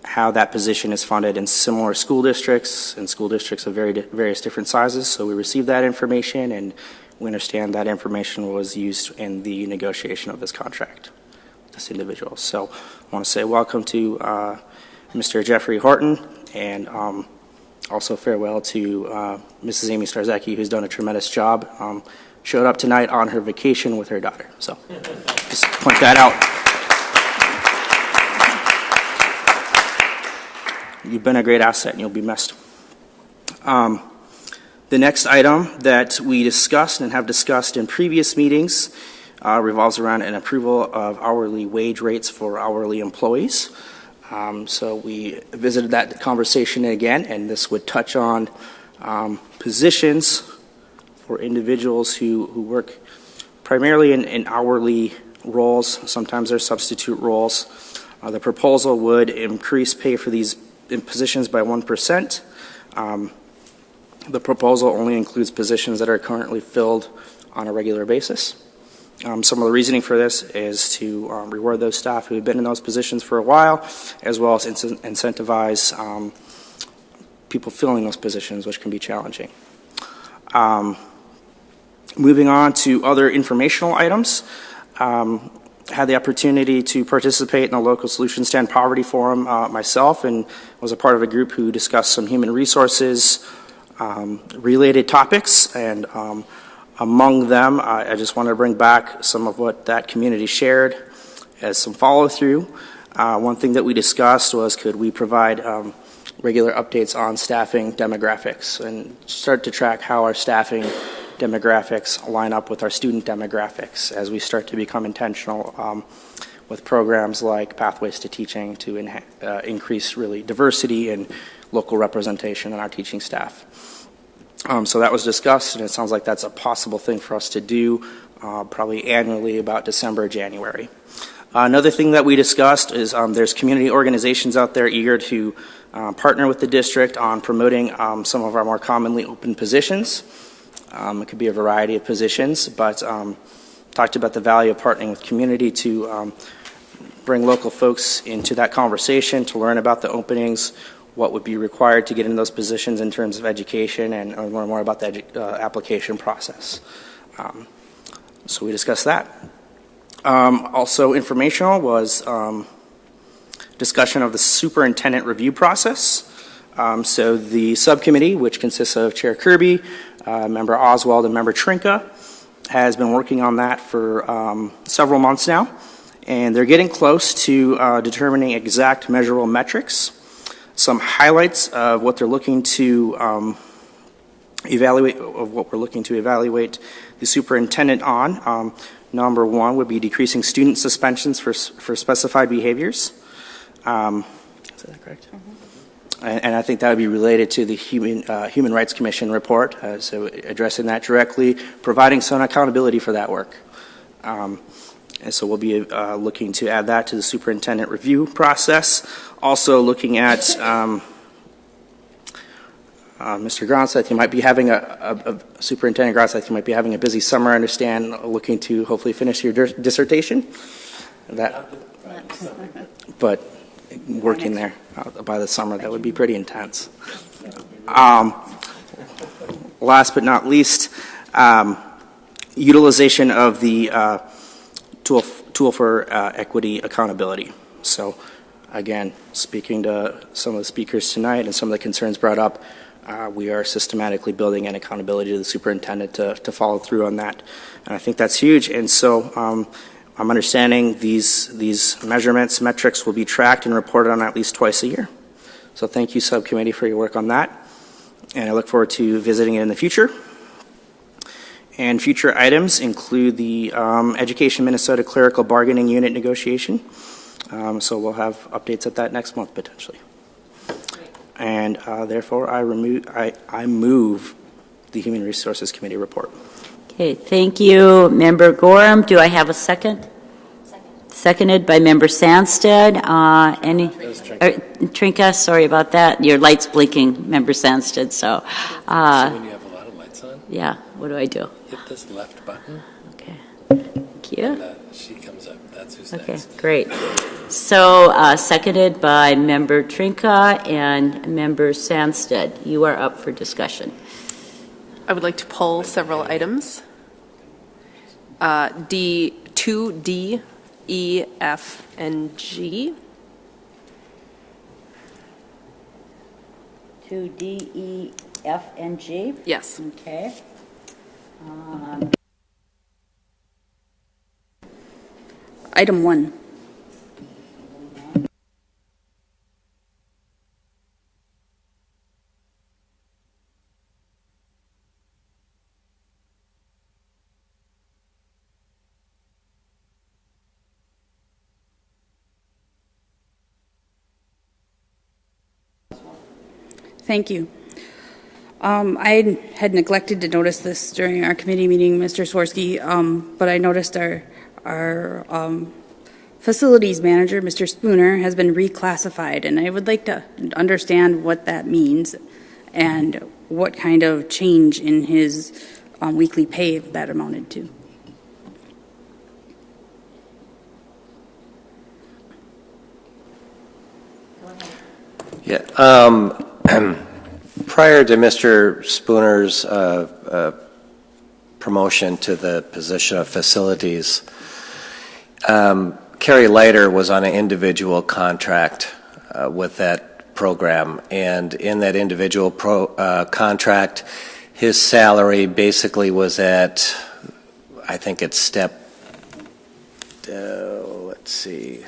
Speaker 8: how that position is funded in similar school districts, and school districts of various different sizes. So we received that information, and we understand that information was used in the negotiation of this contract, this individual. So I want to say welcome to Mr. Jeffrey Horton, and also farewell to Mrs. Amy Starzecki, who's done a tremendous job. Showed up tonight on her vacation with her daughter. So just point that out. You've been a great asset, and you'll be missed. The next item that we discussed and have discussed in previous meetings revolves around an approval of hourly wage rates for hourly employees. So we visited that conversation again, and this would touch on positions for individuals who work primarily in hourly roles. Sometimes they're substitute roles. The proposal would increase pay for these positions by 1%. The proposal only includes positions that are currently filled on a regular basis. Some of the reasoning for this is to reward those staff who have been in those positions for a while, as well as incentivize people filling those positions, which can be challenging. Moving on to other informational items, had the opportunity to participate in the local Solutions to End Poverty Forum myself, and was a part of a group who discussed some human resources related topics, and among them, I just want to bring back some of what that community shared as some follow-through. One thing that we discussed was, could we provide regular updates on staffing demographics and start to track how our staffing demographics line up with our student demographics as we start to become intentional with programs like Pathways to Teaching to increase really diversity and local representation in our teaching staff. So that was discussed, and it sounds like that's a possible thing for us to do probably annually about December, January. Another thing that we discussed is there's community organizations out there eager to partner with the district on promoting some of our more commonly open positions. It could be a variety of positions, but talked about the value of partnering with community to bring local folks into that conversation to learn about the openings, what would be required to get into those positions in terms of education, and learn more about the application process. So we discussed that. Also informational was discussion of the superintendent review process. So the subcommittee, which consists of Chair Kirby, Member Oswald, and Member Trinka, has been working on that for several months now, and they're getting close to determining exact measurable metrics. Some highlights of what they're looking to evaluate, of what we're looking to evaluate the superintendent on. Number one would be decreasing student suspensions for specified behaviors. Is that correct? Mm-hmm. And I think that would be related to the Human Rights Commission report, so addressing that directly, providing some accountability for that work. And so we'll be looking to add that to the superintendent review process. Also looking at Mr. Gronseth, you might be having Superintendent Gronseth, you might be having a busy summer, I understand, looking to hopefully finish your dissertation. But working there by the summer, that would be pretty intense. Last but not least, utilization of the tool for equity accountability. So again, speaking to some of the speakers tonight and some of the concerns brought up, we are systematically building in accountability to the superintendent to follow through on that. And I think that's huge. And so I'm understanding these measurements, metrics will be tracked and reported on at least twice a year. So thank you, subcommittee, for your work on that. And I look forward to visiting it in the future. And future items include the Education Minnesota Clerical Bargaining Unit negotiation. So we'll have updates at that next month, potentially. And therefore, I move the Human Resources Committee report.
Speaker 2: Okay, thank you, Member Gorham. Do I have a second? Seconded by Member Sandsted. Trinka, sorry about that. Your light's blinking, Member Sandsted. So
Speaker 20: when you have a lot of lights on?
Speaker 2: Yeah, what do I do?
Speaker 20: Hit this left button.
Speaker 2: Okay, thank you.
Speaker 20: And, she comes up. That's who's
Speaker 2: Okay,
Speaker 20: next.
Speaker 2: great. So seconded by Member Trinka and Member Sandsted. You are up for discussion.
Speaker 1: I would like to pull several items. D, E, F, and G.
Speaker 2: 2D, E, F, and G?
Speaker 1: Yes.
Speaker 2: Okay.
Speaker 6: Item 1. Thank you. I had neglected to notice this during our committee meeting, Mr. Swirsky, but I noticed our facilities manager, Mr. Spooner, has been reclassified, and I would like to understand what that means and what kind of change in his weekly pay that amounted to.
Speaker 9: Yeah. Prior to Mr. Spooner's promotion to the position of facilities, Carrie Leiter was on an individual contract with that program, and in that individual contract, his salary basically was at, I think it's step, let's see.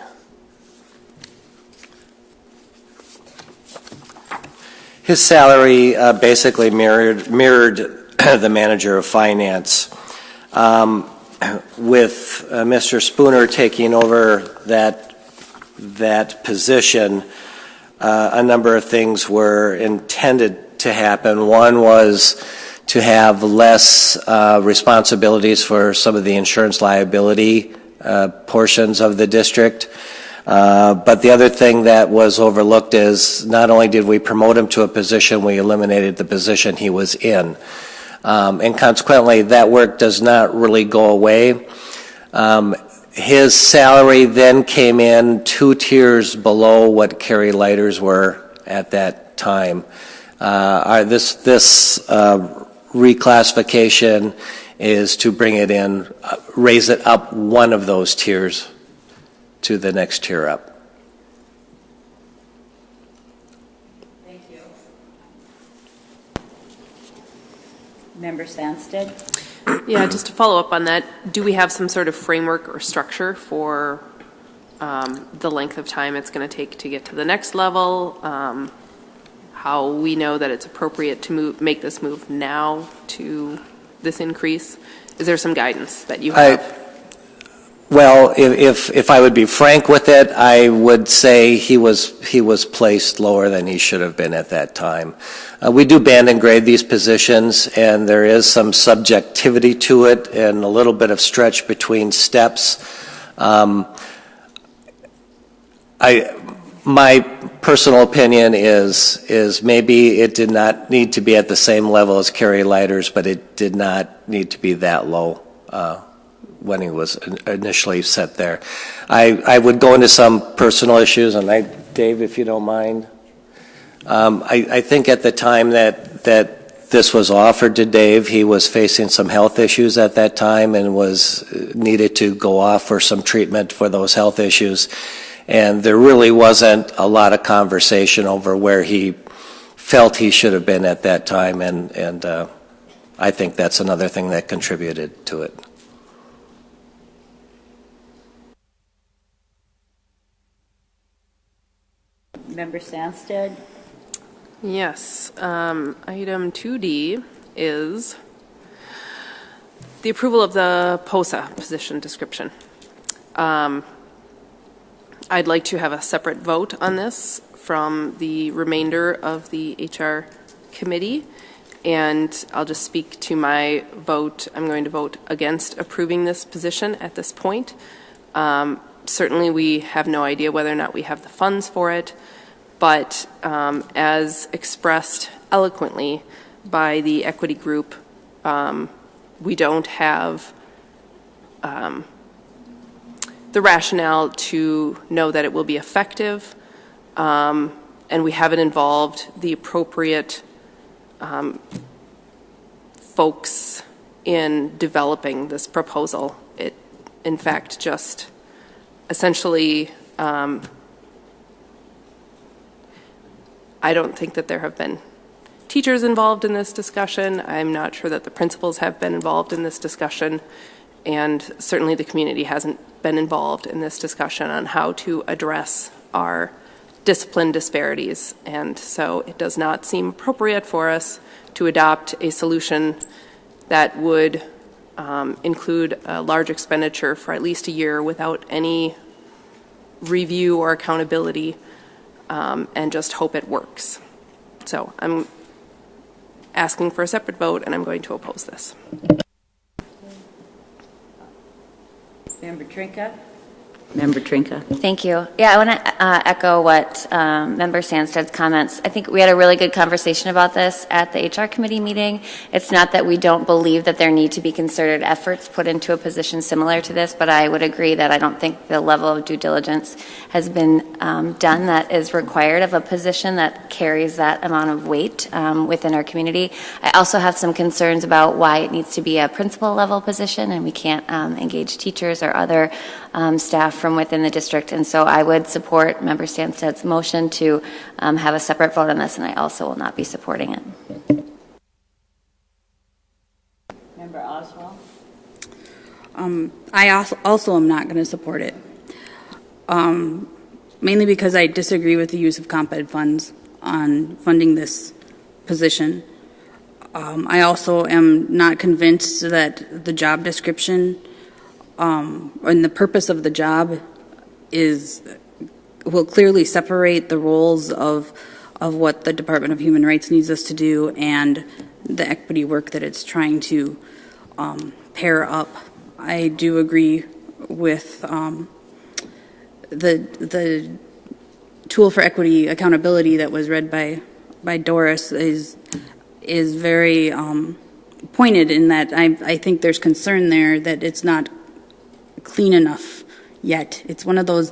Speaker 9: His salary basically mirrored the manager of finance. With Mr. Spooner taking over that position, a number of things were intended to happen. One was to have less responsibilities for some of the insurance liability portions of the district. But the other thing that was overlooked is not only did we promote him to a position, we eliminated the position he was in. And consequently, that work does not really go away. His salary then came in 2 tiers below what Carrie Leiter's were at that time. This reclassification is to bring it in, raise it up one of those tiers to the next tier up.
Speaker 2: Thank you. Member Sandsted?
Speaker 1: Yeah, just to follow up on that, do we have some sort of framework or structure for the length of time it's going to take to get to the next level? How we know that it's appropriate to make this move now to this increase? Is there some guidance that you have?
Speaker 9: Well, if I would be frank with it, I would say he was placed lower than he should have been at that time. We do band and grade these positions, and there is some subjectivity to it and a little bit of stretch between steps. My personal opinion is maybe it did not need to be at the same level as Carrie Leiter's, but it did not need to be that low when he was initially set there. I would go into some personal issues, and Dave, if you don't mind. I think at the time that this was offered to Dave, he was facing some health issues at that time and needed to go off for some treatment for those health issues. And there really wasn't a lot of conversation over where he felt he should have been at that time, and I think that's another thing that contributed to it.
Speaker 2: Member Sandsted?
Speaker 1: Yes. Item 2D is the approval of the POSA position description. I'd like to have a separate vote on this from the remainder of the HR committee, and I'll just speak to my vote. I'm going to vote against approving this position at this point. Certainly we have no idea whether or not we have the funds for it, but as expressed eloquently by the equity group, we don't have the rationale to know that it will be effective, and we haven't involved the appropriate folks in developing this proposal. It, in fact, just essentially, I don't think that there have been teachers involved in this discussion. I'm not sure that the principals have been involved in this discussion, and certainly the community hasn't been involved in this discussion on how to address our discipline disparities. And so it does not seem appropriate for us to adopt a solution that would include a large expenditure for at least a year without any review or accountability, and just hope it works. So I'm asking for a separate vote, and I'm going to oppose this.
Speaker 2: Member Trinka? Member Trinka.
Speaker 7: Thank you. Yeah, I want to echo what Member Sandsted's comments. I think we had a really good conversation about this at the HR committee meeting. It's not that we don't believe that there need to be concerted efforts put into a position similar to this, but I would agree that I don't think the level of due diligence has been done that is required of a position that carries that amount of weight within our community. I also have some concerns about why it needs to be a principal level position and we can't engage teachers or other staff from within the district, and so I would support Member Stansted's motion to have a separate vote on this, and I also will not be supporting it.
Speaker 2: Member Oswald?
Speaker 6: I also am not going to support it, mainly because I disagree with the use of comp ed funds on funding this position. I also am not convinced that the job description and the purpose of the job will clearly separate the roles of what the Department of Human Rights needs us to do and the equity work that it's trying to pair up. I do agree with the tool for equity accountability that was read by Doris is very pointed in that I think there's concern there that it's not clean enough yet. It's one of those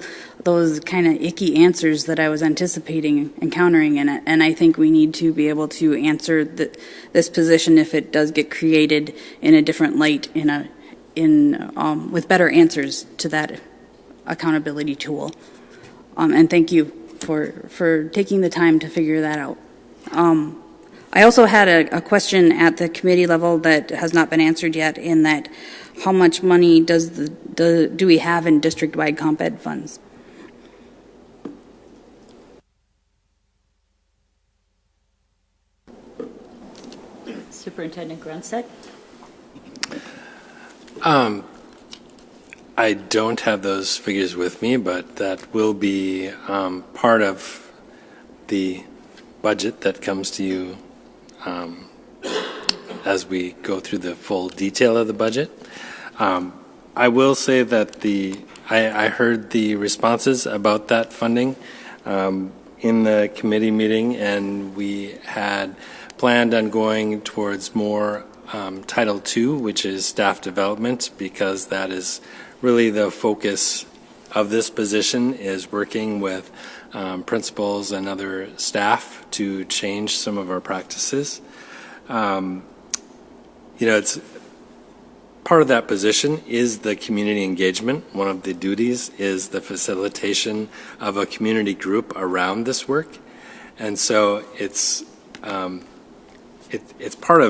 Speaker 6: kind of icky answers that I was anticipating encountering in it, and I think we need to be able to answer this position if it does get created in a different light, with better answers to that accountability tool. And thank you for taking the time to figure that out. I also had a question at the committee level that has not been answered yet, in that how much money do we have in district-wide comp ed funds?
Speaker 2: Superintendent Grunstedt?
Speaker 20: I don't have those figures with me, but that will be part of the budget that comes to you as we go through the full detail of the budget. I will say that I heard the responses about that funding in the committee meeting, and we had planned on going towards more Title II, which is staff development, because that is really the focus of this position, is working with principals and other staff to change some of our practices. It's part of that position is the community engagement. One of the duties is the facilitation of a community group around this work, and so it's part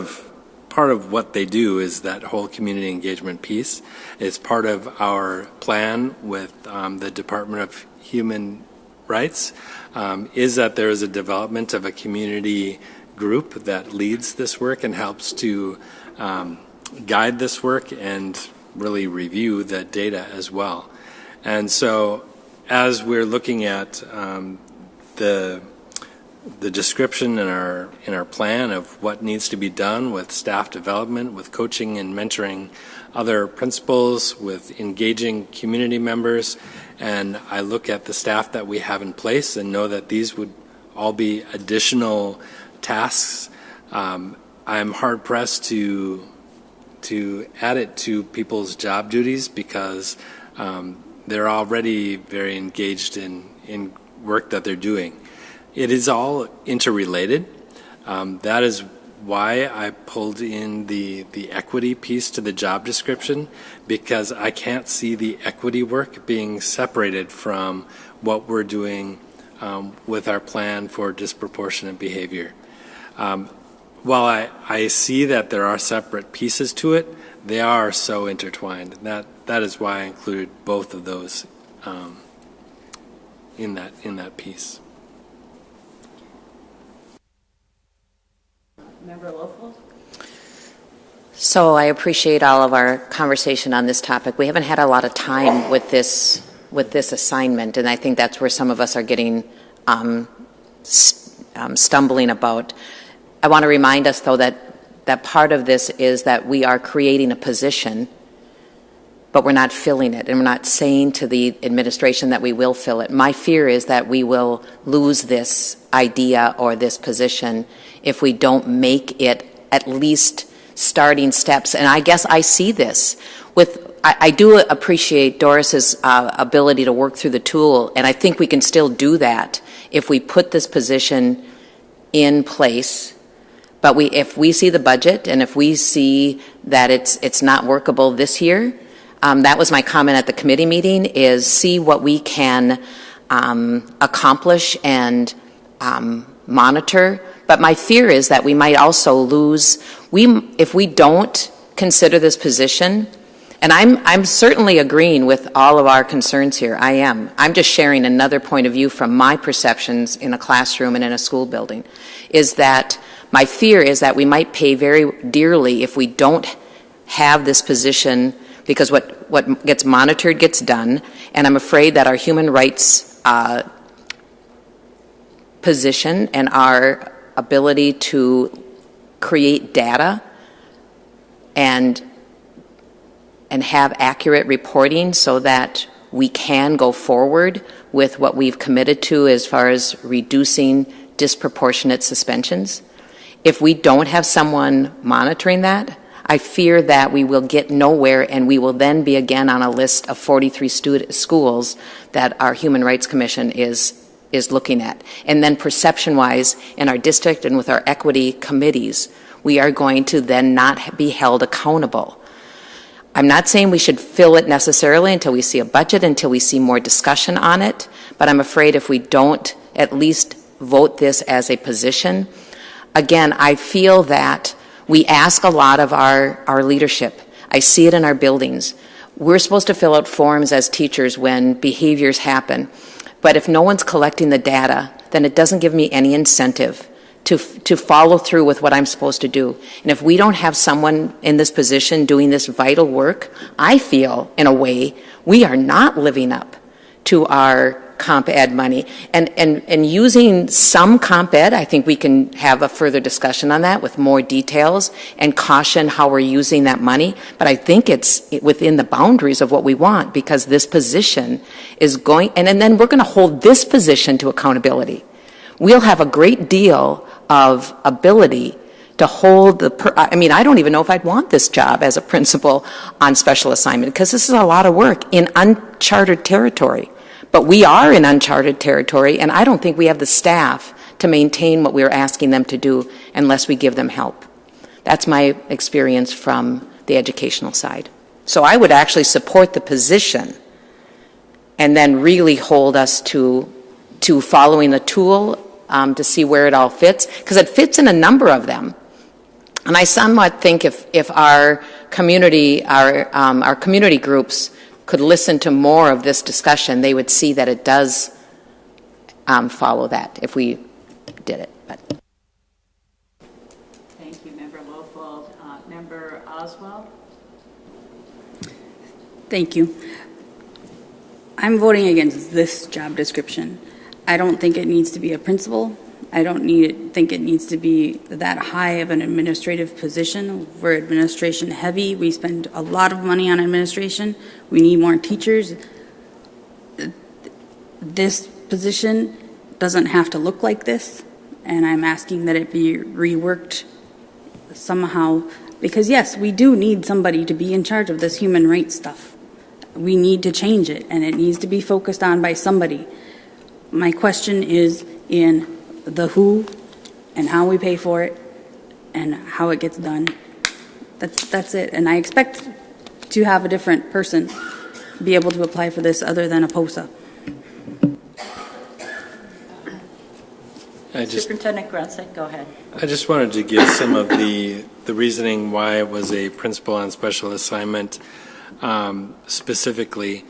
Speaker 20: of what they do is that whole community engagement piece. It's part of our plan with the Department of Human Rights, is that there is a development of a community group that leads this work and helps to guide this work and really review the data as well. And so as we're looking at the description in our plan of what needs to be done with staff development, with coaching and mentoring other principals, with engaging community members, and I look at the staff that we have in place and know that these would all be additional tasks. I'm hard pressed to add it to people's job duties because they're already very engaged in work that they're doing. It is all interrelated. That is why I pulled in the equity piece to the job description, because I can't see the equity work being separated from what we're doing with our plan for disproportionate behavior. While I see that there are separate pieces to it, they are so intertwined. That is why I included both of those in that piece.
Speaker 2: Member Loeffel?
Speaker 4: So I appreciate all of our conversation on this topic. We haven't had a lot of time with this assignment, and I think that's where some of us are getting stumbling about. I want to remind us, though, that part of this is that we are creating a position, but we're not filling it, and we're not saying to the administration that we will fill it. My fear is that we will lose this idea or this position if we don't make it at least starting steps. And I guess I see this with, I do appreciate Doris's ability to work through the tool, and I think we can still do that if we put this position in place. But if we see the budget and if we see that it's not workable this year, that was my comment at the committee meeting, is see what we can accomplish and monitor. But my fear is that we might also lose, if we don't consider this position, and I'm certainly agreeing with all of our concerns here, I am. I'm just sharing another point of view from my perceptions in a classroom and in a school building, is that my fear is that we might pay very dearly if we don't have this position, because what gets monitored gets done, and I'm afraid that our human rights position and our ability to create data and have accurate reporting so that we can go forward with what we've committed to as far as reducing disproportionate suspensions. If we don't have someone monitoring that, I fear that we will get nowhere, and we will then be again on a list of 43 schools that our Human Rights Commission is looking at. And then perception-wise, in our district and with our equity committees, we are going to then not be held accountable. I'm not saying we should fill it necessarily until we see a budget, until we see more discussion on it, but I'm afraid if we don't at least vote this as a position, again, I feel that we ask a lot of our leadership. I see it in our buildings. We're supposed to fill out forms as teachers when behaviors happen, but if no one's collecting the data, then it doesn't give me any incentive to follow through with what I'm supposed to do. And if we don't have someone in this position doing this vital work, I feel, in a way, we are not living up to our comp ed money. And using some comp ed, I think we can have a further discussion on that with more details and caution how we're using that money. But I think it's within the boundaries of what we want, because this position is going, and then we're going to hold this position to accountability. We'll have a great deal of ability to hold I don't even know if I'd want this job as a principal on special assignment, because this is a lot of work in uncharted territory. But we are in uncharted territory, and I don't think we have the staff to maintain what we're asking them to do unless we give them help. That's my experience from the educational side. So I would actually support the position and then really hold us to following the tool to see where it all fits, because it fits in a number of them. And I somewhat think if our community, our community groups could listen to more of this discussion, they would see that it does follow that if we did it. But.
Speaker 2: Thank you, Member Lofold. Member Oswald?
Speaker 6: Thank you. I'm voting against this job description. I don't think it needs to be a principal. I don't think it needs to be that high of an administrative position. We're administration heavy. We spend a lot of money on administration. We need more teachers. This position doesn't have to look like this, and I'm asking that it be reworked somehow, because yes, we do need somebody to be in charge of this human rights stuff. We need to change it, and it needs to be focused on by somebody. My question is in the who and how we pay for it and how it gets done. That's it. And I expect to have a different person be able to apply for this other than a POSA.
Speaker 2: Superintendent Grunstedt, go ahead.
Speaker 20: I just wanted to give some of the reasoning why it was a principal on special assignment specifically.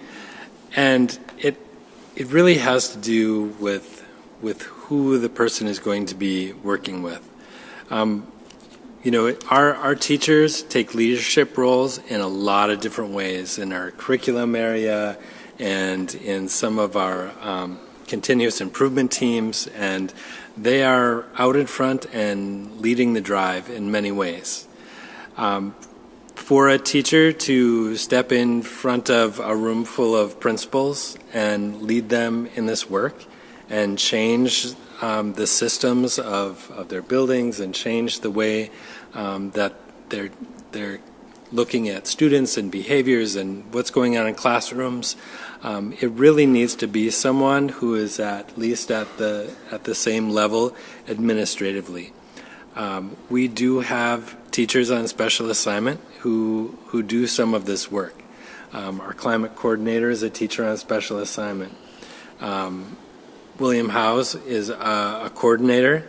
Speaker 20: And it really has to do with who the person is going to be working with. Our teachers take leadership roles in a lot of different ways in our curriculum area and in some of our continuous improvement teams, and they are out in front and leading the drive in many ways. For a teacher to step in front of a room full of principals and lead them in this work and change the systems of their buildings and change the way that they're looking at students and behaviors and what's going on in classrooms, it really needs to be someone who is at least at the same level administratively. We do have teachers on special assignment who do some of this work. Our climate coordinator is a teacher on special assignment. William Howes is a coordinator,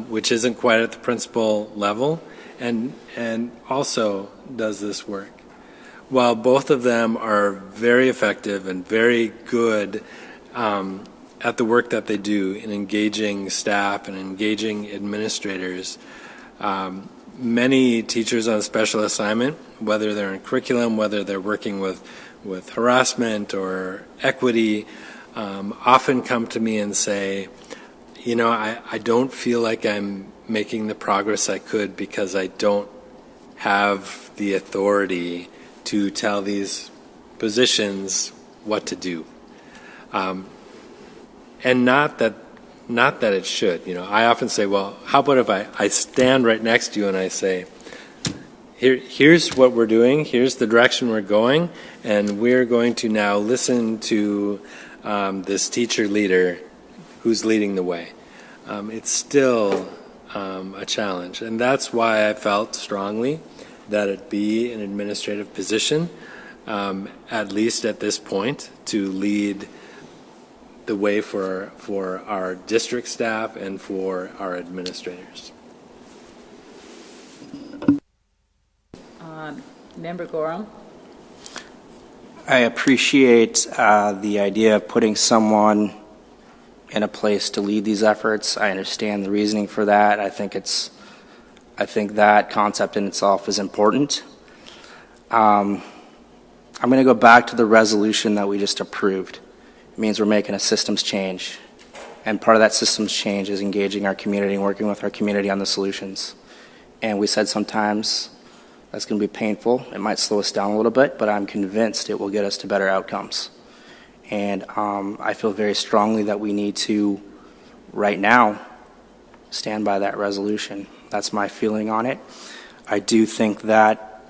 Speaker 20: which isn't quite at the principal level, and also does this work. While both of them are very effective and very good at the work that they do in engaging staff and engaging administrators, many teachers on special assignment, whether they're in curriculum, whether they're working with harassment or equity, often come to me and say, you know, I don't feel like I'm making the progress I could because I don't have the authority to tell these positions what to do. And not that it should. You know, I often say, well, how about if I stand right next to you and I say, here's what we're doing, here's the direction we're going, and we're going to now listen to this teacher leader who's leading the way. It's still a challenge, and that's why I felt strongly that it be an administrative position, at least at this point, to lead the way for our district staff and for our administrators.
Speaker 2: Member Gorham?
Speaker 8: I appreciate the idea of putting someone in a place to lead these efforts. I understand the reasoning for that. I think that concept in itself is important. I'm going to go back to the resolution that we just approved. It means we're making a systems change, and part of that systems change is engaging our community and working with our community on the solutions. And we said sometimes that's going to be painful. It might slow us down a little bit, but I'm convinced it will get us to better outcomes. And I feel very strongly that we need to, right now, stand by that resolution. That's my feeling on it. I do think that,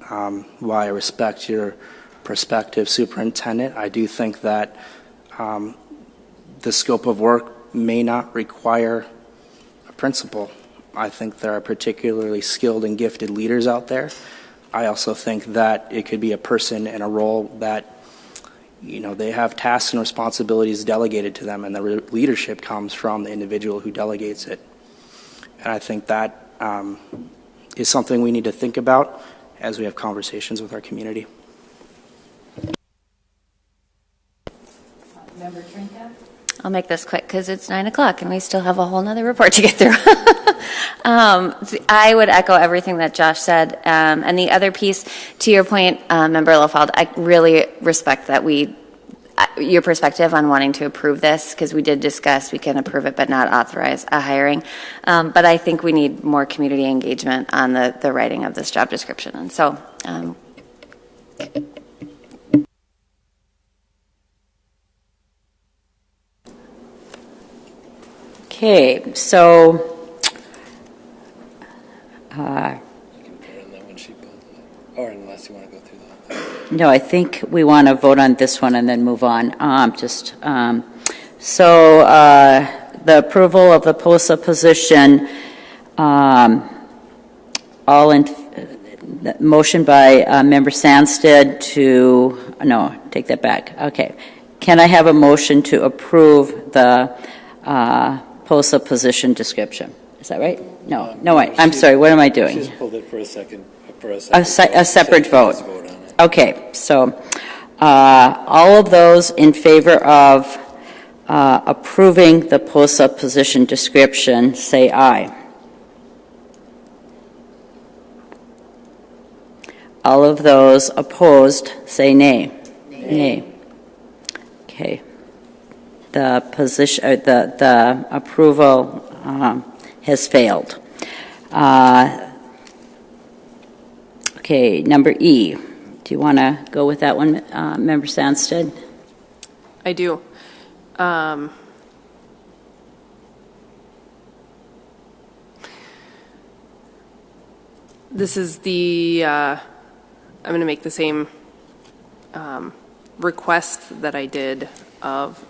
Speaker 8: while I respect your perspective, Superintendent, I do think that the scope of work may not require a principal. I think there are particularly skilled and gifted leaders out there. I also think that it could be a person in a role that, you know, they have tasks and responsibilities delegated to them, and the leadership comes from the individual who delegates it. And I think that is something we need to think about as we have conversations with our community.
Speaker 2: Member Trinka?
Speaker 7: I'll make this quick because it's 9 o'clock and we still have a whole nother report to get through. I would echo everything that Josh said. And the other piece, to your point, Member Lofeld, I really respect that your perspective on wanting to approve this, because we did discuss we can approve it but not authorize a hiring. But I think we need more community engagement on the writing of this job description. And so
Speaker 2: Okay, so
Speaker 20: Or unless you want to go through that.
Speaker 2: no, I think we want to vote on this one and then move on. The approval of the POSA position, motion by Member Sandsted take that back. Okay. Can I have a motion to approve the POSA position description? Is that right? No, I'm sorry, what am I doing?
Speaker 20: Just pulled it for a second.
Speaker 2: A separate vote. Okay, so all of those in favor of approving the POSA position description, say aye. All of those opposed, say nay. Nay. Okay. the position, the approval has failed. Okay, number E. Do you want to go with that one, Member Sandstead?
Speaker 1: I do. This is the, I'm going to make the same request that I did of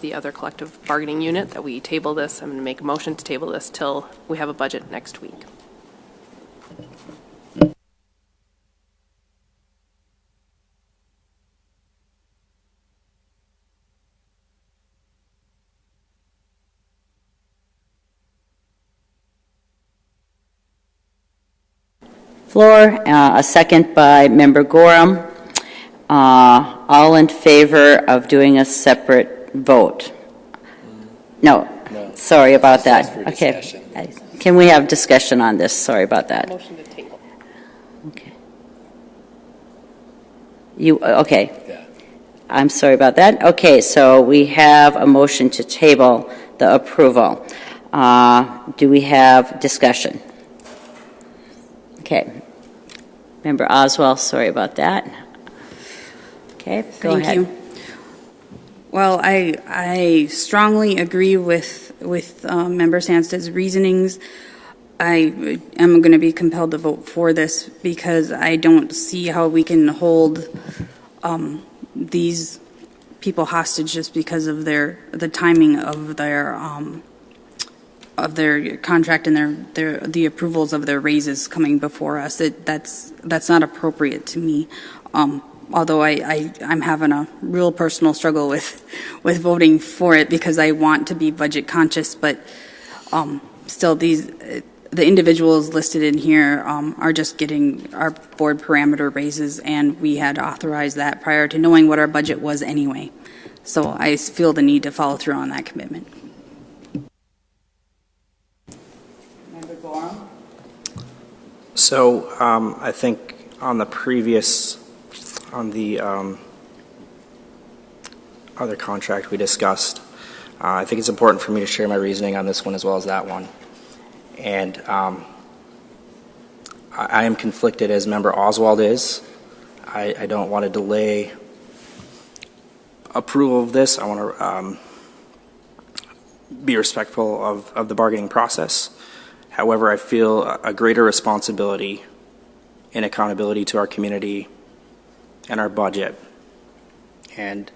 Speaker 1: the other collective bargaining unit, that we table this. I'm going to make a motion to table this till we have a budget next week.
Speaker 2: Floor, a second by Member Gorham. All in favor of doing a separate vote? No. Sorry about that. Okay. Can we have discussion on this? Sorry about that.
Speaker 1: Motion to table.
Speaker 2: Okay. Okay. I'm sorry about that. Okay, so we have a motion to table the approval. Do we have discussion? Okay. Member Oswald, sorry about that. Okay, go ahead.
Speaker 6: Thank you. Well, I strongly agree with Member Sandsted's reasonings. I am going to be compelled to vote for this because I don't see how we can hold these people hostage just because of the timing of their contract and the approvals of their raises coming before us. That's not appropriate to me. Although I'm having a real personal struggle with voting for it because I want to be budget conscious, but still the individuals listed in here are just getting our board parameter raises, and we had authorized that prior to knowing what our budget was anyway. So I feel the need to follow through on that commitment.
Speaker 8: So I think on the other contract we discussed, I think it's important for me to share my reasoning on this one as well as that one. And I am conflicted as Member Oswald is. I don't want to delay approval of this. I want to be respectful of the bargaining process. However, I feel a greater responsibility and accountability to our community and our budget. And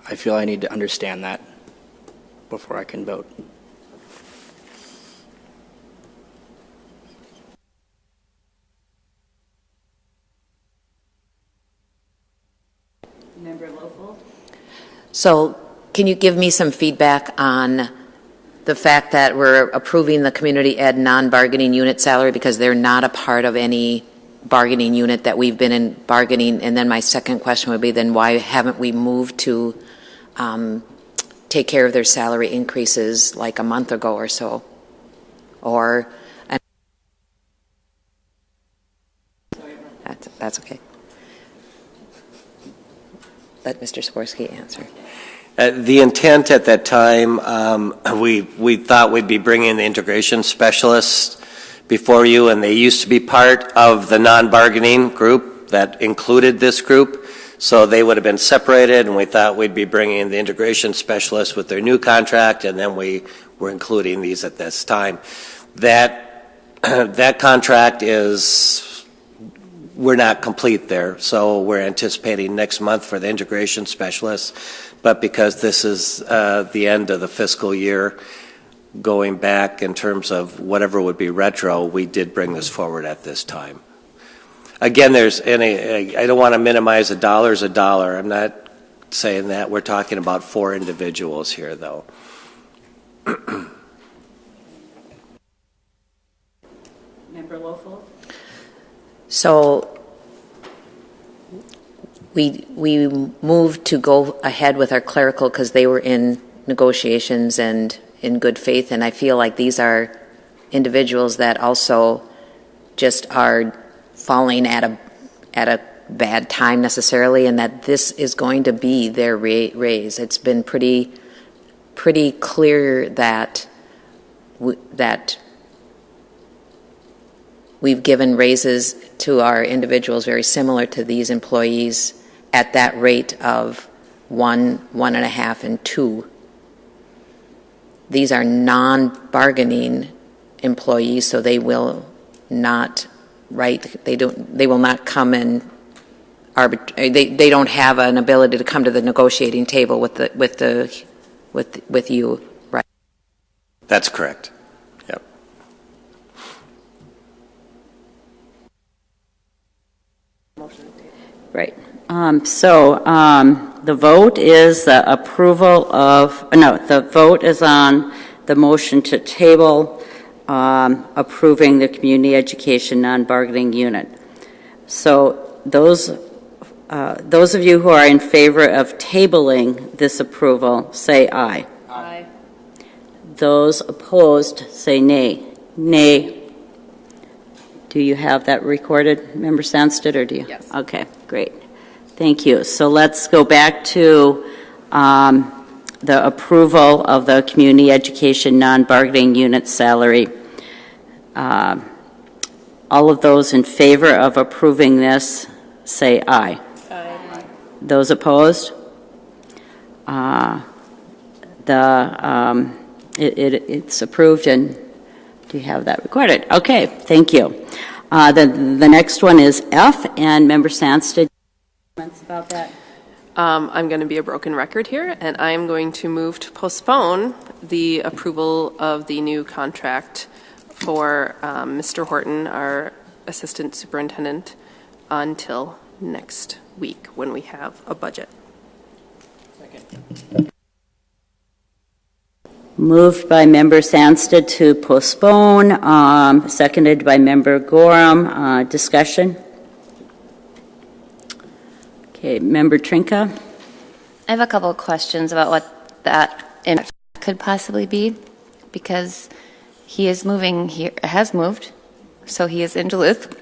Speaker 8: I feel I need to understand that before I can vote.
Speaker 2: Member Loeffel?
Speaker 4: So can you give me some feedback on the fact that we're approving the community ed non-bargaining unit salary because they're not a part of any bargaining unit that we've been in bargaining? And then my second question would be, then why haven't we moved to take care of their salary increases like a month ago or so? Or that's okay. Let Mr. Sikorsky answer.
Speaker 9: The intent at that time, we thought we'd be bringing the integration specialists before you, and they used to be part of the non-bargaining group that included this group. So they would have been separated, and we thought we'd be bringing the integration specialists with their new contract, and then we were including these at this time. That contract is, we're not complete there, so we're anticipating next month for the integration specialists. But because this is the end of the fiscal year, going back in terms of whatever would be retro, we did bring this forward at this time. Again, I don't want to minimize a dollar's a dollar. I'm not saying that. We're talking about 4 individuals here, though.
Speaker 2: Member Loeffel?
Speaker 4: So we moved to go ahead with our clerical because they were in negotiations and in good faith, and I feel like these are individuals that also just are falling at a bad time necessarily, and that this is going to be their raise. It's been pretty clear that we've given raises to our individuals very similar to these employees at that rate of 1.5, and 2. These are non-bargaining employees, so they will not they will not come and they don't have an ability to come to the negotiating table with you, right?
Speaker 9: That's correct. Yep.
Speaker 2: Right. The vote is the approval of, the vote is on the motion to table approving the community education non-bargaining unit. So those of you who are in favor of tabling this approval, say aye.
Speaker 21: Aye.
Speaker 2: Those opposed, say nay. Nay. Do you have that recorded, Member Sandstedt, or do you?
Speaker 21: Yes.
Speaker 2: Okay, great. Thank you. So let's go back to the approval of the community education non-bargaining unit salary. All of those in favor of approving this, say aye.
Speaker 21: Aye.
Speaker 2: Those opposed? It's approved, and do you have that recorded? Okay, thank you. The next one is F, and Member Sandstedt. Comments about that?
Speaker 1: I'm going to be a broken record here, and I'm going to move to postpone the approval of the new contract for Mr. Horton, our assistant superintendent, until next week when we have a budget.
Speaker 2: Second. Moved by Member Sandstedt to postpone, seconded by Member Gorham. Discussion? Okay, Member Trinka?
Speaker 7: I have a couple of questions about what that impact could possibly be, because he is moving here, has moved, so he is in Duluth.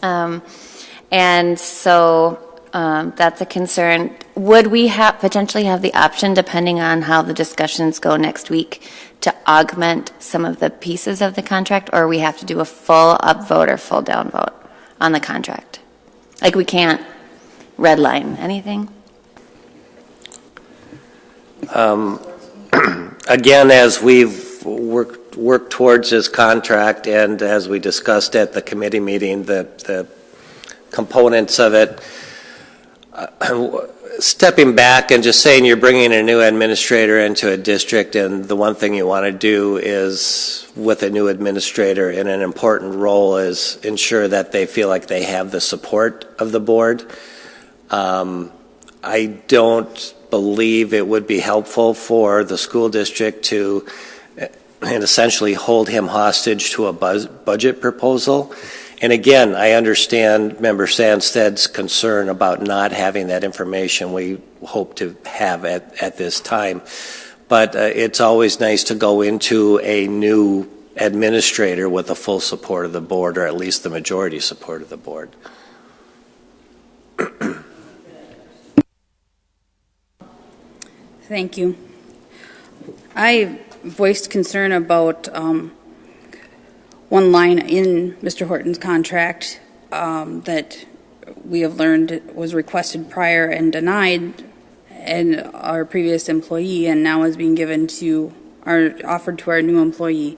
Speaker 7: And so that's a concern. Would we potentially have the option, depending on how the discussions go next week, to augment some of the pieces of the contract, or we have to do a full up vote or full down vote on the contract? Like, we can't redline anything?
Speaker 9: Again, as we've worked towards this contract, and as we discussed at the committee meeting, the components of it, stepping back and just saying you're bringing a new administrator into a district, and the one thing you want to do is, with a new administrator in an important role, is ensure that they feel like they have the support of the board. I don't believe it would be helpful for the school district to and essentially hold him hostage to a budget proposal. And again, I understand Member Sandstedt's concern about not having that information we hope to have at this time. But it's always nice to go into a new administrator with the full support of the board, or at least the majority support of the board.
Speaker 6: Thank you. I voiced concern about one line in Mr. Horton's contract that we have learned was requested prior and denied, and our previous employee, and now is being given to offered to our new employee.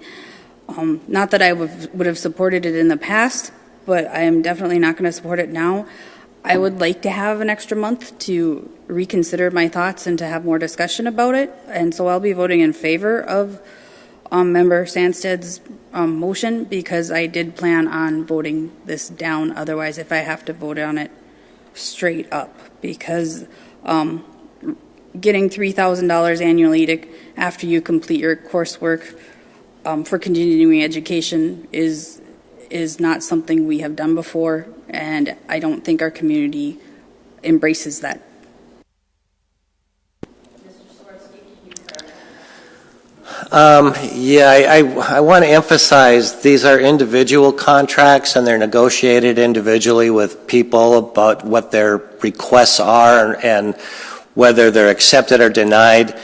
Speaker 6: Not that I would have supported it in the past, but I am definitely not going to support it now. I would like to have an extra month to reconsider my thoughts and to have more discussion about it, and so I'll be voting in favor of Member Sandstedt's motion, because I did plan on voting this down otherwise if I have to vote on it straight up, because getting $3,000 annually after you complete your coursework for continuing education is not something we have done before, and I don't think our community embraces that.
Speaker 9: I want to emphasize these are individual contracts and they're negotiated individually with people about what their requests are and whether they're accepted or denied.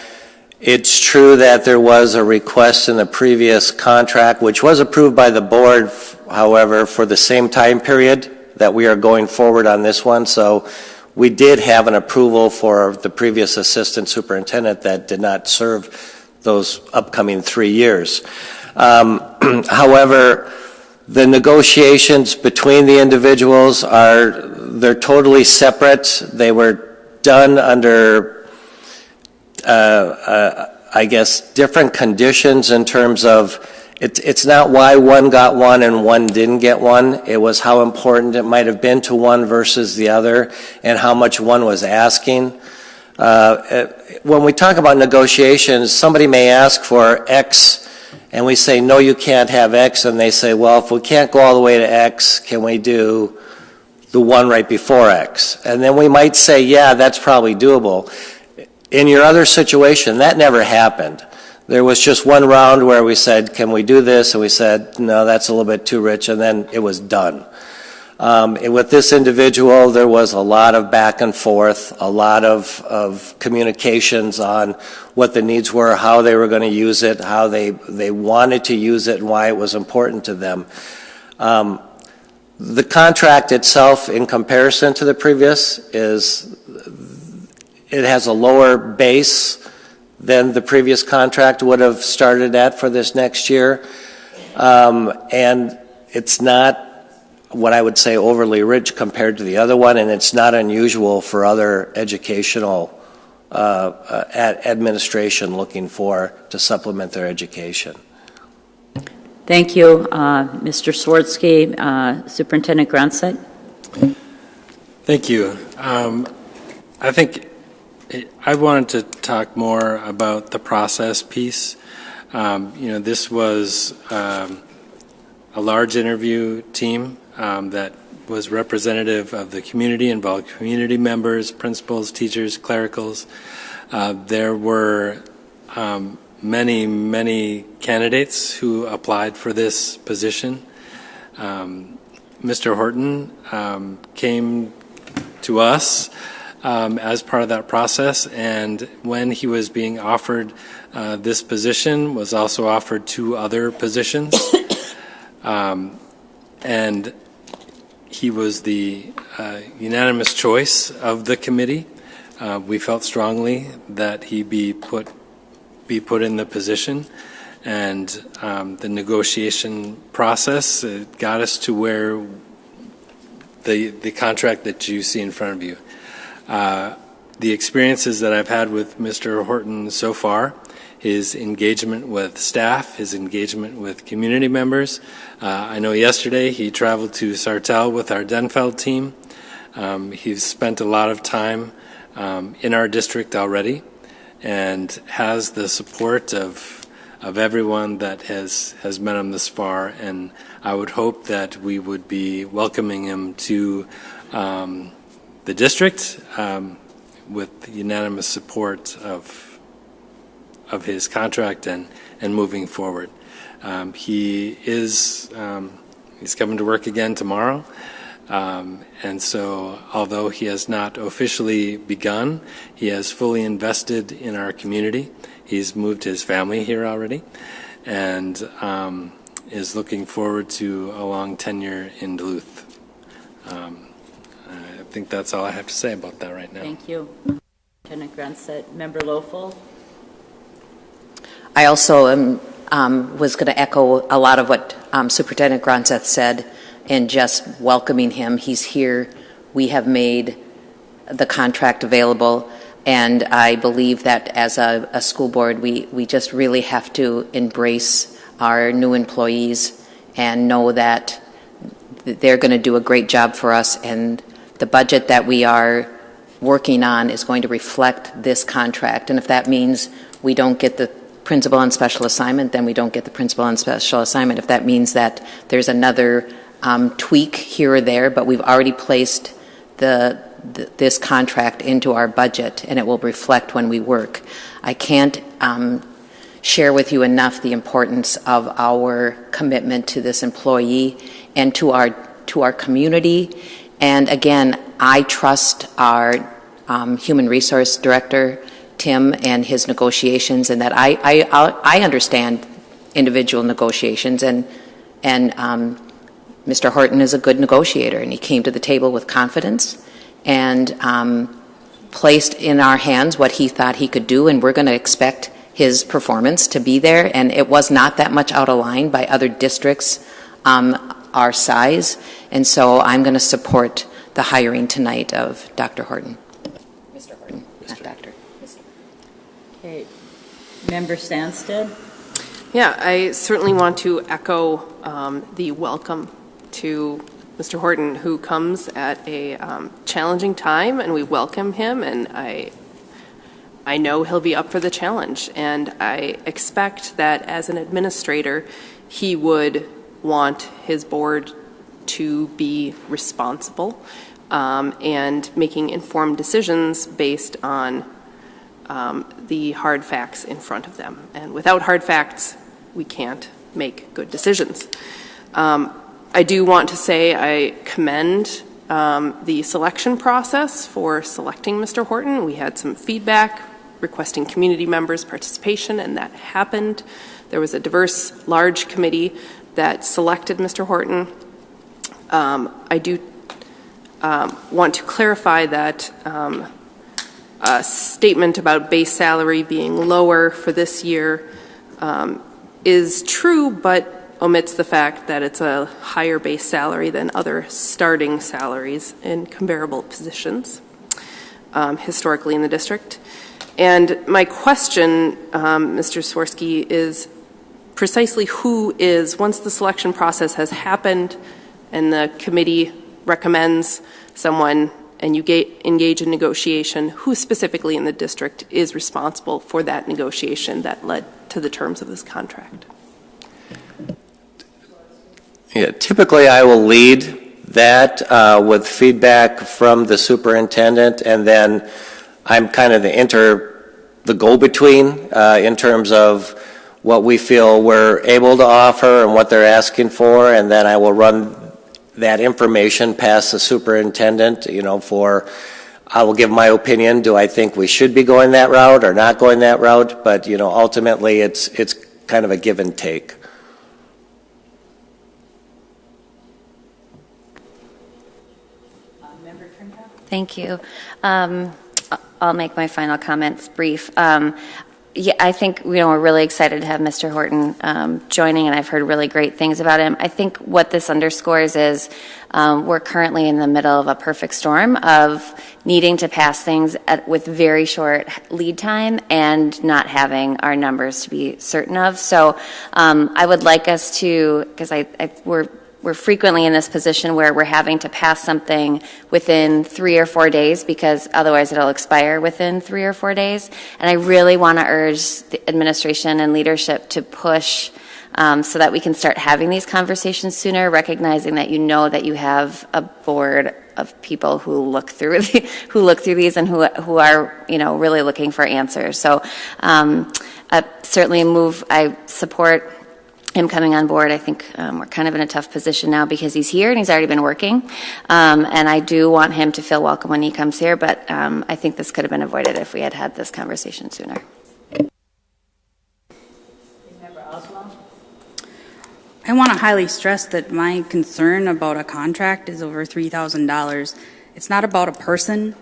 Speaker 9: It's true that there was a request in the previous contract, which was approved by the board, however, for the same time period that we are going forward on this one. So we did have an approval for the previous assistant superintendent that did not serve those upcoming 3 years. However, the negotiations between the individuals they're totally separate. They were done under, I guess, different conditions in terms of it's not why one got one and one didn't get one. It was how important it might have been to one versus the other and how much one was asking. When we talk about negotiations, somebody may ask for X, and we say, no, you can't have X, and they say, well, if we can't go all the way to X, can we do the one right before X? And then we might say, yeah, that's probably doable. In your other situation, that never happened. There was just one round where we said, can we do this? And we said, no, that's a little bit too rich, and then it was done. With this individual, there was a lot of back and forth, a lot of communications on what the needs were, how they were going to use it, how they wanted to use it, and why it was important to them. The contract itself, in comparison to the previous, it has a lower base than the previous contract would have started at for this next year. And it's not what I would say overly rich compared to the other one, and it's not unusual for other educational administration looking to supplement their education.
Speaker 2: Thank you, Mr. Swartzky. Superintendent Gronsett.
Speaker 20: Thank you. I think I wanted to talk more about the process piece. This was a large interview team that was representative of the community, involved community members, principals, teachers, clericals. There were many candidates who applied for this position. Mr. Horton came to us as part of that process, and when he was being offered this position, was also offered 2 other positions. And he was the unanimous choice of the committee. We felt strongly that he be put in the position, and the negotiation process got us to where the contract that you see in front of you. The experiences that I've had with Mr. Horton so far, his engagement with staff, his engagement with community members. I know yesterday he traveled to Sartell with our Denfeld team. He's spent a lot of time in our district already and has the support of everyone that has met him this far. And I would hope that we would be welcoming him to the district with unanimous support of his contract and moving forward. He's coming to work again tomorrow, and so although he has not officially begun, he has fully invested in our community. He's moved his family here already, and is looking forward to a long tenure in Duluth. I think that's all I have to say about that right now.
Speaker 2: Thank you. Lieutenant Gronsett. Member Lofel.
Speaker 4: I also was going to echo a lot of what Superintendent Gronseth said in just welcoming him. He's here. We have made the contract available, and I believe that as a school board, we just really have to embrace our new employees and know that they're going to do a great job for us, and the budget that we are working on is going to reflect this contract. And if that means we don't get the principal on special assignment, then we don't get the principal on special assignment. If that means that there's another tweak here or there, but we've already placed this contract into our budget, and it will reflect when we work. I can't share with you enough the importance of our commitment to this employee and to our community. And again, I trust our Human Resource Director, Tim, and his negotiations, and that I understand individual negotiations, and Mr. Horton is a good negotiator, and he came to the table with confidence and placed in our hands what he thought he could do, and we're going to expect his performance to be there, and it was not that much out of line by other districts our size, and so I'm going to support the hiring tonight of Dr. Horton. Mr. Horton, not Dr.
Speaker 2: Okay. Member Sandsted?
Speaker 1: Yeah, I certainly want to echo the welcome to Mr. Horton, who comes at a challenging time, and we welcome him, and I know he'll be up for the challenge, and I expect that as an administrator, he would want his board to be responsible and making informed decisions based on the hard facts in front of them. And without hard facts, we can't make good decisions. I do want to say I commend the selection process for selecting Mr. Horton. We had some feedback requesting community members' participation, and that happened. There was a diverse, large committee that selected Mr. Horton. I do want to clarify that a statement about base salary being lower for this year is true, but omits the fact that it's a higher base salary than other starting salaries in comparable positions historically in the district. And my question, Mr. Swirsky, is precisely who is, once the selection process has happened and the committee recommends someone and you engage in negotiation, who specifically in the district is responsible for that negotiation that led to the terms of this contract?
Speaker 9: Yeah, typically I will lead that with feedback from the superintendent, and then I'm kind of the go-between in terms of what we feel we're able to offer and what they're asking for, and then I will run that information past the superintendent, I will give my opinion. Do I think we should be going that route or not going that route? But, ultimately it's kind of a give and take.
Speaker 7: Thank you. I'll make my final comments brief. Yeah, I think we're really excited to have Mr. Horton joining, and I've heard really great things about him. I think what this underscores is we're currently in the middle of a perfect storm of needing to pass things with very short lead time and not having our numbers to be certain of. So I would like us to, because we're frequently in this position where we're having to pass something within 3 or 4 days because otherwise it'll expire within 3 or 4 days. And I really want to urge the administration and leadership to push so that we can start having these conversations sooner, recognizing that that you have a board of people who look through these and who are really looking for answers. So certainly I support him coming on board. I think we're kind of in a tough position now because he's here and he's already been working. And I do want him to feel welcome when he comes here, but I think this could have been avoided if we had had this conversation sooner.
Speaker 6: I want to highly stress that my concern about a contract is over $3,000. It's not about a person.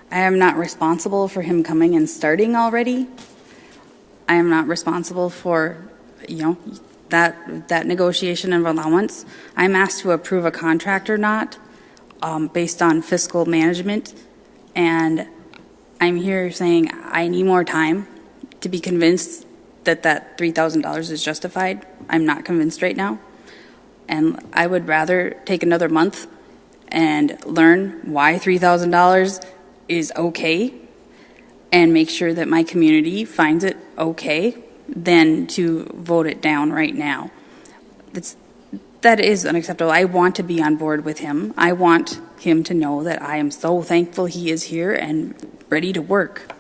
Speaker 6: I am not responsible for him coming and starting already. I am not responsible for, that negotiation of allowance. I'm asked to approve a contract or not based on fiscal management, and I'm here saying I need more time to be convinced that $3,000 is justified. I'm not convinced right now, and I would rather take another month and learn why $3,000 is okay and make sure that my community finds it okay than to vote it down right now. That is unacceptable. I want to be on board with him. I want him to know that I am so thankful he is here and ready to work.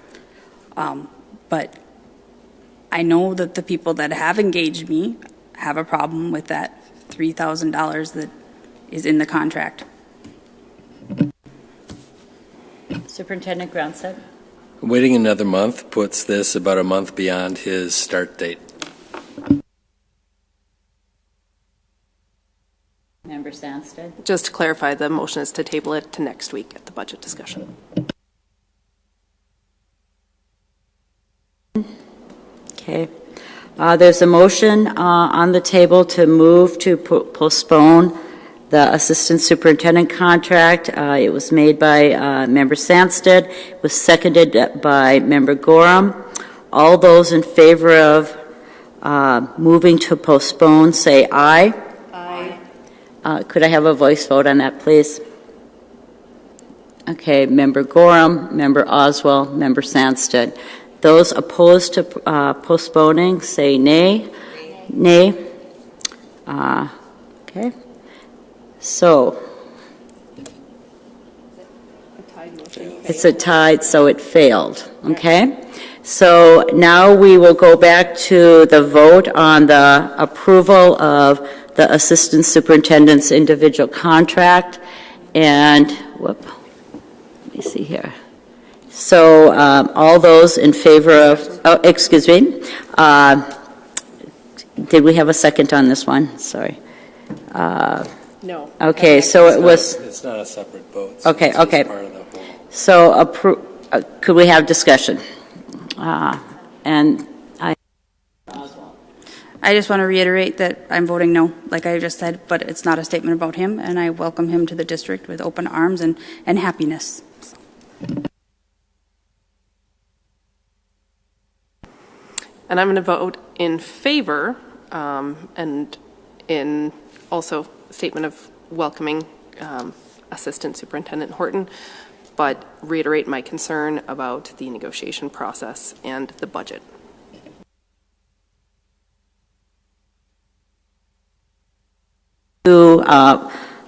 Speaker 6: But I know that the people that have engaged me have a problem with that $3,000 that is in the contract.
Speaker 2: Superintendent Grunstead?
Speaker 20: Waiting another month puts this about a month beyond his start date.
Speaker 2: Member Sandsted?
Speaker 1: Just to clarify, the motion is to table it to next week at the budget discussion.
Speaker 2: Okay. There's a motion on the table to move to postpone the assistant superintendent contract. It was made by Member Sandsted. It was seconded by Member Gorham. All those in favor of moving to postpone, say aye. Aye. Could I have a voice vote on that, please? Okay, Member Gorham, Member Oswald, Member Sandsted. Those opposed to postponing, say nay. Nay. Okay. So, it's a tied, so it failed. Okay. So now we will go back to the vote on the approval of the assistant superintendent's individual contract. And, whoop, let me see here. So all those in favor of, oh, excuse me. Did we have a second on this one? Sorry.
Speaker 1: No.
Speaker 2: Okay, so it was.
Speaker 20: It's not a separate vote.
Speaker 2: So okay,
Speaker 20: it's
Speaker 2: okay.
Speaker 20: Part of the whole.
Speaker 2: So could we have discussion? And
Speaker 6: I just want to reiterate that I'm voting no, like I just said, but it's not a statement about him, and I welcome him to the district with open arms and happiness.
Speaker 1: And I'm going to vote in favor, and in also statement of welcoming Assistant Superintendent Horton, but reiterate my concern about the negotiation process and the budget.
Speaker 2: To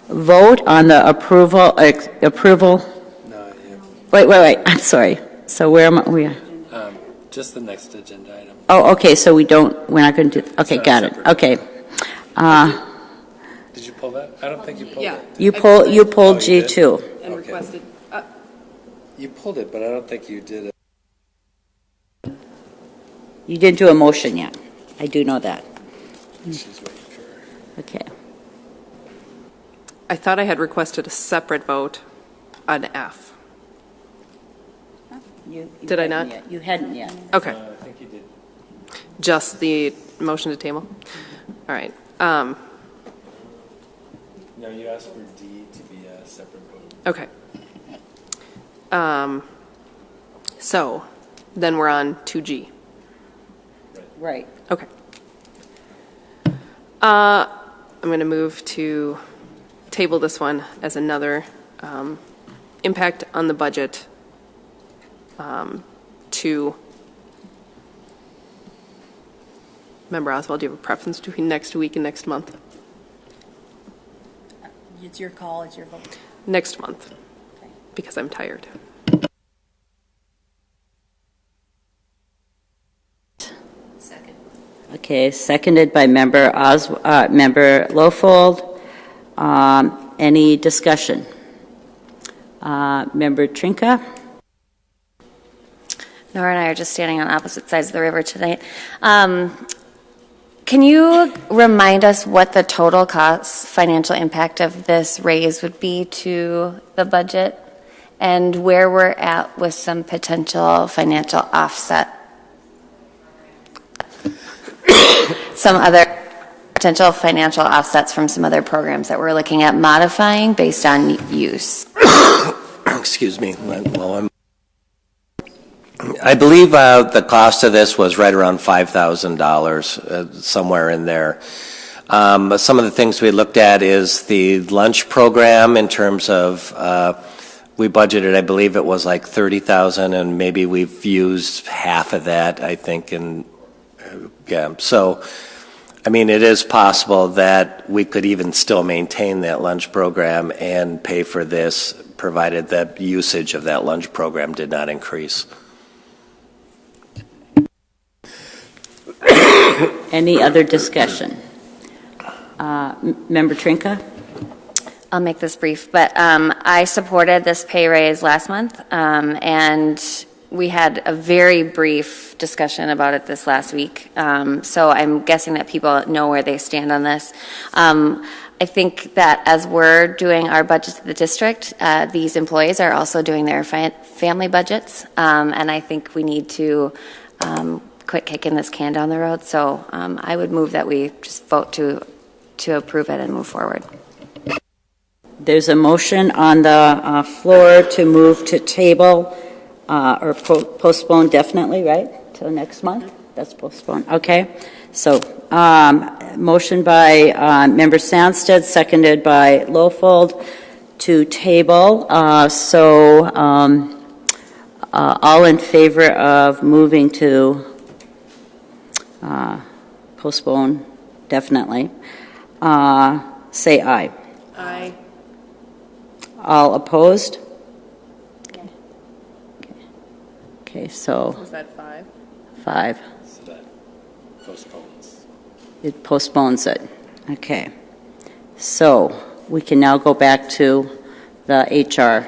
Speaker 2: vote on the approval.
Speaker 20: No, you.
Speaker 2: Wait. I'm sorry. So where am I?
Speaker 20: Just the next agenda item.
Speaker 2: Oh, okay. So we're not going to do. Okay, got it. Okay.
Speaker 20: Did you pull that? I don't think you pulled it.
Speaker 2: You pulled G2.
Speaker 1: And requested.
Speaker 20: You pulled it, but I don't think you did it.
Speaker 2: You didn't do a motion yet. I do know that.
Speaker 20: She's waiting for.
Speaker 2: Okay.
Speaker 1: I thought I had requested a separate vote on F. Did I not?
Speaker 2: Yet. You hadn't yet.
Speaker 1: Okay.
Speaker 20: I think you did.
Speaker 1: Just the motion to table? All right.
Speaker 20: No, you asked for D to be a separate vote.
Speaker 1: Okay. So then we're on 2G.
Speaker 2: Right.
Speaker 1: Okay. I'm going to move to table this one as another impact on the budget to Member Oswald, do you have a preference between next week and next month?
Speaker 6: It's your call, it's your vote.
Speaker 1: Next month, because I'm tired.
Speaker 2: Second. Okay, seconded by Member Member Lofold. Any discussion? Member Trinka?
Speaker 7: Nora and I are just standing on opposite sides of the river tonight. Can you remind us what the total cost, financial impact of this raise would be to the budget, and where we're at with some potential financial offset? Some other potential financial offsets from some other programs that we're looking at modifying based on use.
Speaker 9: Excuse me. I believe the cost of this was right around $5,000, somewhere in there. Some of the things we looked at is the lunch program in terms of we budgeted, I believe it was like $30,000, and maybe we've used half of that, I think. And yeah, so I mean, it is possible that we could even still maintain that lunch program and pay for this, provided that usage of that lunch program did not increase.
Speaker 2: Any other discussion? Member Trinka?
Speaker 7: I'll make this brief, but I supported this pay raise last month, and we had a very brief discussion about it this last week. So I'm guessing that people know where they stand on this. I think that as we're doing our budgets of the district, these employees are also doing their family budgets, and I think we need to quit kicking this can down the road. So I would move that we just vote to approve it and move forward.
Speaker 2: There's a motion on the floor to move to table or postpone definitely, right? Till next month? That's postponed. Okay. So motion by Member Sandstead, seconded by Lofold to table. All in favor of moving to postpone definitely, say aye.
Speaker 1: Aye.
Speaker 2: All opposed? Okay, so
Speaker 1: Was that 5?
Speaker 2: 5.
Speaker 20: So that postpones.
Speaker 2: It postpones it. Okay. So we can now go back to the HR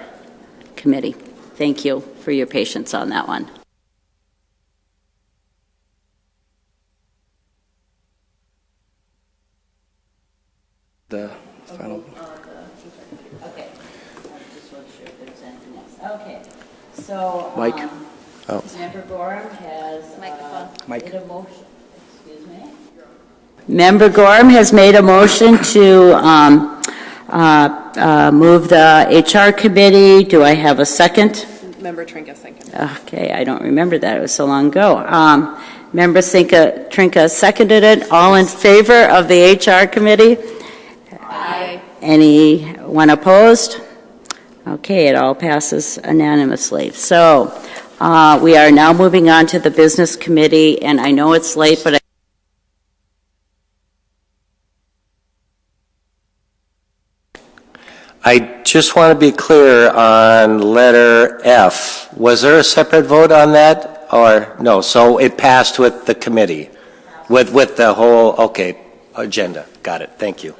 Speaker 2: committee. Thank you for your patience on that one.
Speaker 8: The final.
Speaker 2: Okay. I just wasn't sure if there was anything else. Okay. So,
Speaker 8: Mike?
Speaker 2: Member Gorham has
Speaker 8: Mike.
Speaker 2: made a motion. Excuse me. Member Gorham has made a motion to move the HR committee. Do I have a second?
Speaker 1: Member Trinka, second.
Speaker 2: Okay, I don't remember that. It was so long ago. Member Trinka seconded it. All in favor of the HR committee?
Speaker 1: Aye.
Speaker 2: Anyone opposed? Okay, it all passes unanimously. So we are now moving on to the business committee, and I know it's late, but
Speaker 9: I just want to be clear on letter F. Was there a separate vote on that, or no? So it passed with the committee, with the whole, okay, agenda. Got it. Thank you.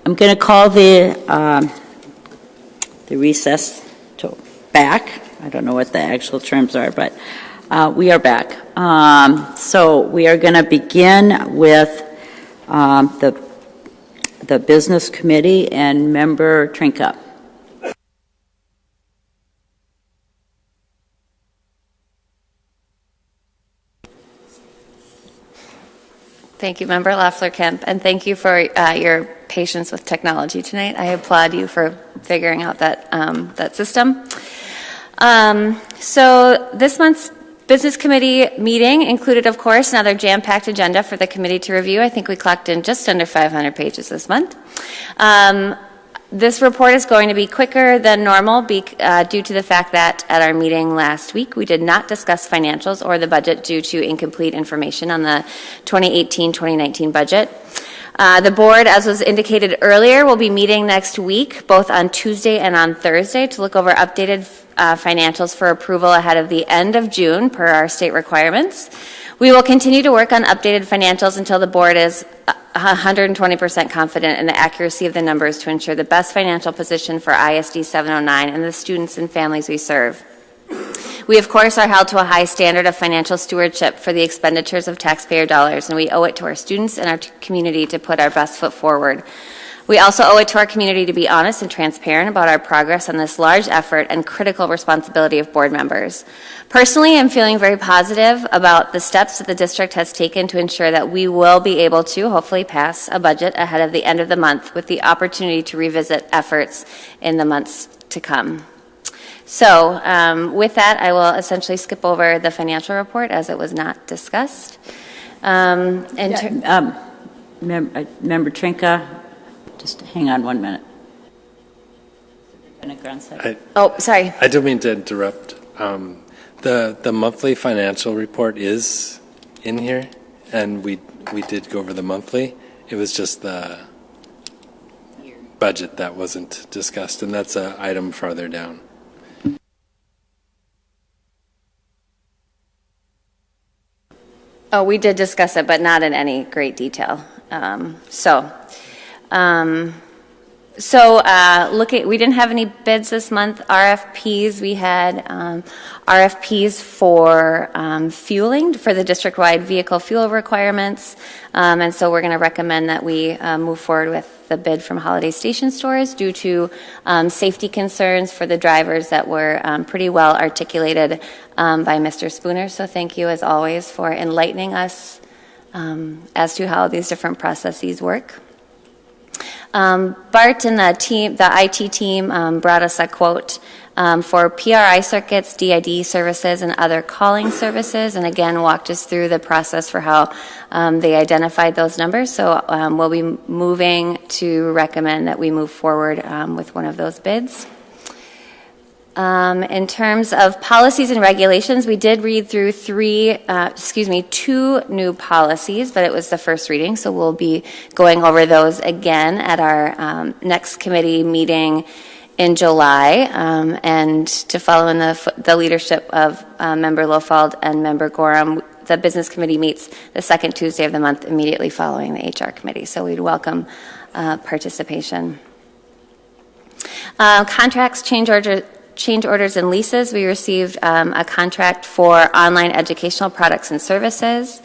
Speaker 2: I'm going to call the recess back. I don't know what the actual terms are, but we are back. So we are going to begin with the Business Committee and Member Trinka.
Speaker 7: Thank you, Member Loeffler-Kemp, and thank you for your patience with technology tonight. I applaud you for figuring out that system. So this month's Business Committee meeting included, of course, another jam-packed agenda for the committee to review. I think we clocked in just under 500 pages this month. This report is going to be quicker than normal due to the fact that at our meeting last week, we did not discuss financials or the budget due to incomplete information on the 2018-2019 budget. The board, as was indicated earlier, will be meeting next week, both on Tuesday and on Thursday, to look over updated financials for approval ahead of the end of June per our state requirements. We will continue to work on updated financials until the board is 120% confident in the accuracy of the numbers to ensure the best financial position for ISD 709 and the students and families we serve. We, of course, are held to a high standard of financial stewardship for the expenditures of taxpayer dollars, and we owe it to our students and our community to put our best foot forward. We also owe it to our community to be honest and transparent about our progress on this large effort and critical responsibility of board members. Personally, I'm feeling very positive about the steps that the district has taken to ensure that we will be able to hopefully pass a budget ahead of the end of the month with the opportunity to revisit efforts in the months to come. So with that, I will essentially skip over the financial report as it was not discussed. Member
Speaker 2: Trinka, just hang on 1 minute.
Speaker 7: Sorry.
Speaker 20: I don't mean to interrupt. The monthly financial report is in here, and we did go over the monthly. It was just the budget that wasn't discussed, and that's an item farther down.
Speaker 7: Oh, we did discuss it, but not in any great detail. We didn't have any bids this month. RFPs, we had RFPs for fueling for the district-wide vehicle fuel requirements, and so we're going to recommend that we move forward with the bid from Holiday Station Stores due to safety concerns for the drivers that were pretty well articulated by Mr. Spooner. So thank you, as always, for enlightening us as to how these different processes work. Bart and the IT team brought us a quote for PRI circuits, DID services, and other calling services, and again walked us through the process for how they identified those numbers. So we'll be moving to recommend that we move forward with one of those bids. In terms of policies and regulations, we did read through two new policies, but it was the first reading, so we'll be going over those again at our next committee meeting in July, and to follow in the leadership of Member Lofald and Member Gorham. The Business Committee meets the second Tuesday of the month immediately following the HR Committee, so we'd welcome participation. Contracts, change orders and leases. We received a contract for online educational products and services,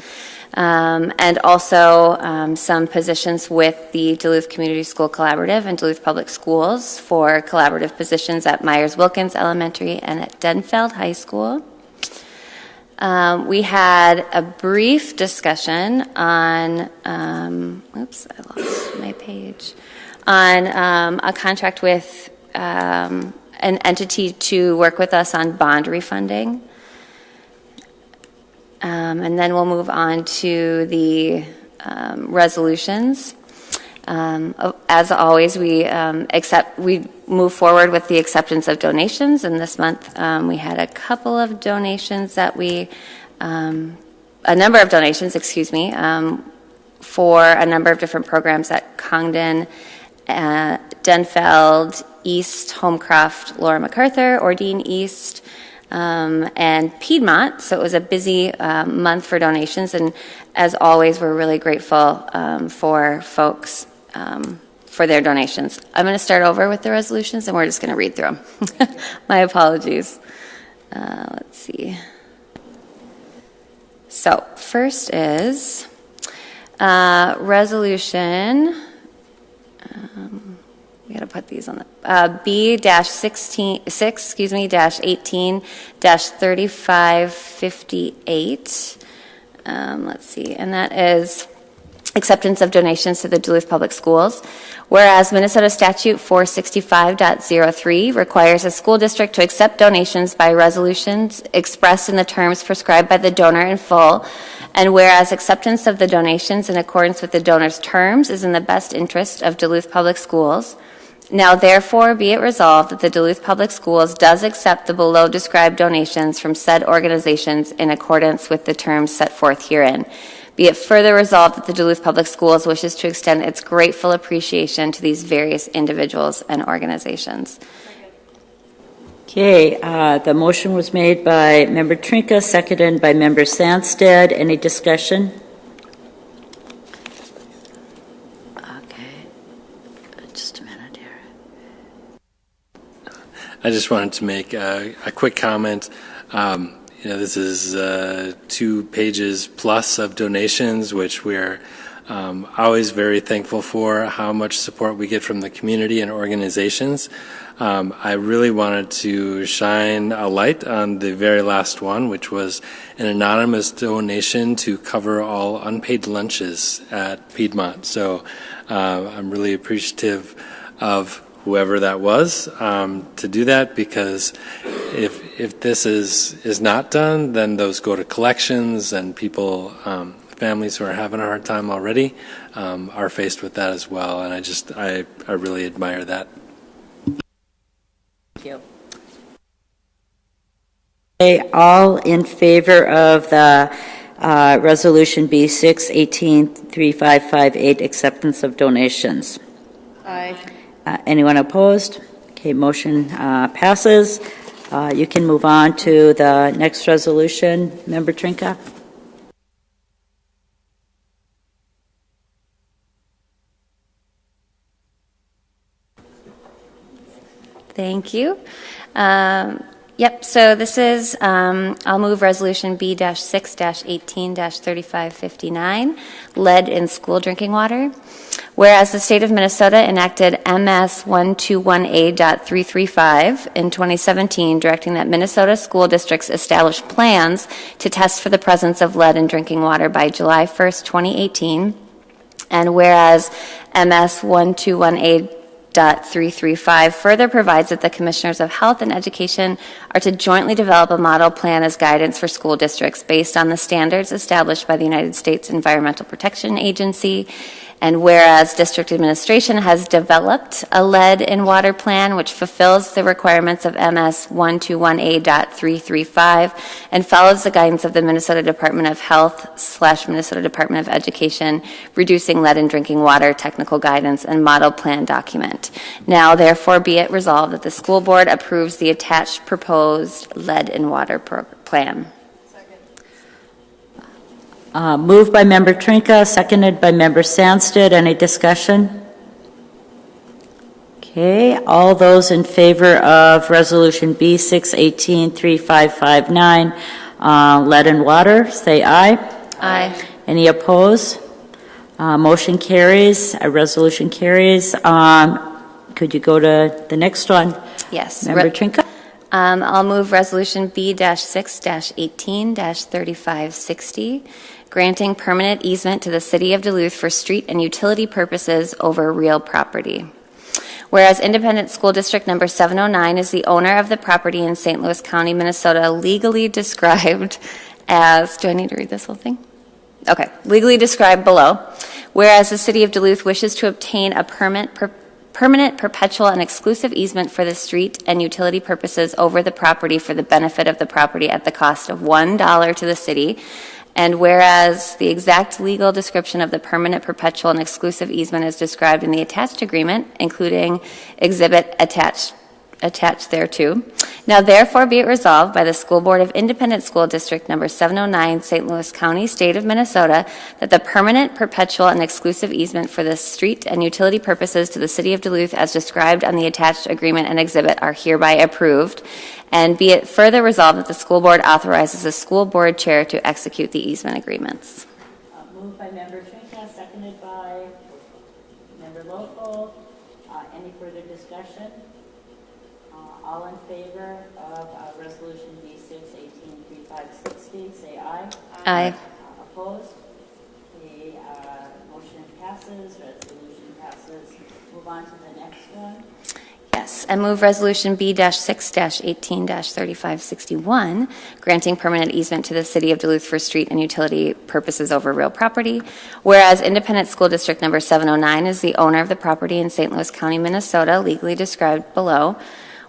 Speaker 7: and also some positions with the Duluth Community School Collaborative and Duluth Public Schools for collaborative positions at Myers-Wilkins Elementary and at Denfeld High School. We had a brief discussion on, oops, I lost my page, on a contract with an entity to work with us on bond refunding. And then we'll move on to the resolutions. As always, we move forward with the acceptance of donations, and this month we had a couple of donations that a number of donations, for a number of different programs at Congdon, Denfeld, East, Homecroft, Laura MacArthur, Ordine East, and Piedmont. So it was a busy month for donations, and as always, we're really grateful for folks for their donations. I'm going to start over with the resolutions, and we're just going to read through them. My apologies. Let's see. So first is resolution. We got to put these on the B-18-3558. Let's see, and that is acceptance of donations to the Duluth Public Schools. Whereas Minnesota Statute 465.03 requires a school district to accept donations by resolutions expressed in the terms prescribed by the donor in full, and whereas acceptance of the donations in accordance with the donor's terms is in the best interest of Duluth Public Schools, now therefore be it resolved that the Duluth Public Schools does accept the below described donations from said organizations in accordance with the terms set forth herein. Be it further resolved that the Duluth Public Schools wishes to extend its grateful appreciation to these various individuals and organizations.
Speaker 2: Okay, the motion was made by Member Trinka, seconded by Member Sandstead. Any discussion? Okay, just a minute here.
Speaker 20: I just wanted to make a quick comment. This is 2 pages plus of donations, which we're always very thankful for, how much support we get from the community and organizations. I really wanted to shine a light on the very last one, which was an anonymous donation to cover all unpaid lunches at Piedmont. So I'm really appreciative of whoever that was to do that, because if this is not done, then those go to collections, and people, families who are having a hard time already, are faced with that as well. And I really admire that.
Speaker 2: Thank you. Okay, all in favor of the resolution B6-18-3558, acceptance of donations?
Speaker 21: Aye.
Speaker 2: Anyone opposed? Okay, motion passes. You can move on to the next resolution. Member Trinka?
Speaker 7: Thank you. So this is, I'll move resolution B-6-18-3559, lead in school drinking water. Whereas the state of Minnesota enacted MS 121A.335 in 2017, directing that Minnesota school districts establish plans to test for the presence of lead in drinking water by July 1st, 2018. And whereas MS 121A.335 further provides that the Commissioners of Health and Education are to jointly develop a model plan as guidance for school districts based on the standards established by the United States Environmental Protection Agency. And whereas district administration has developed a lead in water plan which fulfills the requirements of MS 121A.335 and follows the guidance of the Minnesota Department of Health / Minnesota Department of Education, reducing lead in drinking water, technical guidance, and model plan document. Now, therefore, be it resolved that the school board approves the attached proposed lead in water plan.
Speaker 2: Moved by Member Trinka, seconded by Member Sandstead. Any discussion? Okay, all those in favor of resolution B6-18-3559, lead and water, say aye.
Speaker 7: Aye.
Speaker 2: Any opposed? Motion carries, resolution carries. Could you go to the next one?
Speaker 7: Yes.
Speaker 2: Member Trinka?
Speaker 7: I'll move resolution B-6-18-3560, granting permanent easement to the City of Duluth for street and utility purposes over real property. Whereas Independent School District number 709 is the owner of the property in St. Louis County, Minnesota, legally described as, do I need to read this whole thing? Okay, legally described below. Whereas the City of Duluth wishes to obtain a permanent, perpetual, and exclusive easement for the street and utility purposes over the property for the benefit of the property at the cost of $1 to the city. And whereas the exact legal description of the permanent, perpetual, and exclusive easement is described in the attached agreement, including exhibit attached attached thereto. Now therefore be it resolved by the School Board of Independent School District Number 709, St. Louis County, State of Minnesota, that the permanent, perpetual, and exclusive easement for the street and utility purposes to the City of Duluth as described on the attached agreement and exhibit are hereby approved. And be it further resolved that the school board authorizes the school board chair to execute the easement agreements.
Speaker 2: Moved by Member Trinka, seconded by Member Local. Any further discussion? All in favor of Resolution B6-18-3560, say aye.
Speaker 7: Aye.
Speaker 2: Opposed? The motion passes. Resolution passes. Move on to the next one.
Speaker 7: Yes, I move Resolution B-6-18-3561, granting permanent easement to the City of Duluth for street and utility purposes over real property. Whereas Independent School District Number 709 is the owner of the property in St. Louis County, Minnesota, legally described below.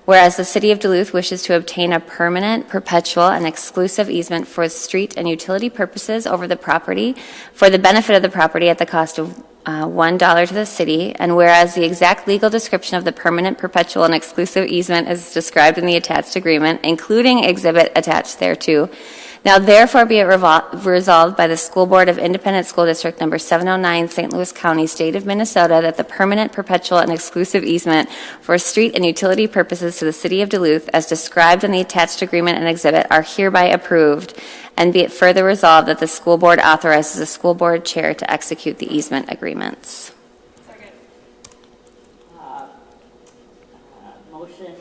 Speaker 7: Whereas the City of Duluth wishes to obtain a permanent, perpetual, and exclusive easement for street and utility purposes over the property for the benefit of the property at the cost of $1 to the city, and whereas the exact legal description of the permanent, perpetual, and exclusive easement is described in the attached agreement, including exhibit attached thereto, now therefore be it resolved by the School Board of Independent School District Number 709, St. Louis County, State of Minnesota, that the permanent, perpetual, and exclusive easement for street and utility purposes to the City of Duluth, as described in the attached agreement and exhibit, are hereby approved. And be it further resolved that the school board authorizes the school board chair to execute the easement agreements.
Speaker 2: Motion,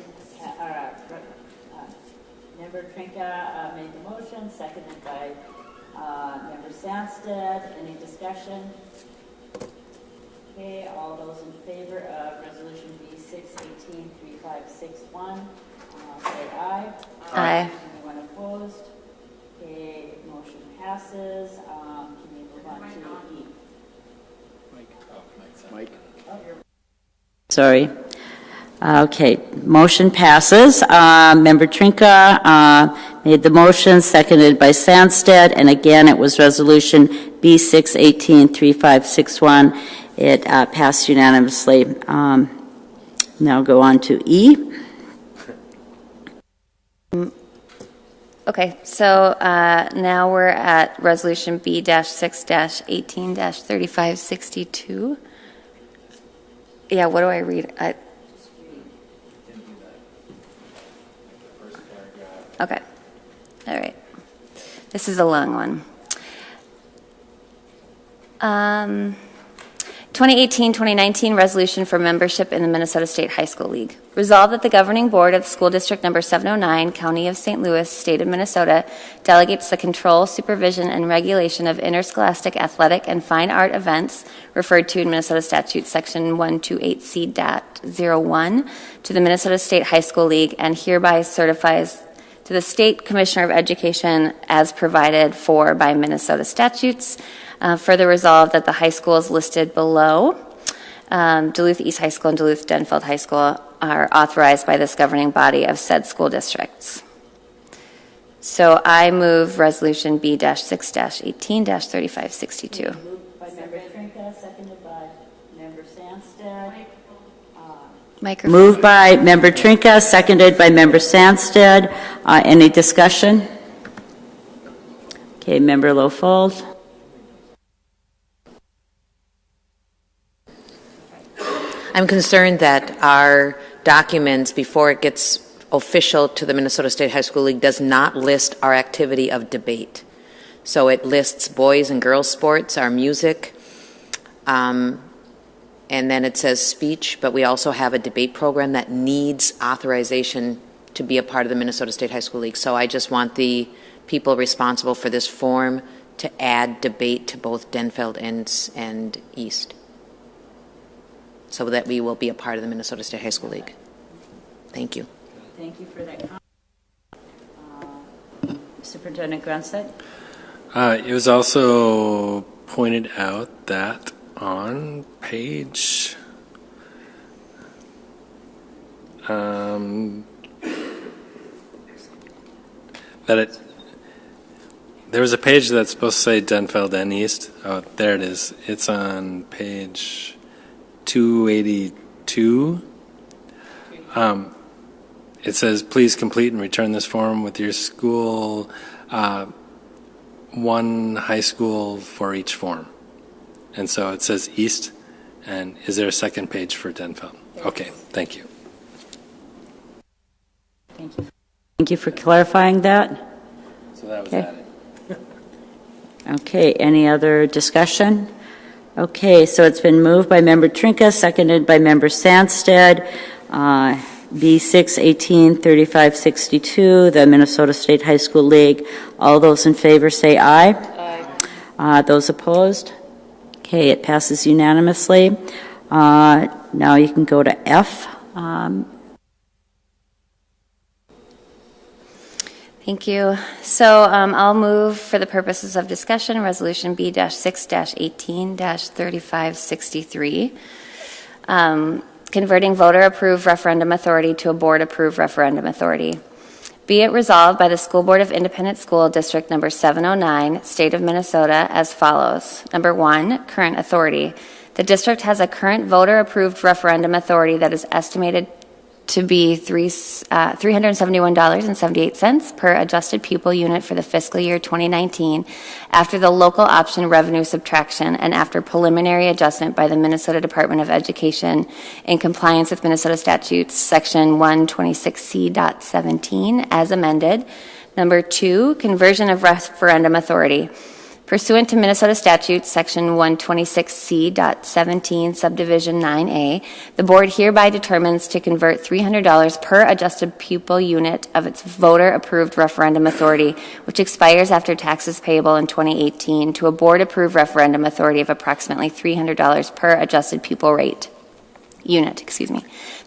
Speaker 2: Member Trinka made the motion, seconded by Member Sandsted. Any discussion? Okay, all those in favor of Resolution B6-18-3561, say aye.
Speaker 7: Aye.
Speaker 2: Anyone opposed? Okay, motion passes. Can we move on to E?
Speaker 16: Mike.
Speaker 2: Sorry. Okay, motion passes. Member Trinka made the motion, seconded by Sandsted, and again, it was Resolution B6-18-3561. It passed unanimously. Now go on to E.
Speaker 7: Okay, so now we're at Resolution B-6-18-3562. Yeah, what do I read? Okay, all right. This is a long one. 2018-2019 resolution for membership in the Minnesota State High School League. Resolved that the governing board of School District Number 709, County of St. Louis, State of Minnesota, delegates the control, supervision, and regulation of interscholastic athletic and fine art events, referred to in Minnesota Statute Section 128C.01, to the Minnesota State High School League, and hereby certifies to the State Commissioner of Education as provided for by Minnesota statutes. Further resolved that the high schools listed below, Duluth East High School and Duluth Denfeld High School, are authorized by this governing body of said school districts. So I move Resolution B-6-18-3562.
Speaker 2: Moved by Member Trinka, seconded by Member Sandsted.
Speaker 7: Microphone.
Speaker 2: Moved by Member Trinka, seconded by Member Sandsted. Any discussion? Okay, Member Lofold.
Speaker 4: I'm concerned that our documents, before it gets official to the Minnesota State High School League, does not list our activity of debate. So it lists boys and girls sports, our music, and then it says speech, but we also have a debate program that needs authorization to be a part of the Minnesota State High School League. So I just want the people responsible for this form to add debate to both Denfeld and East, so that we will be a part of the Minnesota State High School League. Thank you.
Speaker 2: Thank you for that comment. Superintendent Grunstedt?
Speaker 20: It was also pointed out that on page there was a page that's supposed to say Denfeld and East. Oh, there it is. It's on page 282. it says, please complete and return this form with your school, one high school for each form. And so it says East, and is there a second page for Denfeld? Okay, thank you.
Speaker 2: Thank you. Thank you for clarifying that.
Speaker 20: So that was
Speaker 2: Okay.
Speaker 20: added.
Speaker 2: Okay, any other discussion? Okay, so it's been moved by Member Trinka, seconded by Member Sandsted. B6 18 3562, the Minnesota State High School League. All those in favor say aye. Aye. Those opposed? Okay, it passes unanimously. Now you can go to F.
Speaker 7: Thank you. So I'll move for the purposes of discussion, Resolution B-6-18-3563, converting voter-approved referendum authority to a board-approved referendum authority. Be it resolved by the School Board of Independent School District Number 709, State of Minnesota, as follows. Number 1, current authority. The district has a current voter-approved referendum authority that is estimated to be $371.78 per adjusted pupil unit for the fiscal year 2019 after the local option revenue subtraction and after preliminary adjustment by the Minnesota Department of Education in compliance with Minnesota Statutes Section 126C.17 as amended. Number 2, conversion of referendum authority. Pursuant to Minnesota Statute Section 126C.17, Subdivision 9A, the board hereby determines to convert $300 per adjusted pupil unit of its voter-approved referendum authority, which expires after taxes payable in 2018, to a board-approved referendum authority of approximately $300 per adjusted pupil unit.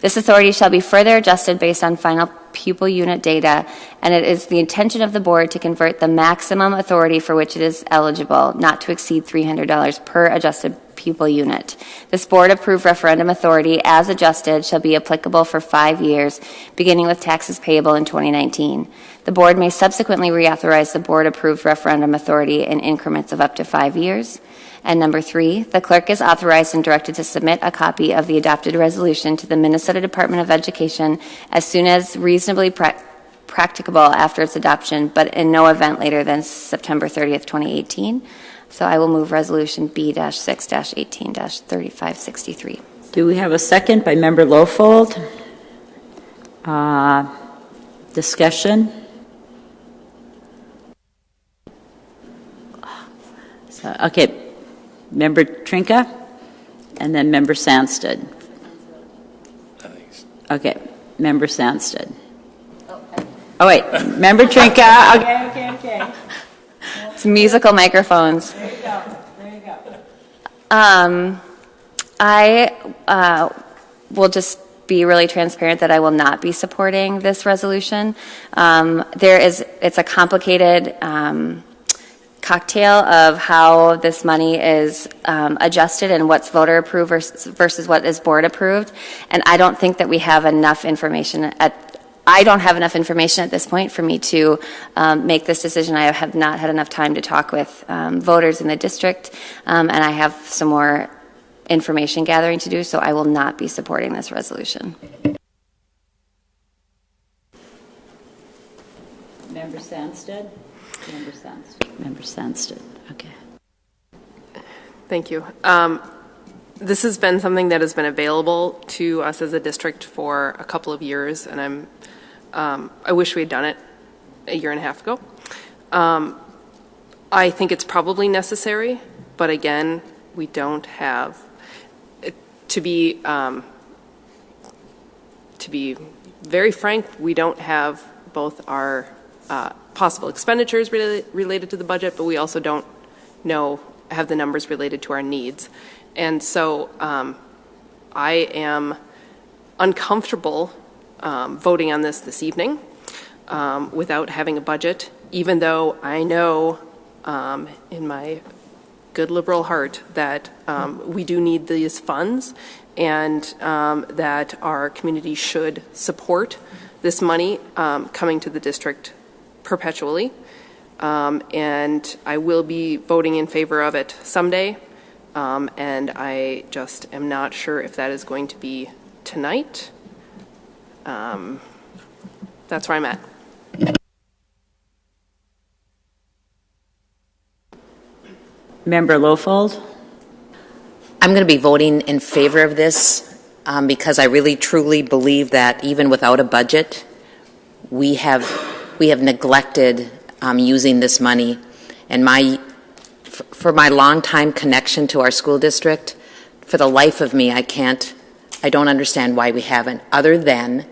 Speaker 7: This authority shall be further adjusted based on final pupil unit data, and it is the intention of the board to convert the maximum authority for which it is eligible, not to exceed $300 per adjusted pupil unit. This board-approved referendum authority, as adjusted, shall be applicable for 5 years, beginning with taxes payable in 2019. The board may subsequently reauthorize the board-approved referendum authority in increments of up to 5 years. And number 3, the clerk is authorized and directed to submit a copy of the adopted resolution to the Minnesota Department of Education as soon as reasonably practicable after its adoption, but in no event later than September 30th, 2018. So I will move Resolution B-6-18-3563.
Speaker 2: Do we have a second by Member Lofold? Discussion? Okay. Member Trinka, and then Member Sandsted. Okay, Member Sandsted. Oh, wait, Member Trinka. Okay.
Speaker 7: It's musical microphones.
Speaker 2: There you go.
Speaker 7: I will just be really transparent that I will not be supporting this resolution. It's a complicated cocktail of how this money is adjusted and what's voter approved versus what is board approved. And I don't think that we have enough information I don't have enough information at this point for me to make this decision. I have not had enough time to talk with voters in the district, and I have some more information gathering to do, so I will not be supporting this resolution.
Speaker 2: Member Sandsted? Member Sandsted, okay.
Speaker 1: Thank you. This has been something that has been available to us as a district for a couple of years, and I wish we had done it a year and a half ago. I think it's probably necessary, but again, we don't have, to be very frank, we don't have both our possible expenditures related to the budget, but we also don't have the numbers related to our needs. And so I am uncomfortable voting on this evening without having a budget, even though I know in my good liberal heart that we do need these funds and that our community should support this money coming to the district perpetually. And I will be voting in favor of it someday. And I just am not sure if that is going to be tonight. that's where I'm at.
Speaker 2: Member Lofold?
Speaker 4: I'm going to be voting in favor of this because I really truly believe that even without a budget, we have neglected using this money. And for my longtime connection to our school district, for the life of me, I don't understand why we haven't, other than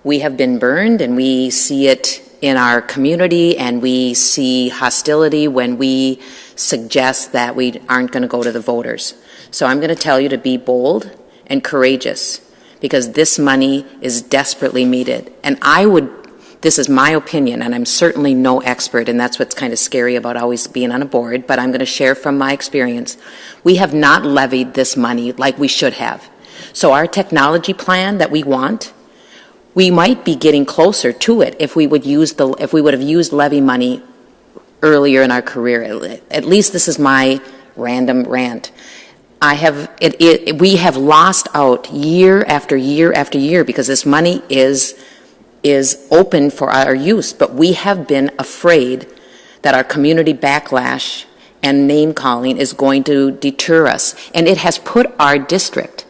Speaker 4: we have been burned and we see it in our community and we see hostility when we suggest that we aren't going to go to the voters. So I'm going to tell you to be bold and courageous because this money is desperately needed. And this is my opinion, and I'm certainly no expert, and that's what's kind of scary about always being on a board, but I'm going to share from my experience. We have not levied this money like we should have. So our technology plan that we want, we might be getting closer to it if we would have used levy money earlier in our career. At least this is my random rant. We have lost out year after year after year because this money is open for our use, but we have been afraid that our community backlash and name calling is going to deter us, and it has put our district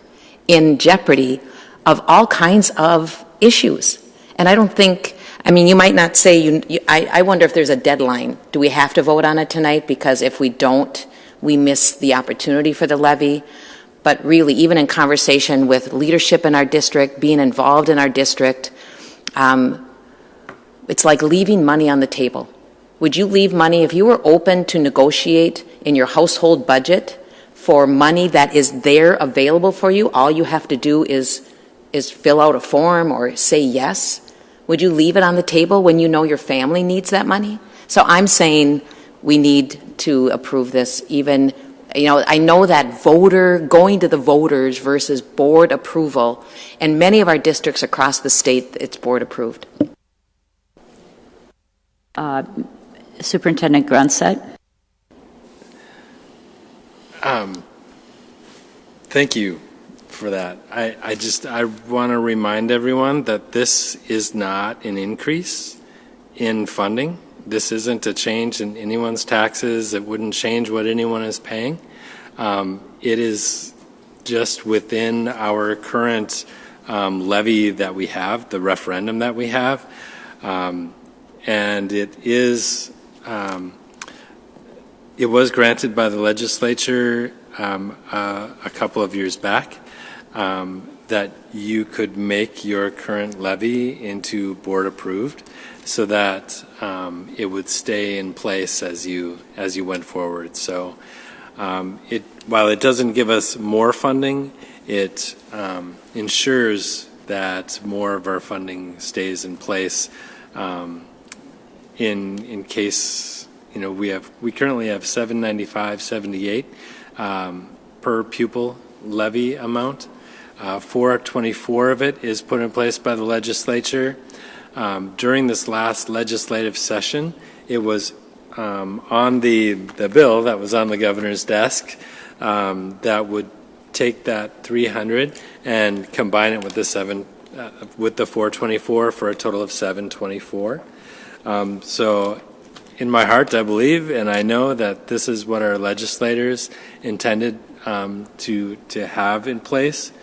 Speaker 4: in jeopardy of all kinds of issues. And I don't think, you might not say, I wonder if there's a deadline. Do we have to vote on it tonight? Because if we don't, we miss the opportunity for the levy. But really, even in conversation with leadership in our district, being involved in our district, it's like leaving money on the table. Would you leave money, if you were open to negotiate in your household budget for money that is there available for you, all you have to do is fill out a form or say yes? Would you leave it on the table when you know your family needs that money? So I'm saying we need to approve this even, I know that going to the voters versus board approval, and many of our districts across the state, it's board approved.
Speaker 2: Superintendent Grunset?
Speaker 20: Thank you for that. I want to remind everyone that this is not an increase in funding. This isn't a change in anyone's taxes. It wouldn't change what anyone is paying. It is just within our current levy that we have, the referendum that we have. And it was granted by the legislature a couple of years back that you could make your current levy into board approved so that it would stay in place as you went forward. So while it doesn't give us more funding, it ensures that more of our funding stays in place in case we currently have $795.78 per pupil levy amount. 424 of it is put in place by the legislature. During this last legislative session, it was on the bill that was on the governor's desk that would take that 300 and combine it with the 424 for a total of 724. So in my heart, I believe and I know that this is what our legislators intended to have in place.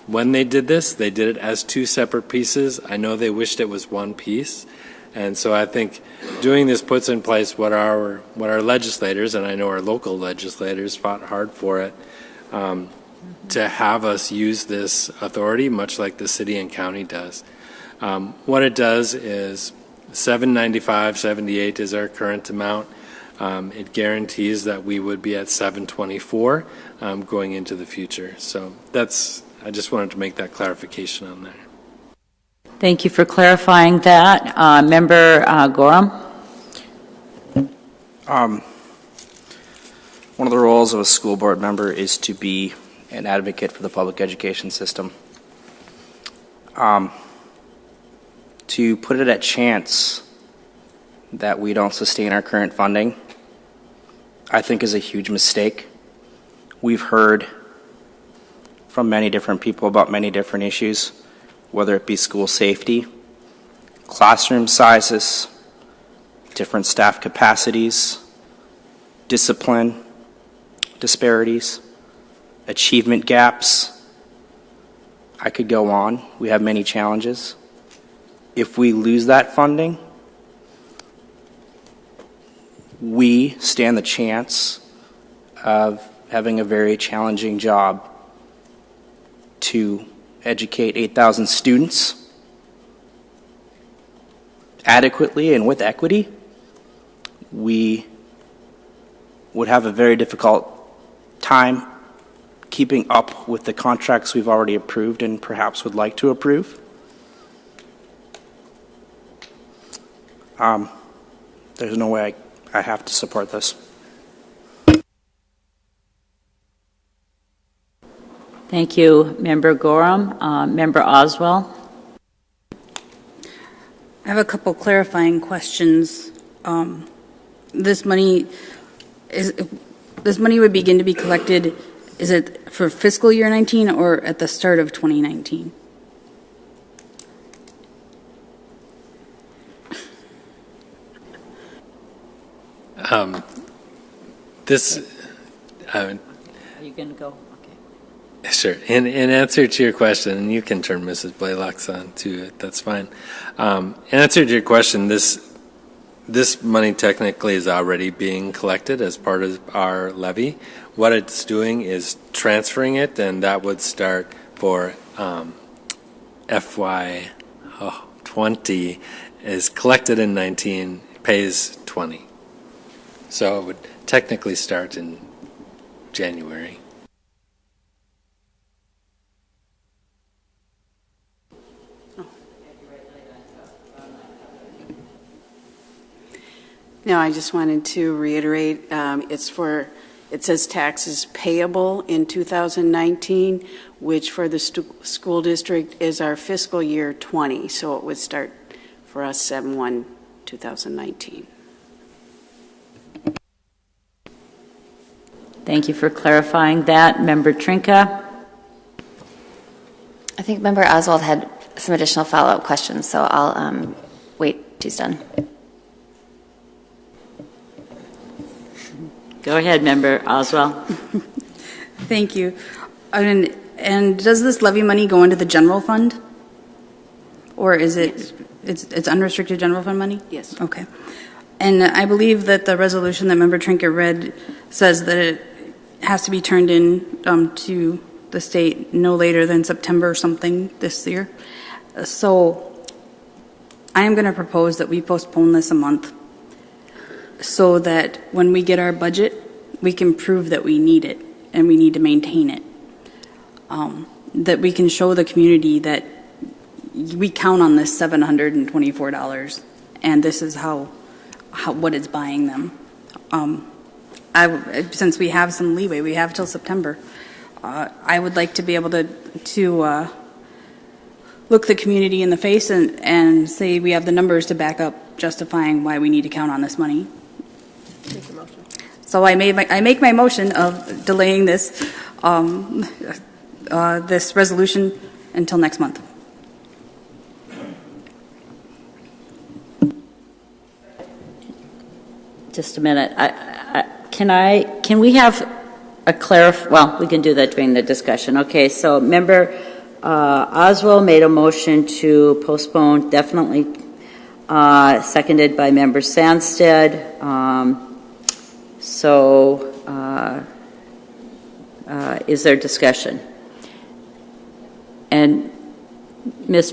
Speaker 20: When they did this, they did it as two separate pieces. I know they wished it was one piece. And so I think doing this puts in place what our legislators, and I know our local legislators fought hard for it, to have us use this authority, much like the city and county does. What it does is $795.78 is our current amount. It guarantees that we would be at $724 going into the future. So I just wanted to make that clarification on there.
Speaker 2: Thank you for clarifying that. Member Gorham?
Speaker 8: One of the roles of a school board member is to be an advocate for the public education system. To put it at chance that we don't sustain our current funding, I think is a huge mistake. We've heard from many different people about many different issues, whether it be school safety, classroom sizes, different staff capacities, discipline disparities, achievement gaps. I could go on. We have many challenges. If we lose that funding, we stand the chance of having a very challenging job to educate 8,000 students adequately and with equity. We would have a very difficult time keeping up with the contracts we've already approved and perhaps would like to approve. There's no way I have to support this.
Speaker 2: Thank you, Member Gorham. Member Oswald.
Speaker 6: I have a couple clarifying questions. This money would begin to be collected, is it for fiscal year 19 or at the start of 2019?
Speaker 2: Are you going to go? Okay.
Speaker 20: Sure. In answer to your question, and you can turn Mrs. Blaylock's on to it, that's fine. In answer to your question, this money technically is already being collected as part of our levy. What it's doing is transferring it, and that would start for FY 20 is collected in 19, pays 20. So it would technically start in January.
Speaker 22: No, I just wanted to reiterate, it says taxes payable in 2019, which for the school district is our fiscal year 20, so it would start for us 7/1/2019.
Speaker 2: Thank you for clarifying that. Member Trinka?
Speaker 7: I think Member Oswald had some additional follow-up questions, so I'll wait till he's done.
Speaker 2: Go ahead, Member Oswald.
Speaker 6: Thank you. And does this levy money go into the general fund? Or is it, it's unrestricted general fund money?
Speaker 22: Yes.
Speaker 6: Okay. And I believe that the resolution that Member Trinket read says that it has to be turned in to the state no later than September something this year. So I am going to propose that we postpone this a month so that when we get our budget, we can prove that we need it and we need to maintain it. That we can show the community that we count on this $724 and this is what it's buying them. Since we have some leeway, we have till September. I would like to be able to look the community in the face and say we have the numbers to back up justifying why we need to count on this money.
Speaker 1: Make a motion.
Speaker 6: So I make my motion of delaying this this resolution until next month.
Speaker 2: Just a minute. Can we have a well, we can do that during the discussion. Okay, so Member Oswald made a motion to postpone, definitely seconded by Member Sandstead. Is there discussion? And Ms.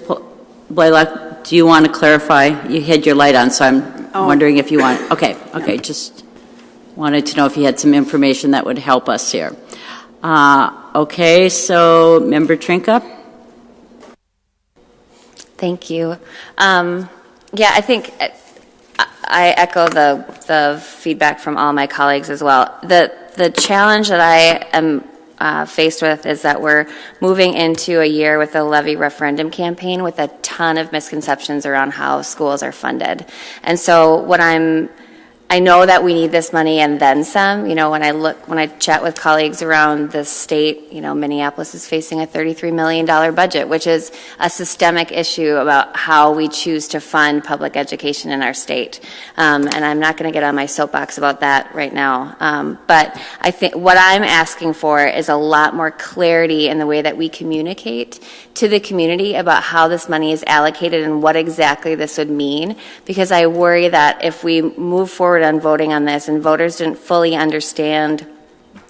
Speaker 2: Blaylock, do you want to clarify? You had your light on, so I'm wondering if you want. Okay, just wanted to know if you had some information that would help us here. Okay, so Member Trinka?
Speaker 7: Thank you. Yeah, I think I echo the feedback from all my colleagues as well. The challenge that I am faced with is that we're moving into a year with a levy referendum campaign with a ton of misconceptions around how schools are funded. And so what I'm I know that we need this money and then some. You know, when I chat with colleagues around the state, you know, Minneapolis is facing a $33 million budget, which is a systemic issue about how we choose to fund public education in our state. And I'm not going to get on my soapbox about that right now. But I think what I'm asking for is a lot more clarity in the way that we communicate to the community about how this money is allocated and what exactly this would mean, because I worry that if we move forward on voting on this and voters didn't fully understand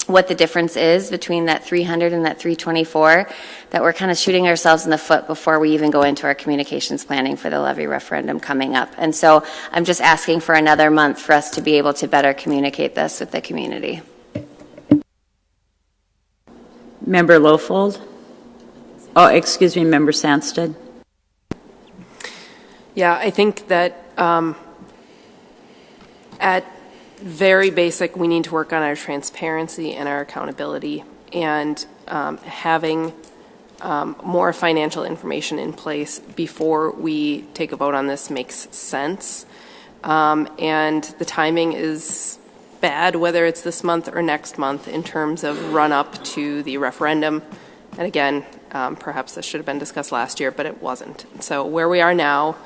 Speaker 7: what the difference is between that 300 and that 324, that we're kind of shooting ourselves in the foot before we even go into our communications planning for the levy referendum coming up. And so I'm just asking for another month for us to be able to better communicate this with the community.
Speaker 2: Member Lofold? Oh, excuse me, Member Sandsted.
Speaker 1: Yeah, I think that at very basic, we need to work on our transparency and our accountability, and having more financial information in place before we take a vote on this makes sense. And the timing is bad, whether it's this month or next month, in terms of run up to the referendum. And again, perhaps this should have been discussed last year, but it wasn't. So where we are now,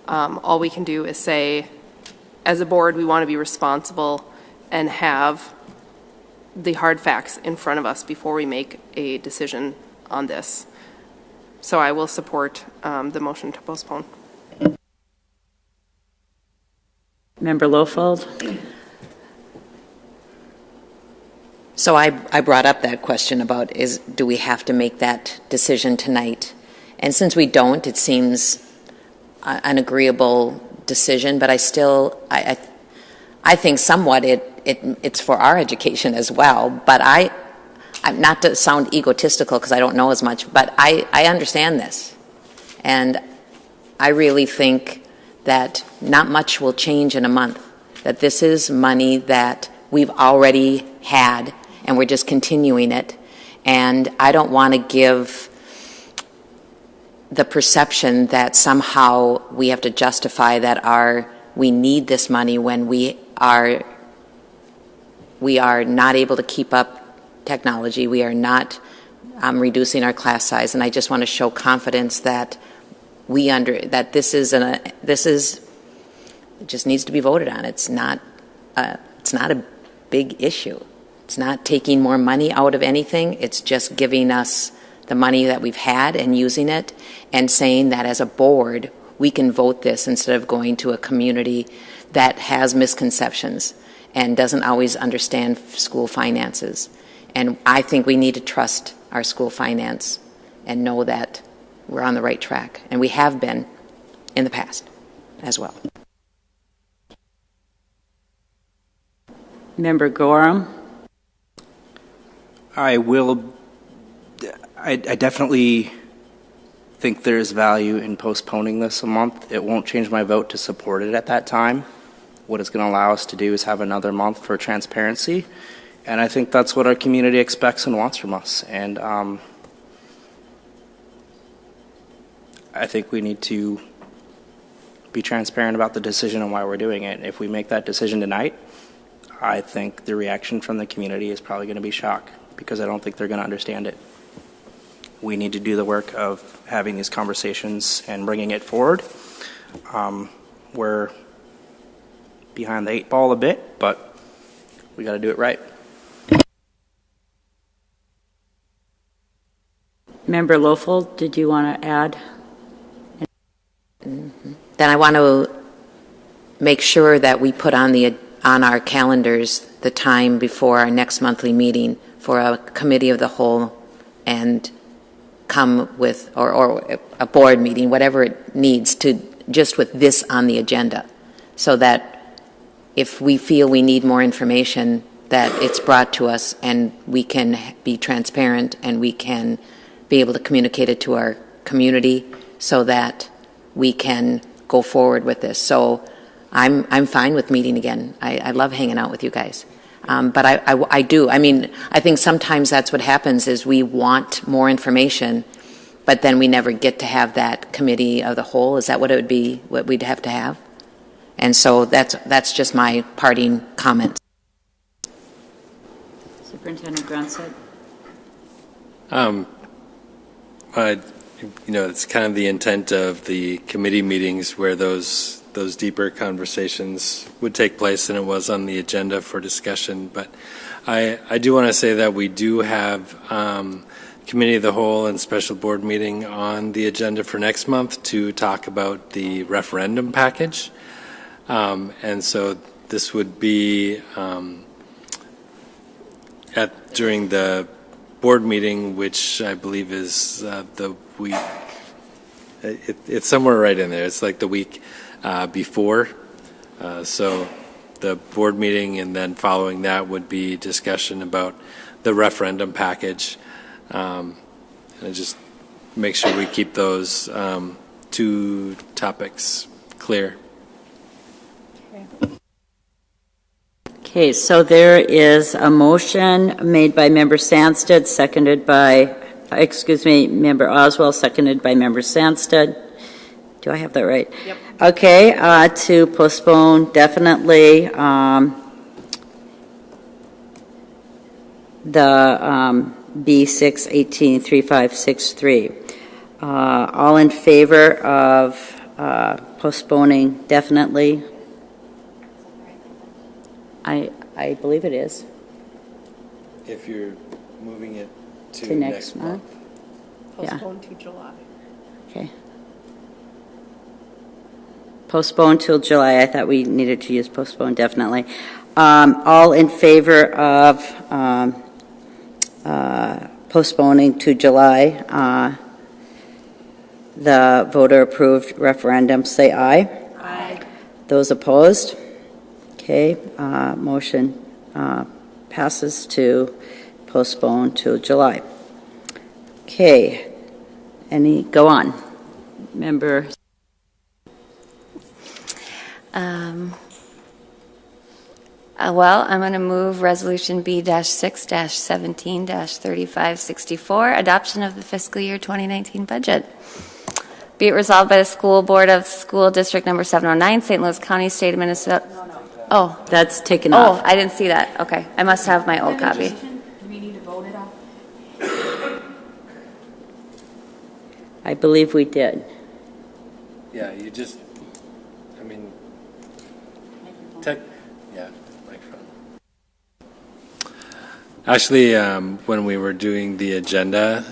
Speaker 1: all we can do is say, as a board, we want to be responsible and have the hard facts in front of us before we make a decision on this. So I will support the motion to postpone.
Speaker 2: Member Lofold?
Speaker 4: So I brought up that question about do we have to make that decision tonight? And since we don't, it seems an agreeable decision, but I think somewhat it's for our education as well. But I'm not to sound egotistical because I don't know as much, but I understand this, and I really think that not much will change in a month. That this is money that we've already had, and we're just continuing it. And I don't want to give the perception that somehow we have to justify that we need this money when we are not able to keep up technology. We are not reducing our class size, and I just want to show confidence that that this it just needs to be voted on. It's not a big issue. It's not taking more money out of anything. It's just giving us the money that we've had and using it, and saying that as a board we can vote this instead of going to a community that has misconceptions and doesn't always understand school finances. And I think we need to trust our school finance and know that we're on the right track, and we have been in the past as well.
Speaker 2: Member Gorham?
Speaker 8: I definitely think there's value in postponing this a month. It won't change my vote to support it at that time. What it's going to allow us to do is have another month for transparency, and I think that's what our community expects and wants from us. And I think we need to be transparent about the decision and why we're doing it. If we make that decision tonight, I think the reaction from the community is probably going to be shock, because I don't think they're going to understand it. We need to do the work of having these conversations and bringing it forward. We're behind the 8 ball a bit, but we got to do it right.
Speaker 2: Member Lofold, did you want to add?
Speaker 4: Mm-hmm. Then I want to make sure that we put on our calendars the time before our next monthly meeting for a committee of the whole, and come with, or a board meeting, whatever it needs to, just with this on the agenda, so that if we feel we need more information, that it's brought to us and we can be transparent and we can be able to communicate it to our community so that we can go forward with this. So I'm fine with meeting again. I love hanging out with you guys. But I do. I mean, I think sometimes that's what happens is we want more information, but then we never get to have that committee of the whole. Is that what it would be, what we'd have to have? And so that's just my parting comment.
Speaker 2: Superintendent Grunstead.
Speaker 20: It's kind of the intent of the committee meetings where those deeper conversations would take place than it was on the agenda for discussion. But I do want to say that we do have Committee of the Whole and special board meeting on the agenda for next month to talk about the referendum package. And so this would be during the board meeting, which I believe is the week, it's somewhere right in there. It's like the week before. So the board meeting and then following that would be discussion about the referendum package. And just make sure we keep those two topics clear.
Speaker 2: Okay, so there is a motion made by Member Sandstead, seconded by, Member Oswald, seconded by Member Sandstead. Do I have that right? Yep. Okay, to postpone definitely the B6183563. All in favor of postponing definitely? I believe it is.
Speaker 20: If you're moving it
Speaker 2: to next month.
Speaker 1: Postpone to July.
Speaker 2: Okay. Postpone till July. I thought we needed to use postpone definitely. All in favor of postponing to July the voter-approved referendum, say aye. Aye. Those opposed? Okay, motion passes to postpone to July. Okay, go on. Member.
Speaker 7: Well, I'm going to move Resolution B-6-17-3564, adoption of the fiscal year 2019 budget. Be it resolved by the School Board of School District Number 709, St. Louis County, State of Minnesota. Oh,
Speaker 2: that's taken off.
Speaker 7: Oh, I didn't see that. Okay, I must have my old copy.
Speaker 6: Do we need to vote it off?
Speaker 2: I believe we did.
Speaker 20: Yeah, you just, microphone. Actually, when we were doing the agenda,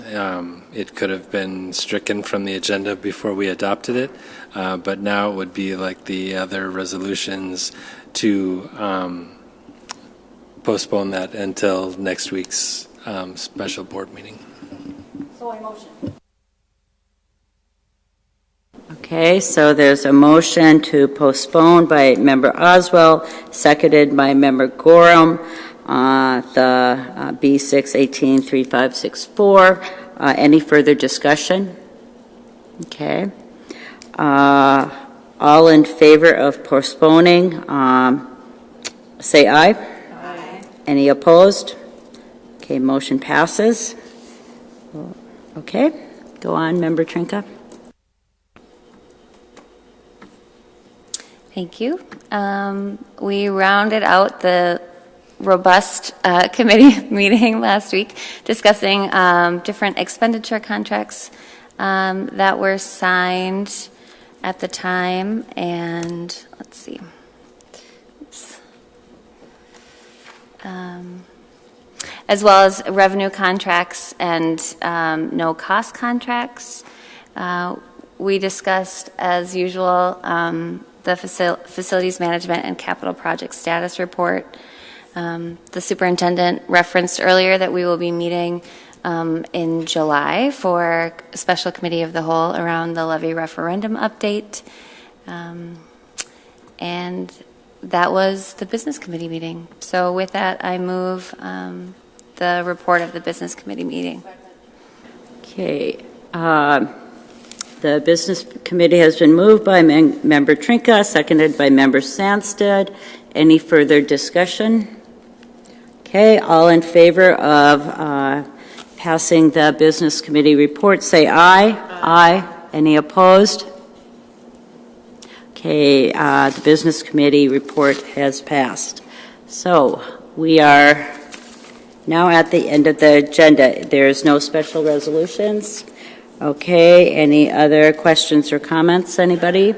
Speaker 20: it could have been stricken from the agenda before we adopted it, but now it would be like the other resolutions to postpone that until next week's special board meeting.
Speaker 6: So I motion.
Speaker 2: Okay, so there's a motion to postpone by Member Oswald, seconded by Member Gorham, the B6183564. Any further discussion? Okay. All in favor of postponing, say aye. Aye. Any opposed? Okay, motion passes. Okay, go on, Member Trinka.
Speaker 7: Thank you. We rounded out the robust committee meeting last week discussing different expenditure contracts that were signed at the time, and let's see. As well as revenue contracts and no-cost contracts. We discussed, as usual, the facilities management and capital project status report. The superintendent referenced earlier that we will be meeting in July for a special committee of the whole around the levy referendum update. And that was the business committee meeting. So with that, I move the report of the business committee meeting.
Speaker 2: Okay. The business committee has been moved by Member Trinka, seconded by Member Sandstead. Any further discussion? Okay, all in favor of passing the business committee report, say aye. Aye. Any opposed? Okay, the business committee report has passed. So we are now at the end of the agenda. There's no special resolutions. Okay, any other questions or comments, anybody?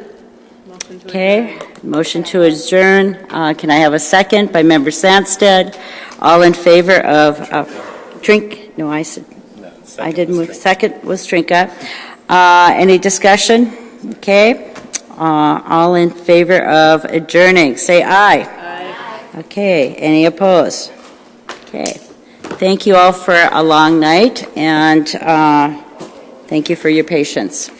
Speaker 2: Okay, motion to adjourn. Can I have a second by Member Sandstead? All in favor of drink? No, I said, I didn't move. Second was Trinka. Any discussion? Okay, all in favor of adjourning, say aye. Aye. Okay, any opposed? Okay, thank you all for a long night, and thank you for your patience.